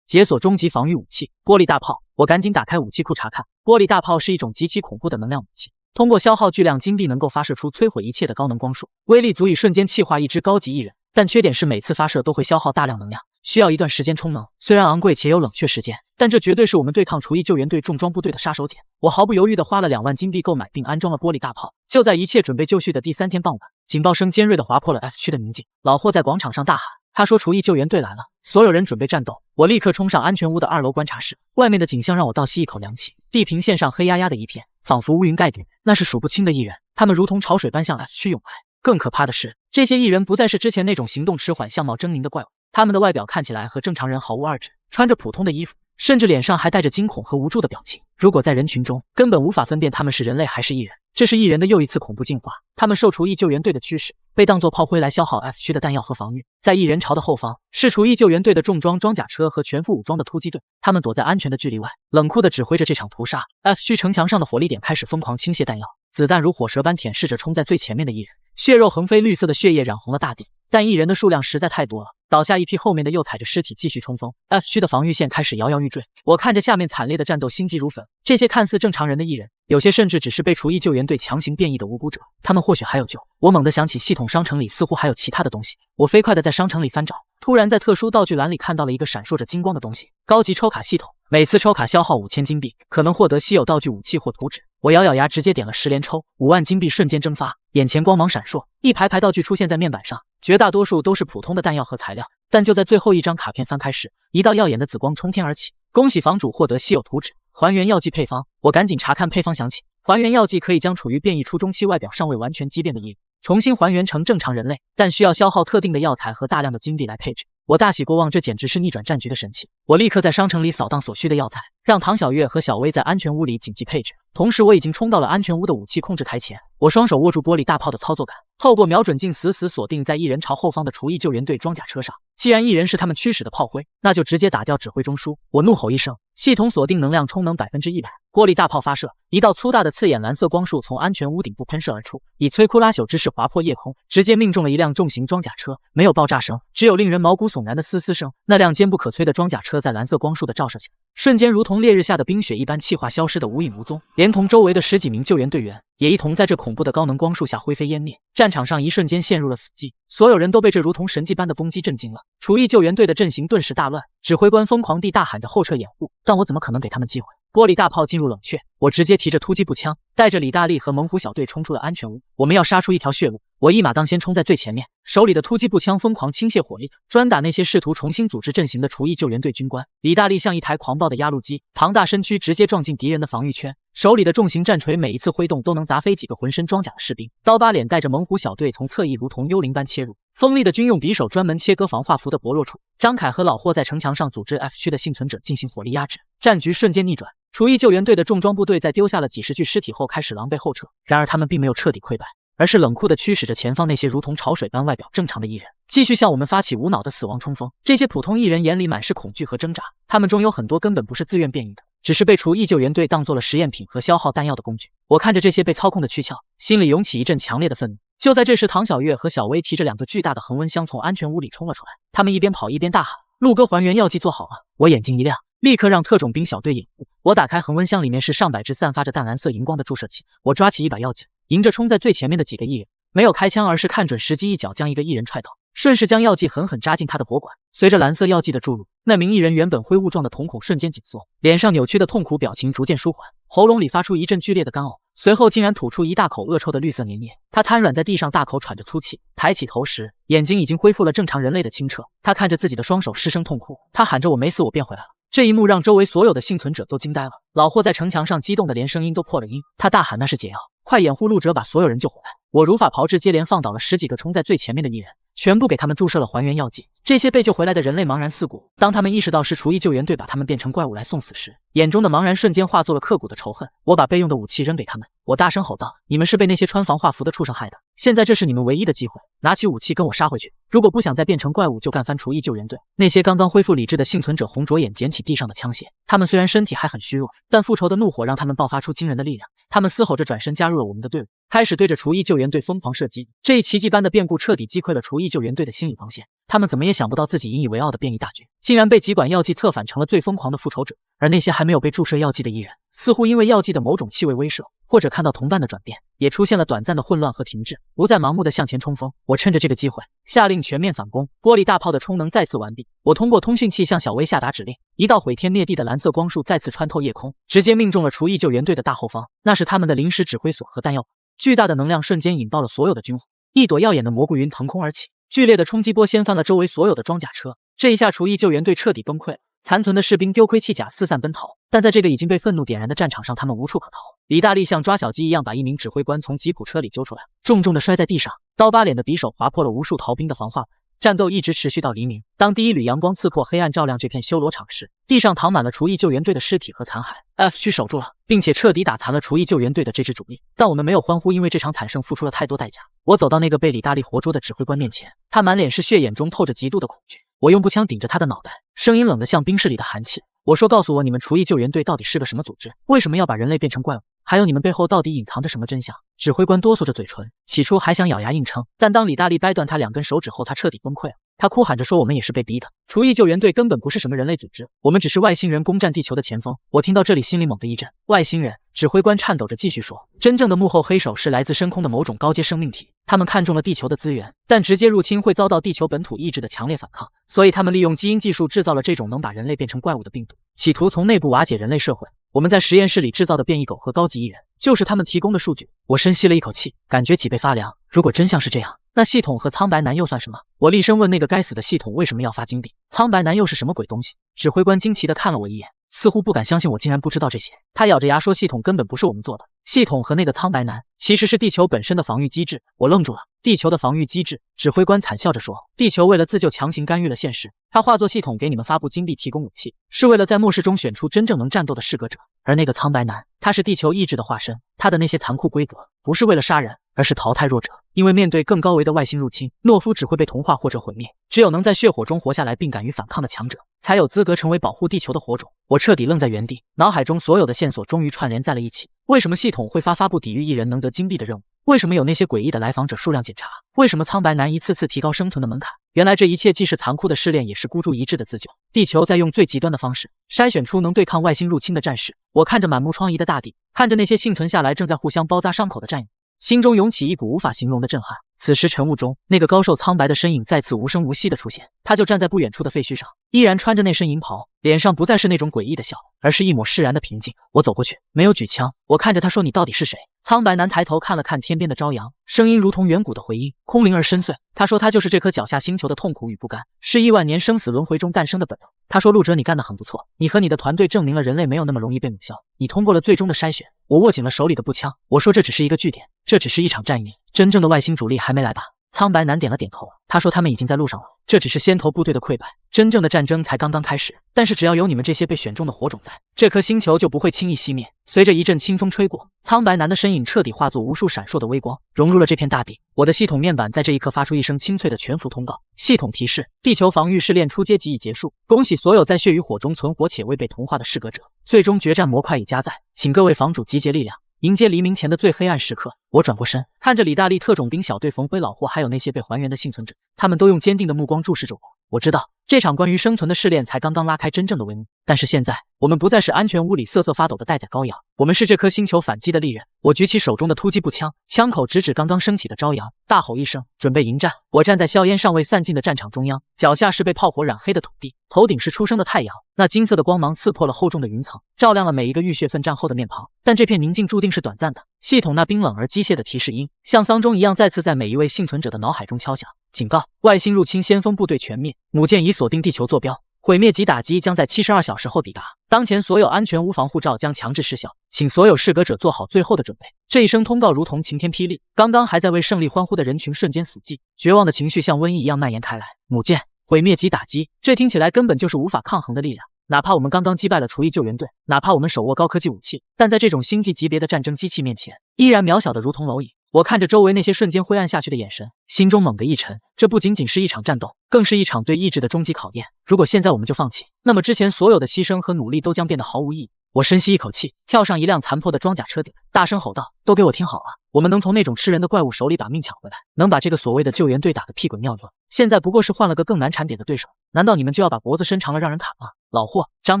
解锁终极防御武器玻璃大炮。我赶紧打开武器库查看，玻璃大炮是一种极其恐怖的能量武器，通过消耗巨量金币能够发射出摧毁一切的高能光束，威力足以瞬间气化一支高级艺人。但缺点是每次发射都会消耗大量能量，需要一段时间充能。虽然昂贵且有冷却时间，但这绝对是我们对抗厨艺救援队重装部队的杀手锏。我毫不犹豫地花了2万金币购买并安装了玻璃大炮。就在一切准备就绪的第3天傍晚，警报声尖锐地划破了 F 区的宁静。老霍在广场上大喊，他说厨艺救援队来了，所有人准备战斗。我立刻冲上安全屋的2楼观察室，外面的景象让我倒吸一口凉气。地平线上黑压压的一片，仿佛乌云盖顶，那是数不清的艺人，他们如同潮水般向 F 区涌来。更可怕的是，这些艺人不再是之前那种行动迟缓、相貌狰狞的怪物，他们的外表看起来和正常人毫无二致，穿着普通的衣服，甚至脸上还带着惊恐和无助的表情。如果在人群中，根本无法分辨他们是人类还是艺人。这是艺人的又一次恐怖进化，他们受厨艺救援队的驱使，被当作炮灰来消耗 F 区的弹药和防御。在艺人巢的后方，是厨艺救援队的重装装甲车和全副武装的突击队，他们躲在安全的距离外，冷酷地指挥着这场屠杀。F 区城墙上的火力点开始疯狂倾泻弹药，子弹如火蛇般舔舐着冲在最前面的艺人，血肉横飞，绿色的血液染红了大地。但艺人的数量实在太多了，倒下一批，后面的又踩着尸体继续冲锋。F 区的防御线开始摇摇欲坠，我看着下面惨烈的战斗，心急如焚。这些看似正常人的艺人，有些甚至只是被厨艺救援队强行变异的无辜者，他们或许还有救。我猛地想起系统商城里似乎还有其他的东西，我飞快地在商城里翻找，突然在特殊道具栏里看到了一个闪烁着金光的东西——高级抽卡系统。每次抽卡消耗5000金币，可能获得稀有道具、武器或图纸。我咬咬牙，直接点了10连抽，5万金币瞬间蒸发，眼前光芒闪烁，一排排道具出现在面板上，绝大多数都是普通的弹药和材料。但就在最后一张卡片翻开时，一道耀眼的紫光冲天而起，恭喜房主获得稀有图纸，还原药剂配方。我赶紧查看配方详情，还原药剂可以将处于变异初中期、外表尚未完全畸变的艺人重新还原成正常人类，但需要消耗特定的药材和大量的金币来配置。我大喜过望，这简直是逆转战局的神器。我立刻在商城里扫荡所需的药材，让唐小月和小薇在安全屋里紧急配置。同时，我已经冲到了安全屋的武器控制台前，我双手握住玻璃大炮的操作杆，透过瞄准镜死死锁定在艺人朝后方的厨艺救援队装甲车上。既然艺人是他们驱使的炮灰，那就直接打掉指挥中枢。我怒吼一声，系统锁定能量充能100%，玻璃大炮发射，一道粗大的刺眼蓝色光束从安全屋顶部喷射而出，以摧枯拉朽之势划破夜空，直接命中了一辆重型装甲车。没有爆炸声，只有令人毛骨悚然的嘶嘶声。那辆坚不可摧的装甲车在蓝色光束的照射下，瞬间如同烈日下的冰雪一般气化消失的无影无踪，连同周围的10几名救援队员也一同在这恐怖的高能光束下灰飞烟灭。战场上一瞬间陷入了死寂，所有人都被这如同神迹般的攻击震惊了。厨艺救援队的阵型顿时大乱，指挥官疯狂地大喊着后撤掩护，但我怎么可能给他们机会？玻璃大炮进入冷却，我直接提着突击步枪，带着李大力和猛虎小队冲出了安全屋。我们要杀出一条血路，我一马当先冲在最前面，手里的突击步枪疯狂倾泻火力，专打那些试图重新组织阵型的厨艺救援队军官。李大力像一台狂暴的压路机，庞大身躯直接撞进敌人的防御圈，手里的重型战锤每一次挥动都能砸飞几个浑身装甲的士兵。刀疤脸带着猛虎小队从侧翼如同幽灵般切入，锋利的军用匕首专门切割防化服的薄弱处。张凯和老霍在城墙上组织 F 区的幸存者进行火力压制，战局瞬间逆转。厨艺救援队的重装部队在丢下了几十具尸体后开始狼狈后撤，然而他们并没有彻底溃败，而是冷酷地驱使着前方那些如同潮水般外表正常的艺人，继续向我们发起无脑的死亡冲锋。这些普通艺人眼里满是恐惧和挣扎，他们中有很多根本不是自愿变异的，只是被厨艺救援队当做了实验品和消耗弹药的工具。我看着这些被操控的躯壳，心里涌起一阵强烈的愤怒。就在这时，唐小月和小薇提着2个巨大的恒温箱从安全屋里冲了出来，他们一边跑一边大喊：“陆哥，还原药剂做好了！”我眼睛一亮，立刻让特种兵小队掩护。我打开恒温箱，里面是上百只散发着淡蓝色荧光的注射器。我抓起一把药剂，迎着冲在最前面的几个艺人，没有开枪，而是看准时机，一脚将一个艺人踹倒，顺势将药剂狠狠扎进他的脖管。随着蓝色药剂的注入，那名艺人原本灰雾状的瞳孔瞬间紧缩，脸上扭曲的痛苦表情逐渐舒缓，喉咙里发出一阵剧烈的干呕，随后竟然吐出一大口恶臭的绿色粘液。他瘫软在地上，大口喘着粗气，抬起头时，眼睛已经恢复了正常人类的清澈。他看着自己的双手，失声痛哭，他喊着：“我没死，我变回来了。”这一幕让周围所有的幸存者都惊呆了。老霍在城墙上激动的连声音都破了音，他大喊：“那是解药，快掩护陆哲，把所有人救回来！”我如法炮制，接连放倒了10几个冲在最前面的艺人，全部给他们注射了还原药剂。这些被救回来的人类茫然四顾，当他们意识到是厨艺救援队把他们变成怪物来送死时，眼中的茫然瞬间化作了刻骨的仇恨。我把备用的武器扔给他们，我大声吼道：“你们是被那些穿防化服的畜生害的，现在这是你们唯一的机会，拿起武器跟我杀回去！如果不想再变成怪物，就干翻厨艺救援队！”那些刚刚恢复理智的幸存者红着眼捡起地上的枪械，他们虽然身体还很虚弱，但复仇的怒火让他们爆发出惊人的力量。他们嘶吼着转身加入了我们的队伍，开始对着厨艺救援队疯狂射击。这一奇迹般的变故彻底击溃了厨艺救援队的心理防线。他们怎么也想不到自己引以为傲的变异大军，竟然被几管药剂策反成了最疯狂的复仇者。而那些还没有被注射药剂的艺人，似乎因为药剂的某种气味威慑，或者看到同伴的转变，也出现了短暂的混乱和停滞，不再盲目的向前冲锋。我趁着这个机会下令全面反攻，玻璃大炮的充能再次完毕。我通过通讯器向小薇下达指令，一道毁天灭地的蓝色光束再次穿透夜空，直接命中了厨艺救援队的大后方，那是他们的临时指挥所和弹药库。巨大的能量瞬间引爆了所有的军火，一朵耀眼的蘑菇云腾空而起，剧烈的冲击波掀翻了周围所有的装甲车。这一下，厨艺救援队彻底崩溃了。残存的士兵丢盔弃甲，四散奔逃，但在这个已经被愤怒点燃的战场上，他们无处可逃。李大力像抓小鸡一样把一名指挥官从吉普车里揪出来，重重的摔在地上，刀疤脸的匕首划破了无数逃兵的防化。战斗一直持续到黎明。当第一缕阳光刺破黑暗，照亮这片修罗场时，地上躺满了厨艺救援队的尸体和残骸。F 区守住了，并且彻底打残了厨艺救援队的这支主力。但我们没有欢呼，因为这场惨胜付出了太多代价。我走到那个被李大力活捉的指挥官面前，他满脸是血，眼中透着极度的恐惧。我用步枪顶着他的脑袋，声音冷得像冰室里的寒气。我说：“告诉我，你们厨艺救援队到底是个什么组织？为什么要把人类变成怪物？还有你们背后到底隐藏着什么真相？”指挥官哆嗦着嘴唇，起初还想咬牙硬撑，但当李大力掰断他2根手指后，他彻底崩溃了。他哭喊着说：“我们也是被逼的，厨艺救援队根本不是什么人类组织，我们只是外星人攻占地球的前锋。”我听到这里，心里猛地一震。外星人？指挥官颤抖着继续说：“真正的幕后黑手是来自深空的某种高阶生命体，他们看中了地球的资源，但直接入侵会遭到地球本土意志的强烈反抗，所以他们利用基因技术制造了这种能把人类变成怪物的病毒，企图从内部瓦解人类社会。我们在实验室里制造的变异狗和高级艺人，就是他们提供的数据。”我深吸了一口气，感觉脊背发凉。如果真相是这样，那系统和苍白男又算什么？我厉声问那个该死的系统为什么要发金币？苍白男又是什么鬼东西？指挥官惊奇地看了我一眼，似乎不敢相信我竟然不知道这些。他咬着牙说：“系统根本不是我们做的，系统和那个苍白男其实是地球本身的防御机制。”我愣住了。地球的防御机制？指挥官惨笑着说：“地球为了自救强行干预了现实，他化作系统给你们发布金币提供武器，是为了在末世中选出真正能战斗的适格者。而那个苍白男，他是地球意志的化身，他的那些残酷规则不是为了杀人，而是淘汰弱者。因为面对更高维的外星入侵，懦夫只会被同化或者毁灭，只有能在血火中活下来并敢于反抗的强者，才有资格成为保护地球的火种。”我彻底愣在原地，脑海中所有的线索终于串联在了一起。为什么系统会发布抵御一人能得金币的任务？为什么有那些诡异的来访者数量检查？为什么苍白男一次次提高生存的门槛？原来这一切既是残酷的试炼，也是孤注一掷的自救。地球在用最极端的方式筛选出能对抗外星入侵的战士。我看着满目疮痍的大地，看着那些幸存下来正在互相包扎伤口的战友，心中涌起一股无法形容的震撼。此时晨雾中，那个高瘦苍白的身影再次无声无息地出现，他就站在不远处的废墟上，依然穿着那身银袍，脸上不再是那种诡异的笑，而是一抹释然的平静。我走过去，没有举枪，我看着他说：“你到底是谁？”苍白男抬头看了看天边的朝阳，声音如同远古的回音，空灵而深邃。他说：“他就是这颗脚下星球的痛苦与不甘，是亿万年生死轮回中诞生的本能。”他说：“陆哲，你干得很不错，你和你的团队证明了人类没有那么容易被抹消，你通过了最终的筛选。”我握紧了手里的步枪，我说：“这只是一个据点，这只是一场战役，真正的外星主力还没来吧？”苍白男点了点头，他说：“他们已经在路上了，这只是先头部队的溃败，真正的战争才刚刚开始。但是只要有你们这些被选中的火种在，这颗星球就不会轻易熄灭。”随着一阵清风吹过，苍白男的身影彻底化作无数闪烁的微光，融入了这片大地。我的系统面板在这一刻发出一声清脆的全服通告：系统提示，地球防御试炼初阶级已结束，恭喜所有在血与火中存活且未被同化的适格者，最终决战模块已加载，请各位房主集结力量，迎接黎明前的最黑暗时刻。我转过身，看着李大力、特种兵小队、冯辉、老霍，还有那些被还原的幸存者，他们都用坚定的目光注视着我。我知道这场关于生存的试炼才刚刚拉开真正的帷幕，但是现在我们不再是安全屋里瑟瑟发抖的待宰羔羊，我们是这颗星球反击的利刃。我举起手中的突击步枪，枪口直指刚刚升起的朝阳，大吼一声，准备迎战。我站在硝烟尚未散尽的战场中央，脚下是被炮火染黑的土地，头顶是初升的太阳，那金色的光芒刺破了厚重的云层，照亮了每一个浴血奋战后的面庞。但这片宁静注定是短暂的，系统那冰冷而机械的提示音，像丧钟一样再次在每一位幸存者的脑海中敲响。警告：外星入侵先锋部队全灭，母舰已锁定地球坐标，毁灭级打击将在72小时后抵达。当前所有安全屋防护罩将强制失效，请所有适格者做好最后的准备。这一声通告如同晴天霹雳，刚刚还在为胜利欢呼的人群瞬间死寂，绝望的情绪像瘟疫一样蔓延开来。母舰毁灭级打击，这听起来根本就是无法抗衡的力量。哪怕我们刚刚击败了厨艺救援队，哪怕我们手握高科技武器，但在这种星际级别的战争机器面前，依然渺小的如同蝼蚁。我看着周围那些瞬间灰暗下去的眼神，心中猛地一沉。这不仅仅是一场战斗，更是一场对意志的终极考验。如果现在我们就放弃，那么之前所有的牺牲和努力都将变得毫无意义。我深吸一口气，跳上一辆残破的装甲车顶，大声吼道：都给我听好了，我们能从那种吃人的怪物手里把命抢回来，能把这个所谓的救援队打得屁滚尿流，现在不过是换了个更难缠点的对手，难道你们就要把脖子伸长了让人砍吗？老霍、张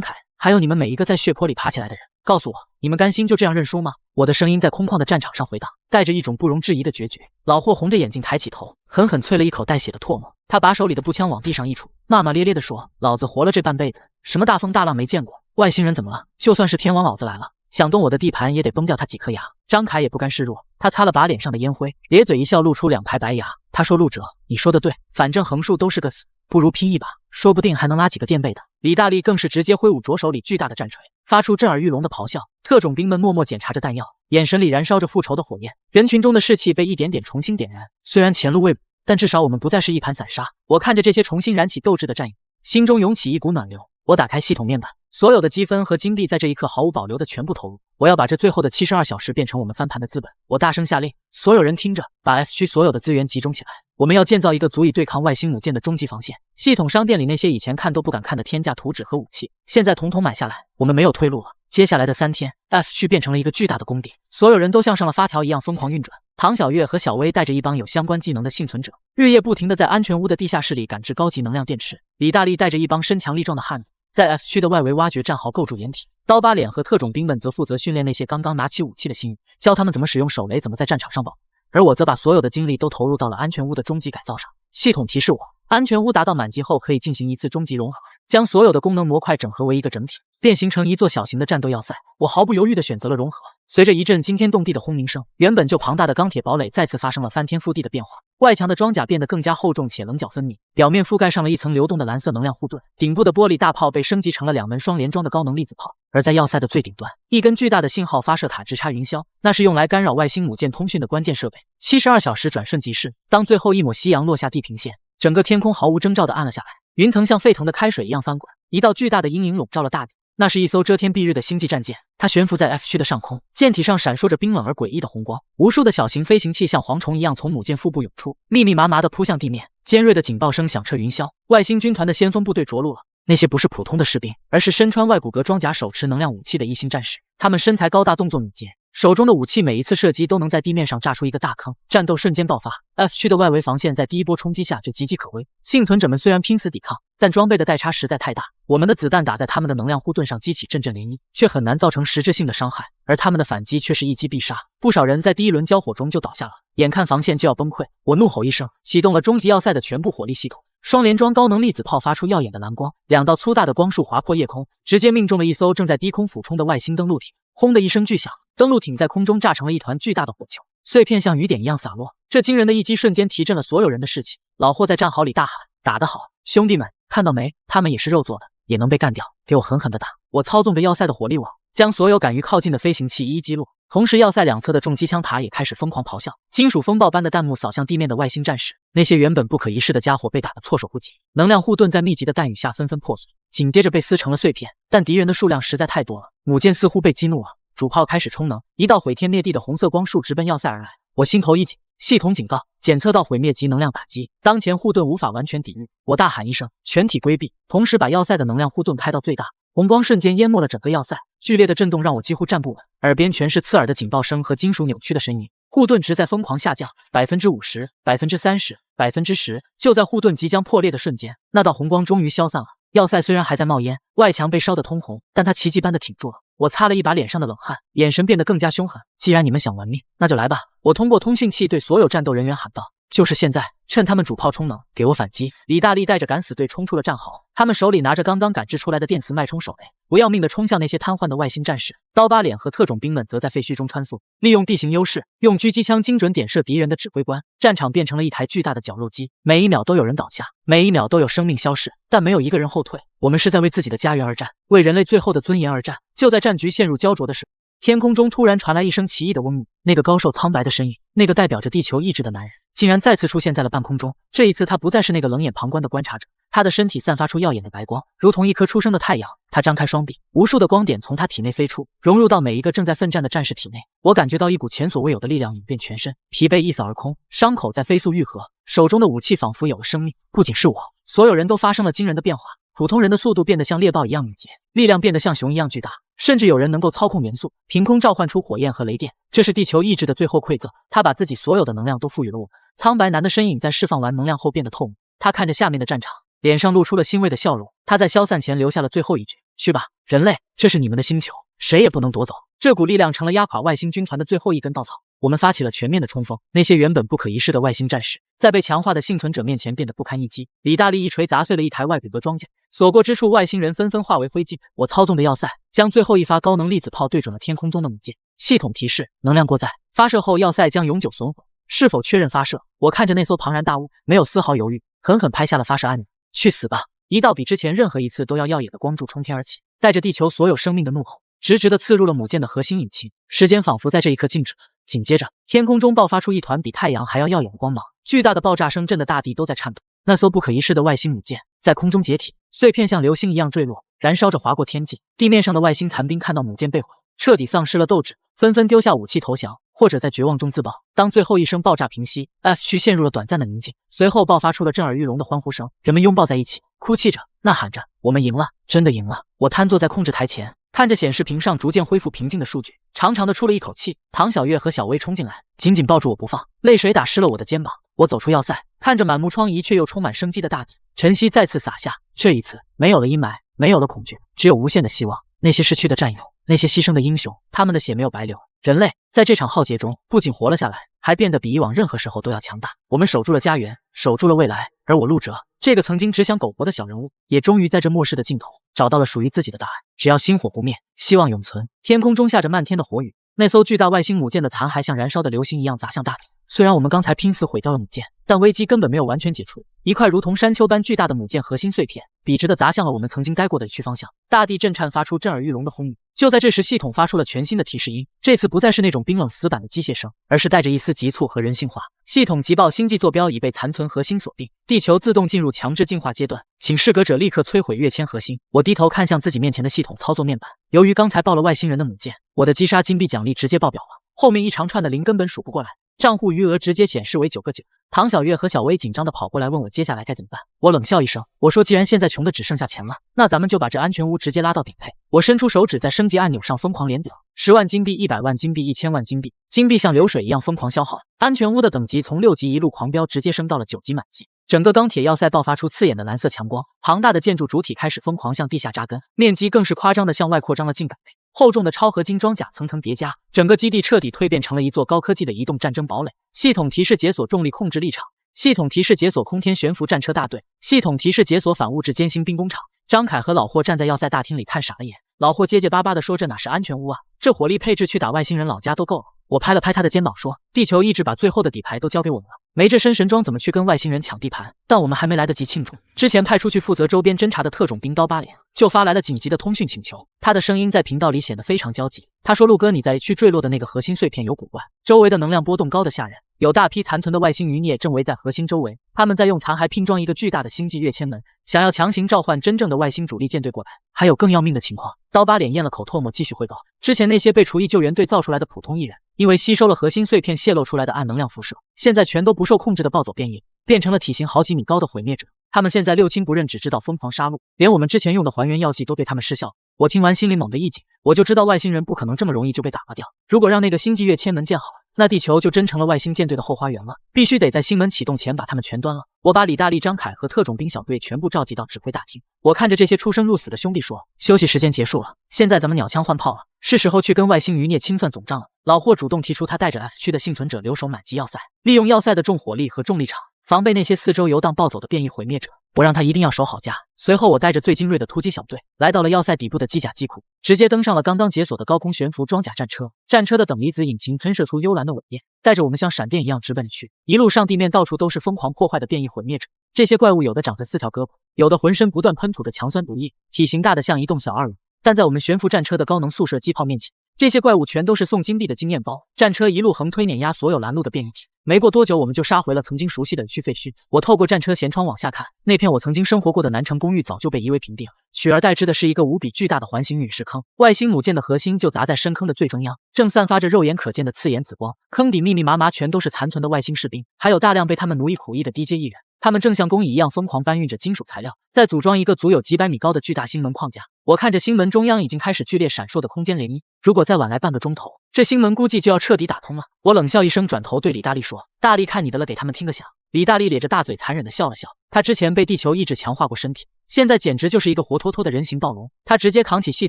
凯，还有你们每一个在血泊里爬起来的人，告诉我，你们甘心就这样认输吗？我的声音在空旷的战场上回荡，带着一种不容置疑的决绝。老霍红着眼睛抬起头，狠狠啐了一口带血的唾沫，他把手里的步枪往地上一杵，骂骂咧咧地说：老子活了这半辈子，什么大风大浪没见过，外星人怎么了？就算是天王老子来了，想动我的地盘也得崩掉他几颗牙。张凯也不甘示弱，他擦了把脸上的烟灰，咧嘴一笑，露出2排白牙。他说：陆哲，你说的对，反正横竖都是个死，不如拼一把，说不定还能拉几个垫背的。李大力更是直接挥舞着手里巨大的战锤，发出震耳欲聋的咆哮。特种兵们默默检查着弹药，眼神里燃烧着复仇的火焰。人群中的士气被一点点重新点燃，虽然前路未卜，但至少我们不再是一盘散沙。我看着这些重新燃起斗志的战友，心中涌起一股暖流。我打开系统面板，所有的积分和金币在这一刻毫无保留的全部投入。我要把这最后的72小时变成我们翻盘的资本。我大声下令，所有人听着，把 F 区所有的资源集中起来，我们要建造一个足以对抗外星母舰的终极防线。系统商店里那些以前看都不敢看的天价图纸和武器，现在统统买下来，我们没有退路了。接下来的3天 ，F 区变成了一个巨大的宫殿，所有人都像上了发条一样疯狂运转。唐小月和小薇带着一帮有相关技能的幸存者，日夜不停地在安全屋的地下室里感知高级能量电池。李大力带着一帮身强力壮的汉子，在 F 区的外围挖掘战壕，构筑掩体。刀疤脸和特种兵们则负责训练那些刚刚拿起武器的新人，教他们怎么使用手雷，怎么在战场上保。而我则把所有的精力都投入到了安全屋的终极改造上。系统提示我，安全屋达到满级后可以进行一次终极融合，将所有的功能模块整合为一个整体，变形成一座小型的战斗要塞。我毫不犹豫地选择了融合。随着一阵惊天动地的轰鸣声，原本就庞大的钢铁堡垒再次发生了翻天覆地的变化。外墙的装甲变得更加厚重且棱角分明，表面覆盖上了一层流动的蓝色能量护盾，顶部的玻璃大炮被升级成了2门双联装的高能粒子炮。而在要塞的最顶端，一根巨大的信号发射塔直插云霄，那是用来干扰外星母舰通讯的关键设备。72小时转瞬即逝，当最后一抹夕阳落下地平线，整个天空毫无征兆地暗了下来，云层像沸腾的开水一样翻滚，一道巨大的阴影笼罩了大地。那是一艘遮天蔽日的星际战舰，它悬浮在 F 区的上空，舰体上闪烁着冰冷而诡异的红光，无数的小型飞行器像蝗虫一样从母舰腹部涌出，密密麻麻地扑向地面。尖锐的警报声响彻云霄，外星军团的先锋部队着陆了。那些不是普通的士兵，而是身穿外骨骼装甲、手持能量武器的异星战士。他们身材高大，动作敏捷，手中的武器每一次射击都能在地面上炸出一个大坑，战斗瞬间爆发。F 区的外围防线在第一波冲击下就岌岌可危，幸存者们虽然拼死抵抗，但装备的代差实在太大。我们的子弹打在他们的能量护盾上，激起阵阵涟漪，却很难造成实质性的伤害，而他们的反击却是一击必杀。不少人在第一轮交火中就倒下了，眼看防线就要崩溃，我怒吼一声，启动了终极要塞的全部火力系统。双联装高能粒子炮发出耀眼的蓝光，2道粗大的光束划破夜空，直接命中了一艘正在低空俯冲的外星登陆艇。轰的一声巨响，登陆艇在空中炸成了一团巨大的火球，碎片像雨点一样洒落。这惊人的一击瞬间提振了所有人的士气。老霍在战壕里大喊：打得好，兄弟们，看到没？他们也是肉做的，也能被干掉，给我狠狠地打！我操纵着要塞的火力网，将所有敢于靠近的飞行器一一击落。同时，要塞2侧的重机枪塔也开始疯狂咆哮，金属风暴般的弹幕扫向地面的外星战士。那些原本不可一世的家伙被打得措手不及，能量护盾在密集的弹雨下纷纷破碎，紧接着被撕成了碎片。但敌人的数量实在太多了，母舰似乎被激怒了，主炮开始充能，一道毁天灭地的红色光束直奔要塞而来。我心头一紧，系统警告，检测到毁灭级能量打击，当前护盾无法完全抵御。我大喊一声，全体规避，同时把要塞的能量护盾开到最大。红光瞬间淹没了整个要塞，剧烈的震动让我几乎站不稳，耳边全是刺耳的警报声和金属扭曲的声音。护盾值在疯狂下降，50%、30%、10%。就在护盾即将破裂的瞬间，那道红光终于消散了。要塞虽然还在冒烟，外墙被烧得通红，但他奇迹般的挺住了。我擦了一把脸上的冷汗，眼神变得更加凶狠。既然你们想玩命，那就来吧！我通过通讯器对所有战斗人员喊道：“就是现在，趁他们主炮充能，给我反击！”李大力带着敢死队冲出了战壕，他们手里拿着刚刚赶制出来的电磁脉冲手雷，不要命地冲向那些瘫痪的外星战士。刀疤脸和特种兵们则在废墟中穿梭，利用地形优势，用狙击枪精准点射敌人的指挥官。战场变成了一台巨大的绞肉机，每一秒都有人倒下，每一秒都有生命消逝，但没有一个人后退。我们是在为自己的家园而战，为人类最后的尊严而战。就在战局陷入焦灼的时候，天空中突然传来一声奇异的嗡鸣，那个高瘦苍白的身影，那个代表着地球意志的男人，竟然再次出现在了半空中。这一次他不再是那个冷眼旁观的观察者，他的身体散发出耀眼的白光，如同一颗初升的太阳。他张开双臂，无数的光点从他体内飞出，融入到每一个正在奋战的战士体内。我感觉到一股前所未有的力量涌遍全身，疲惫一扫而空，伤口在飞速愈合，手中的武器仿佛有了生命。不仅是我，所有人都发生了惊人的变化。普通人的速度变得像猎豹一样敏捷，力量变得像熊一样巨大，甚至有人能够操控元素，凭空召唤出火焰和雷电。这是地球意志的最后馈赠，他把自己所有的能量都赋予了我。苍白男的身影在释放完能量后变得透明，他看着下面的战场，脸上露出了欣慰的笑容。他在消散前留下了最后一句：“去吧，人类，这是你们的星球，谁也不能夺走。”这股力量成了压垮外星军团的最后一根稻草。我们发起了全面的冲锋，那些原本不可一世的外星战士，在被强化的幸存者面前变得不堪一击。李大力一锤砸碎了一台外骨骼装甲，所过之处，外星人纷纷化为灰烬。我操纵的要塞将最后一发高能粒子炮对准了天空中的母舰。系统提示：能量过载，发射后要塞将永久损毁。是否确认发射？我看着那艘庞然大物，没有丝毫犹豫，狠狠拍下了发射按钮。去死吧！一道比之前任何一次都要耀眼的光柱冲天而起，带着地球所有生命的怒吼，直直地刺入了母舰的核心引擎。时间仿佛在这一刻静止了。紧接着，天空中爆发出一团比太阳还要耀眼的光芒，巨大的爆炸声震得大地都在颤抖。那艘不可一世的外星母舰在空中解体，碎片像流星一样坠落，燃烧着划过天际。地面上的外星残兵看到母舰被毁，彻底丧失了斗志，纷纷丢下武器投降，或者在绝望中自爆。当最后一声爆炸平息， F 区陷入了短暂的宁静，随后爆发出了震耳欲聋的欢呼声，人们拥抱在一起，哭泣着，呐喊着：“我们赢了，真的赢了！”我瘫坐在控制台前，看着显示屏上逐渐恢复平静的数据，长长的出了一口气。唐小月和小薇冲进来，紧紧抱住我不放，泪水打湿了我的肩膀。我走出要塞，看着满目疮痍却又充满生机的大地，晨曦再次洒下。这一次，没有了阴霾，没有了恐惧，只有无限的希望。那些逝去的战友，那些牺牲的英雄，他们的血没有白流。人类在这场浩劫中不仅活了下来，还变得比以往任何时候都要强大。我们守住了家园，守住了未来。而我陆哲，这个曾经只想苟活的小人物，也终于在这末世的尽头找到了属于自己的答案。只要星火不灭，希望永存。天空中下着漫天的火雨，那艘巨大外星母舰的残骸像燃烧的流星一样砸向大地。虽然我们刚才拼死毁掉了母舰，但危机根本没有完全解除。一块如同山丘般巨大的母舰核心碎片笔直地砸向了我们曾经待过的区方向，大地震颤，发出震耳欲聋的轰鸣。就在这时，系统发出了全新的提示音，这次不再是那种冰冷死板的机械声，而是带着一丝急促和人性化。系统急报：星际坐标已被残存核心锁定，地球自动进入强制进化阶段，请适格者立刻摧毁跃迁核心。我低头看向自己面前的系统操作面板，由于刚才爆了外星人的母舰，我的击杀金币奖励直接爆表了，后面一长串的零根本数不过来，账户余额直接显示为9个9。唐小月和小薇紧张地跑过来问我接下来该怎么办。我冷笑一声，我说既然现在穷的只剩下钱了，那咱们就把这安全屋直接拉到顶配。我伸出手指在升级按钮上疯狂连点，10万金币、100万金币、1000万金币，金币像流水一样疯狂消耗。安全屋的等级从6级一路狂飙，直接升到了9级满级。整个钢铁要塞爆发出刺眼的蓝色强光，庞大的建筑主体开始疯狂向地下扎根，面积更是夸张的向外扩张了近100倍。厚重的超合金装甲层层叠加，整个基地彻底蜕变成了一座高科技的移动战争堡垒。系统提示：解锁重力控制立场。系统提示：解锁空天悬浮战车大队。系统提示：解锁反物质艰辛兵工厂。张凯和老霍站在要塞大厅里看傻了眼，老霍结结巴巴地说：“这哪是安全屋啊，这火力配置去打外星人老家都够了。”我拍了拍他的肩膀说：“地球意志把最后的底牌都交给我们了，没这身神装怎么去跟外星人抢地盘？”但我们还没来得及庆祝，之前派出去负责周边侦查的特种兵刀疤脸就发来了紧急的通讯请求。他的声音在频道里显得非常焦急。他说：“陆哥，你在去坠落的那个核心碎片有古怪，周围的能量波动高得吓人，有大批残存的外星余孽正围在核心周围，他们在用残骸拼装一个巨大的星际跃迁门，想要强行召唤真正的外星主力舰队过来。还有更要命的情况。”刀疤脸咽了口唾沫，继续汇报：“之前那些被厨艺救援队造出来的普通艺人，因为吸收了核心碎片泄露出来的暗能量辐射，现在全都不受控制的暴走变异，变成了体型好几米高的毁灭者。他们现在六亲不认，只知道疯狂杀戮，连我们之前用的还原药剂都对他们失效。我听完心里猛地一紧，我就知道外星人不可能这么容易就被打发掉。如果让那个星际月千门建好了，那地球就真成了外星舰队的后花园了。必须得在星门启动前把他们全端了。我把李大力、张凯和特种兵小队全部召集到指挥大厅。我看着这些出生入死的兄弟说：“休息时间结束了，现在咱们鸟枪换炮了，是时候去跟外星余孽清算总账了。”老霍主动提出他带着 F 区的幸存者留守满级要塞，利用要塞的重火力和重力场，防备那些四周游荡暴走的变异毁灭者。我让他一定要守好家。随后我带着最精锐的突击小队来到了要塞底部的机甲机库，直接登上了刚刚解锁的高空悬浮装甲战车。战车的等离子引擎喷射出幽蓝的尾焰，带着我们像闪电一样直奔去。一路上地面到处都是疯狂破坏的变异毁灭者，这些怪物有的长着4条胳膊，有的浑身不断喷吐的强酸毒液，体型大的像一栋小2楼。但在我们悬浮战车的高能速射机炮面前，这些怪物全都是送金币的经验包。战车一路横推碾压所有拦路的变异体，没过多久我们就杀回了曾经熟悉的区废墟。我透过战车舷窗往下看，那片我曾经生活过的南城公寓早就被夷为平地了，取而代之的是一个无比巨大的环形陨石坑。外星母舰的核心就砸在深坑的最中央，正散发着肉眼可见的刺眼紫光。坑底密密麻麻全都是残存的外星士兵，还有大量被他们奴役苦役的低阶艺人。他们正像工蚁一样疯狂搬运着金属材料，在组装一个足有几百米高的巨大星门框架。我看着星门中央已经开始剧烈闪烁的空间涟漪，如果再晚来半个钟头，这星门估计就要彻底打通了。我冷笑一声，转头对李大力说：“大力，看你的了，给他们听个响。”李大力咧着大嘴残忍地笑了笑，他之前被地球意志强化过身体，现在简直就是一个活脱脱的人形暴龙。他直接扛起系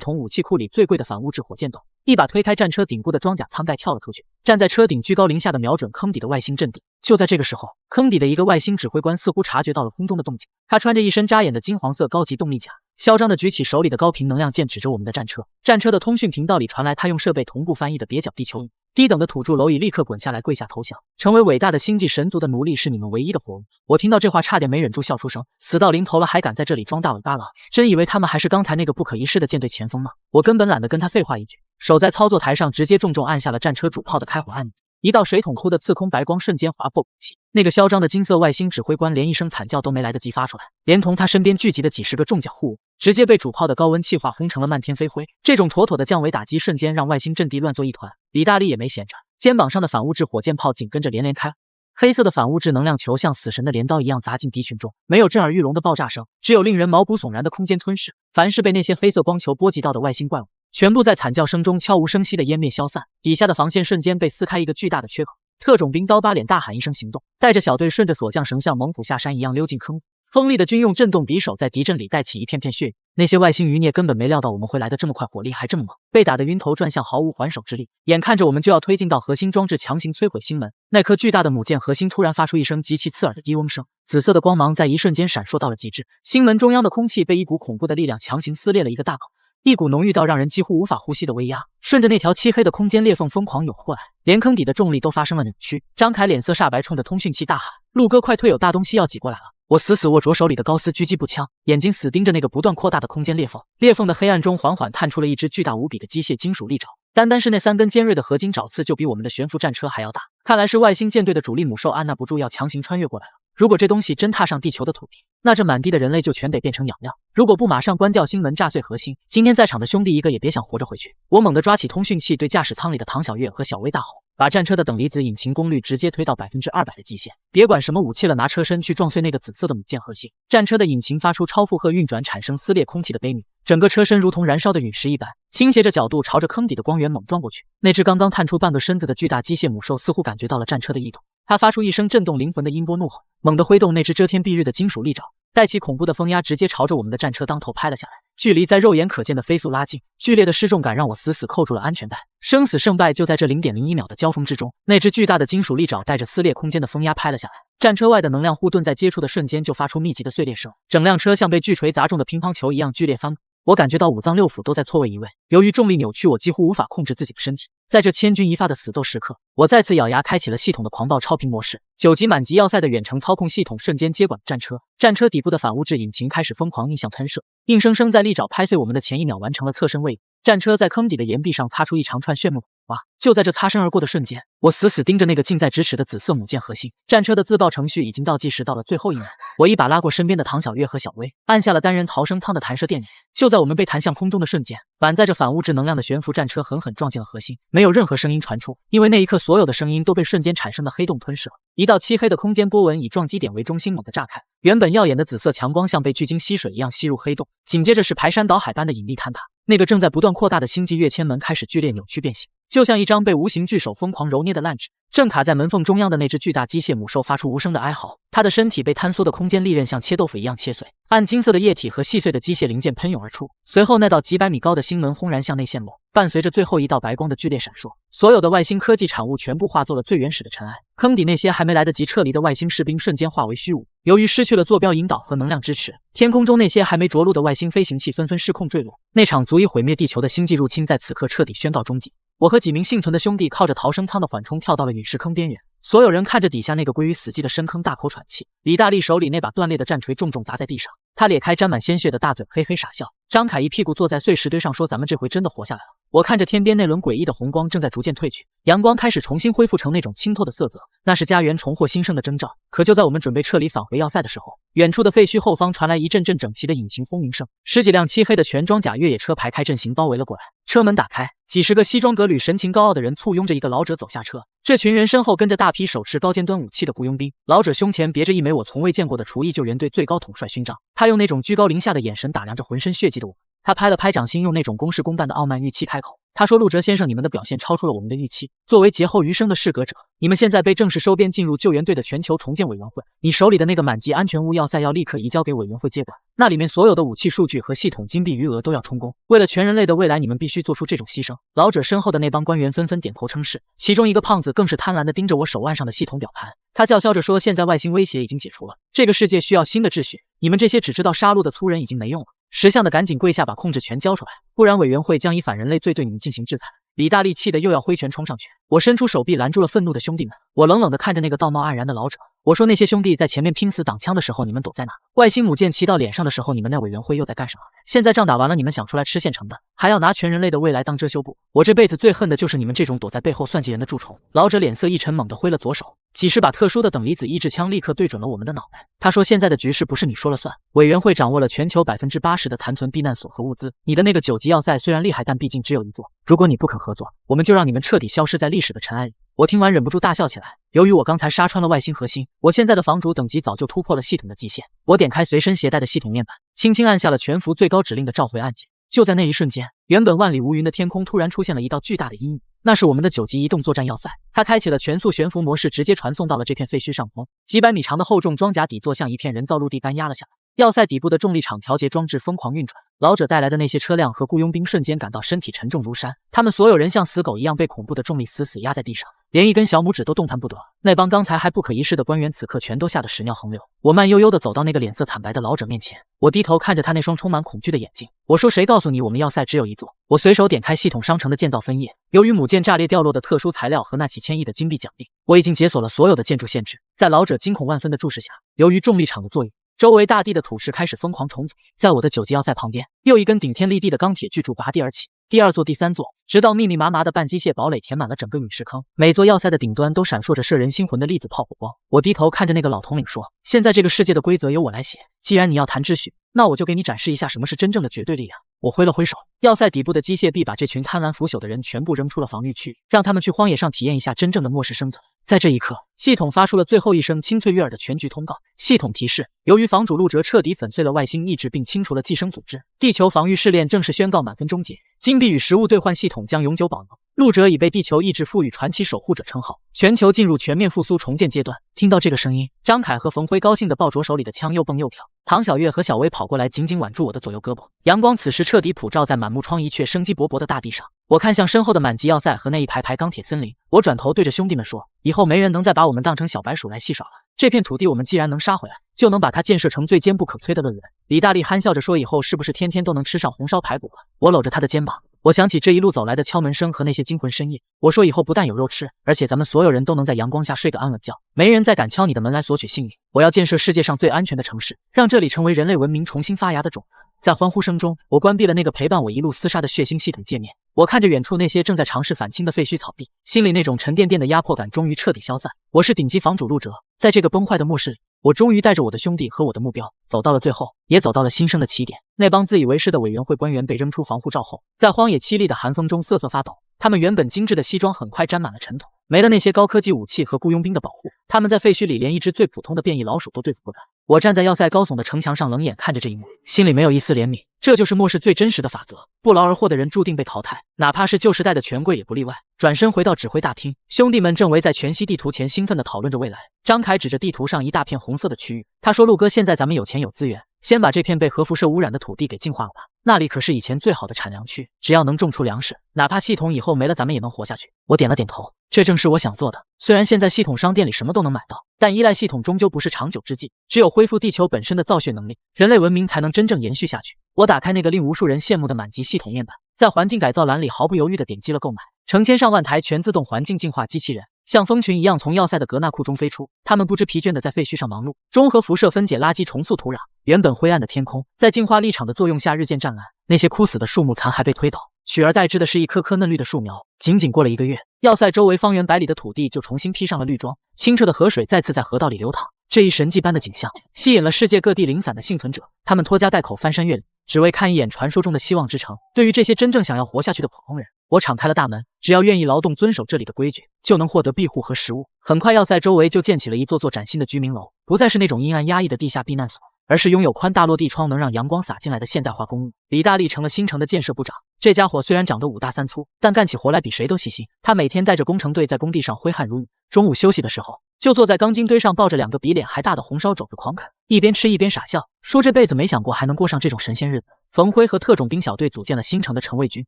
统武器库里最贵的反物质火箭筒，一把推开战车顶部的装甲舱盖跳了出去，站在车顶居高临下的瞄准坑底的外星阵地。就在这个时候，坑底的一个外星指挥官似乎察觉到了空中的动静，他穿着一身扎眼的金黄色高级动力甲，嚣张地举起手里的高频能量剑指着我们的战车。战车的通讯频道里传来他用设备同步翻译的蹩脚地球语。低等的土著蝼蚁立刻滚下来跪下投降，成为伟大的星际神族的奴隶是你们唯一的活路。我听到这话差点没忍住笑出声，死到临头了还敢在这里装大尾巴狼，真以为他们还是刚才那个不可一世的舰队前锋吗？我根本懒得跟他废话一句，手在操作台上直接重重按下了战车主炮的开火按钮。一道水桶窟的刺空白光瞬间划破空气，那个嚣张的金色外星指挥官连一声惨叫都没来得及发出来，连同他身边聚集的几十个重甲护物，直接被主炮的高温气化轰成了漫天飞灰。这种妥妥的降维打击瞬间让外星阵地乱作一团。李大力也没闲着，肩膀上的反物质火箭炮紧跟着连连开，黑色的反物质能量球像死神的镰刀一样砸进敌群中，没有震耳欲聋的爆炸声，只有令人毛骨悚然的空间吞噬。凡是被那些黑色光球波及到的外星怪物，全部在惨叫声中悄无声息的湮灭消散，底下的防线瞬间被撕开一个巨大的缺口。特种兵刀疤脸大喊一声行动，带着小队顺着锁降绳像猛虎下山一样溜进坑。锋利的军用震动匕首在敌阵里带起一片片血雨。那些外星余孽根本没料到我们会来得这么快，火力还这么猛，被打得晕头转向，毫无还手之力。眼看着我们就要推进到核心装置，强行摧毁星门，那颗巨大的母舰核心突然发出一声极其刺耳的低嗡声，紫色的光芒在一瞬间闪烁到了极致。星门中央的空气被一股恐怖的力量强行撕裂了一个大口，一股浓郁到让人几乎无法呼吸的威压顺着那条漆黑的空间裂缝疯狂涌过来，连坑底的重力都发生了扭曲。张凯脸色煞白，冲着通讯器大喊：“陆哥，快退，有大东西要挤过来了！”我死死握着手里的高斯狙击步枪，眼睛死盯着那个不断扩大的空间裂缝。裂缝的黑暗中缓缓探出了一只巨大无比的机械金属利爪，单单是那3根尖锐的合金爪刺就比我们的悬浮战车还要大。看来是外星舰队的主力母兽按捺不住要强行穿越过来了。如果这东西真踏上地球的土地，那这满地的人类就全得变成养料。如果不马上关掉星门炸碎核心，今天在场的兄弟一个也别想活着回去。我猛地抓起通讯器，对驾驶舱里的唐小月和小薇大吼，把战车的等离子引擎功率直接推到200%的极限，别管什么武器了，拿车身去撞碎那个紫色的母舰核心。战车的引擎发出超负荷运转，产生撕裂空气的悲鸣，整个车身如同燃烧的陨石一般，倾斜着角度朝着坑底的光源猛撞过去。那只刚刚探出半个身子的巨大机械母兽似乎感觉到了战车的异动，它发出一声震动灵魂的音波怒吼，猛地挥动那只遮天蔽日的金属利爪，带起恐怖的风压，直接朝着我们的战车当头拍了下来。距离在肉眼可见的飞速拉近，剧烈的失重感让我死死扣住了安全带。生死胜败就在这0.01秒的交锋之中。那只巨大的金属利爪带着撕裂空间的风压拍了下来，战车外的能量护盾在接触的瞬间就发出密集的碎裂声，整辆车像被巨锤砸中的乒乓球一样剧烈翻滚。我感觉到五脏六腑都在错位移位，由于重力扭曲，我几乎无法控制自己的身体。在这千钧一发的死斗时刻，我再次咬牙开启了系统的狂暴超频模式。9级满级要塞的远程操控系统瞬间接管战车，战车底部的反物质引擎开始疯狂逆向喷射，硬生生在利爪拍碎我们的前一秒完成了侧身位移。战车在坑底的岩壁上擦出一长串炫目火花，就在这擦身而过的瞬间，我死死盯着那个近在咫尺的紫色母舰核心。战车的自爆程序已经倒计时到了最后1秒，我一把拉过身边的唐小月和小薇，按下了单人逃生舱的弹射电源。就在我们被弹向空中的瞬间，满载着反物质能量的悬浮战车狠狠撞进了核心，没有任何声音传出，因为那一刻所有的声音都被瞬间产生的黑洞吞噬了。一道漆黑的空间波纹以撞击点为中心猛地炸开，原本耀眼的紫色强光像被巨鲸吸水一样吸入黑洞，紧接着是排山倒海般的引力坍塌。那个正在不断扩大的星际跃迁门开始剧烈扭曲变形，就像一张被无形巨手疯狂揉捏的烂纸。正卡在门缝中央的那只巨大机械母兽发出无声的哀嚎，它的身体被坍缩的空间利刃像切豆腐一样切碎，暗金色的液体和细碎的机械零件喷涌而出。随后，那道几百米高的星门轰然向内陷落，伴随着最后一道白光的剧烈闪烁，所有的外星科技产物全部化作了最原始的尘埃。坑底那些还没来得及撤离的外星士兵瞬间化为虚无。由于失去了坐标引导和能量支持，天空中那些还没着陆的外星飞行器纷纷失控坠落。那场足以毁灭地球的星际入侵在此刻彻底宣告终结。我和几名幸存的兄弟靠着逃生舱的缓冲跳到了陨石坑边缘，所有人看着底下那个归于死寂的深坑大口喘气。李大力手里那把断裂的战锤重重砸在地上，他咧开沾满鲜血的大嘴嘿嘿傻笑。张凯一屁股坐在碎石堆上说，咱们这回真的活下来了。我看着天边那轮诡异的红光正在逐渐褪去，阳光开始重新恢复成那种清透的色泽，那是家园重获新生的征兆。可就在我们准备撤离返回要塞的时候，远处的废墟后方传来一阵阵整齐的引擎轰鸣声，10几辆漆黑的全装甲越野车排开阵型包围了过来。车门打开，几十个西装革履神情高傲的人簇拥着一个老者走下车。这群人身后跟着大批手持高尖端武器的雇佣兵，老者胸前别着一枚我从未见过的厨艺救援队最高统帅勋章。他用那种居高临下的眼神打量着浑身血迹的我们。他拍了拍掌心，用那种公事公办的傲慢语气开口，他说，陆哲先生，你们的表现超出了我们的预期。作为劫后余生的适格者，你们现在被正式收编进入救援队的全球重建委员会，你手里的那个满级安全物要塞要立刻移交给委员会接管，那里面所有的武器数据和系统金币余额都要充公。为了全人类的未来，你们必须做出这种牺牲。老者身后的那帮官员纷纷点头称是，其中一个胖子更是贪婪地盯着我手腕上的系统表盘，他叫嚣着说，现在外星威胁已经解除了，这个世界需要新的秩序，你们这些只知道杀戮的粗人已经没用了。识相的赶紧跪下，把控制权交出来，不然委员会将以反人类罪对你们进行制裁。李大力气得又要挥拳冲上去，我伸出手臂拦住了愤怒的兄弟们。我冷冷地看着那个道貌岸然的老者，我说，那些兄弟在前面拼死挡枪的时候，你们躲在哪？外星母舰骑到脸上的时候，你们那委员会又在干什么？现在仗打完了，你们想出来吃现成的，还要拿全人类的未来当遮羞布。我这辈子最恨的就是你们这种躲在背后算计人的蛀虫。老者脸色一沉，猛地挥了左手，几十把特殊的等离子抑制枪立刻对准了我们的脑袋。他说，现在的局势不是你说了算，委员会掌握了全球80%的残存避难所和物资，你的那个9级要塞虽然厉害，但毕竟只有一座，如果你不肯合作，我们就让你们彻底消失在历史的尘埃里。我听完忍不住大笑起来。由于我刚才杀穿了外星核心，我现在的房主等级早就突破了系统的极限。我点开随身携带的系统面板，轻轻按下了全服最高指令的召回按键。就在那一瞬间，原本万里无云的天空突然出现了一道巨大的阴影，那是我们的9级移动作战要塞。它开启了全速悬浮模式，直接传送到了这片废墟上方。几百米长的厚重装甲底座像一片人造陆地般压了下来，要塞底部的重力场调节装置疯狂运转。老者带来的那些车辆和雇佣兵瞬间感到身体沉重如山，他们所有人像死狗一样被恐怖的重力死死压在地上，连一根小拇指都动弹不得。那帮刚才还不可一世的官员此刻全都吓得屎尿横流。我慢悠悠地走到那个脸色惨白的老者面前，我低头看着他那双充满恐惧的眼睛，我说，谁告诉你我们要塞只有一座？我随手点开系统商城的建造分页，由于母舰炸裂掉落的特殊材料和那几千亿的金币奖励，我已经解锁了所有的建筑限制。在老者惊恐万分的注视下，由于重力场的作用，周围大地的土石开始疯狂重组，在我的9级要塞旁边，又一根顶天立地的钢铁巨柱拔地而起，第2座、第3座，直到密密麻麻的半机械堡垒填满了整个陨石坑，每座要塞的顶端都闪烁着摄人心魂的粒子炮火光。我低头看着那个老统领说，现在这个世界的规则由我来写，既然你要谈秩序，那我就给你展示一下什么是真正的绝对力量。我挥了挥手，要塞底部的机械臂把这群贪婪腐朽的人全部扔出了防御区，让他们去荒野上体验一下真正的末世生存。在这一刻，系统发出了最后一声清脆悦耳的全局通告。系统提示，由于房主陆哲彻底粉碎了外星意志并清除了寄生组织，地球防御试炼正式宣告满分终结，金币与食物兑换系统将永久保留。陆哲已被地球意志赋予传奇守护者称号，全球进入全面复苏重建阶段。听到这个声音，张凯和冯辉高兴地抱着手里的枪又蹦又跳，唐小月和小薇跑过来紧紧挽住我的左右胳膊。阳光此时彻底普照在满目疮痍却生机勃勃的大地上。我看向身后的满级要塞和那一排排钢铁森林，我转头对着兄弟们说，以后没人能再把我们当成小白鼠来戏耍了，这片土地我们既然能杀回来，就能把它建设成最坚不可摧的论文。李大力憨笑着说，以后是不是天天都能吃上红烧排骨了？我搂着他的肩膀，我想起这一路走来的敲门声和那些惊魂深夜，我说，以后不但有肉吃，而且咱们所有人都能在阳光下睡个安稳觉，没人再敢敲你的门来索取性命。我要建设世界上最安全的城市，让这里成为人类文明重新发芽的种子。在欢呼声中，我关闭了那个陪伴我一路厮杀的血腥系统界面。我看着远处那些正在尝试反清的废墟草地，心里那种沉甸甸的压迫感终于彻底消散。我是顶级房主陆哲，在这个崩坏的末世里，我终于带着我的兄弟和我的目标走到了最后，也走到了新生的起点。那帮自以为是的委员会官员被扔出防护罩后，在荒野凄厉的寒风中瑟瑟发抖。他们原本精致的西装很快沾满了尘土，没了那些高科技武器和雇佣兵的保护，他们在废墟里连一只最普通的变异老鼠都对付不了。我站在要塞高耸的城墙上，冷眼看着这一幕，心里没有一丝怜悯。这就是末世最真实的法则，不劳而获的人注定被淘汰，哪怕是旧时代的权贵也不例外。转身回到指挥大厅，兄弟们正围在全息地图前兴奋地讨论着未来。张凯指着地图上一大片红色的区域，他说：“陆哥，现在咱们有钱有资源，先把这片被核辐射污染的土地给净化了吧。那里可是以前最好的产粮区，只要能种出粮食，哪怕系统以后没了，咱们也能活下去。”我点了点头，这正是我想做的。虽然现在系统商店里什么都能买到，但依赖系统终究不是长久之计。只有恢复地球本身的造血能力，人类文明才能真正延续下去。我打开那个令无数人羡慕的满级系统面板，在环境改造栏里毫不犹豫地点击了购买。成千上万台全自动环境净化机器人像蜂群一样从要塞的格纳库中飞出，他们不知疲倦地在废墟上忙碌，中和辐射分解垃圾，重塑土壤。原本灰暗的天空在净化力场的作用下日渐湛蓝，那些枯死的树木残骸被推倒，取而代之的是一棵棵嫩绿的树苗。仅仅过了1个月，要塞周围方圆百里的土地就重新披上了绿装，清澈的河水再次在河道里流淌。这一神迹般的景象吸引了世界各地零散的幸存者，他们拖家带口翻山越岭，只为看一眼传说中的希望之城。对于这些真正想要活下去的普通人，我敞开了大门，只要愿意劳动遵守这里的规矩，就能获得庇护和食物。很快，要塞周围就建起了一座座崭新的居民楼，不再是那种阴暗压抑的地下避难所，而是拥有宽大落地窗能让阳光洒进来的现代化公寓。李大力成了新城的建设部长，这家伙虽然长得5大3粗，但干起活来比谁都细心。他每天带着工程队在工地上挥汗如雨，中午休息的时候就坐在钢筋堆上抱着2个比脸还大的红烧肘子狂啃，一边吃一边傻笑，说这辈子没想过还能过上这种神仙日子。冯辉和特种兵小队组建了新城的城卫军，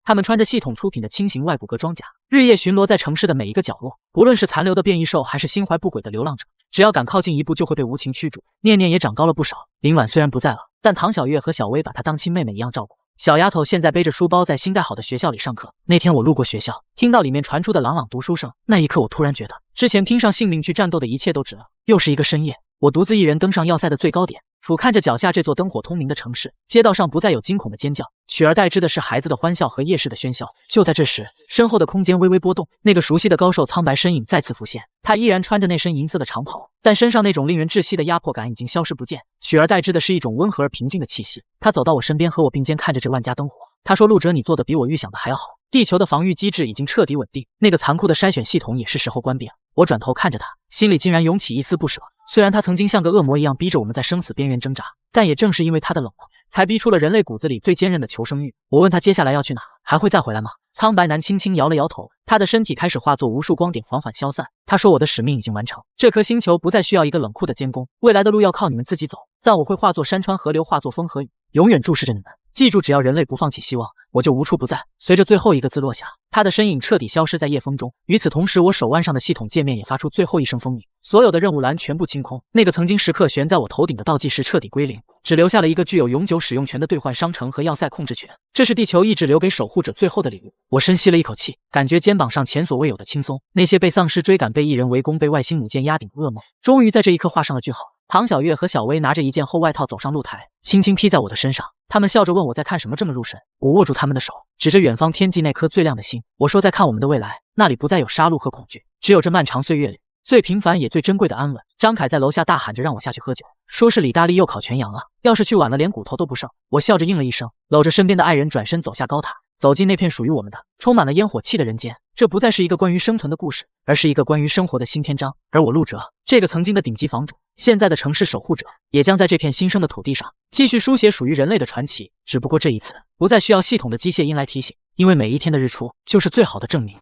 他们穿着系统出品的轻型外骨骼装甲，日夜巡逻在城市的每一个角落，不论是残留的变异兽还是心怀不轨的流浪者，只要敢靠近一步就会被无情驱逐。念念也长高了不少，林婉虽然不在了，但唐小月和小薇把她当亲妹妹一样照顾。小丫头现在背着书包在新盖好的学校里上课。那天我路过学校，听到里面传出的朗朗读书声，那一刻我突然觉得之前拼上性命去战斗的一切都值了。又是一个深夜，我独自一人登上要塞的最高点，俯瞰着脚下这座灯火通明的城市，街道上不再有惊恐的尖叫，取而代之的是孩子的欢笑和夜市的喧嚣。就在这时，身后的空间微微波动，那个熟悉的高瘦苍白身影再次浮现。他依然穿着那身银色的长袍，但身上那种令人窒息的压迫感已经消失不见，取而代之的是一种温和而平静的气息。他走到我身边，和我并肩看着这万家灯火。他说：“陆哲，你做的比我预想的还要好，地球的防御机制已经彻底稳定，那个残酷的筛选系统也是时候关闭了。”我转头看着他，心里竟然涌起一丝不舍。虽然他曾经像个恶魔一样逼着我们在生死边缘挣扎，但也正是因为他的冷漠，才逼出了人类骨子里最坚韧的求生欲。我问他接下来要去哪，还会再回来吗？苍白男轻轻摇了摇头，他的身体开始化作无数光点，缓缓消散。他说：“我的使命已经完成，这颗星球不再需要一个冷酷的监工，未来的路要靠你们自己走。但我会化作山川河流，化作风和雨，永远注视着你们。记住，只要人类不放弃希望，我就无处不在。”随着最后一个字落下，他的身影彻底消失在夜风中。与此同时，我手腕上的系统界面也发出最后一声风鸣，所有的任务栏全部清空，那个曾经时刻悬在我头顶的倒计时彻底归零，只留下了一个具有永久使用权的兑换商城和要塞控制权。这是地球意志留给守护者最后的礼物。我深吸了一口气，感觉肩膀上前所未有的轻松。那些被丧尸追赶、被异人围攻、被外星母舰压顶的噩梦，终于在这一刻画上了句号。唐小月和小薇拿着一件厚外套走上露台，轻轻披在我的身上。他们笑着问我在看什么这么入神。我握住他们的手，指着远方天际那颗最亮的星，我说在看我们的未来，那里不再有杀戮和恐惧，只有这漫长岁月里最平凡也最珍贵的安稳。张凯在楼下大喊着让我下去喝酒，说是李大力又烤全羊了，要是去晚了连骨头都不剩。我笑着应了一声，搂着身边的爱人转身走下高塔，走进那片属于我们的充满了烟火气的人间。这不再是一个关于生存的故事，而是一个关于生活的新篇章。而我陆哲，这个曾经的顶级房主，现在的城市守护者，也将在这片新生的土地上继续书写属于人类的传奇。只不过这一次不再需要系统的机械音来提醒，因为每一天的日出就是最好的证明。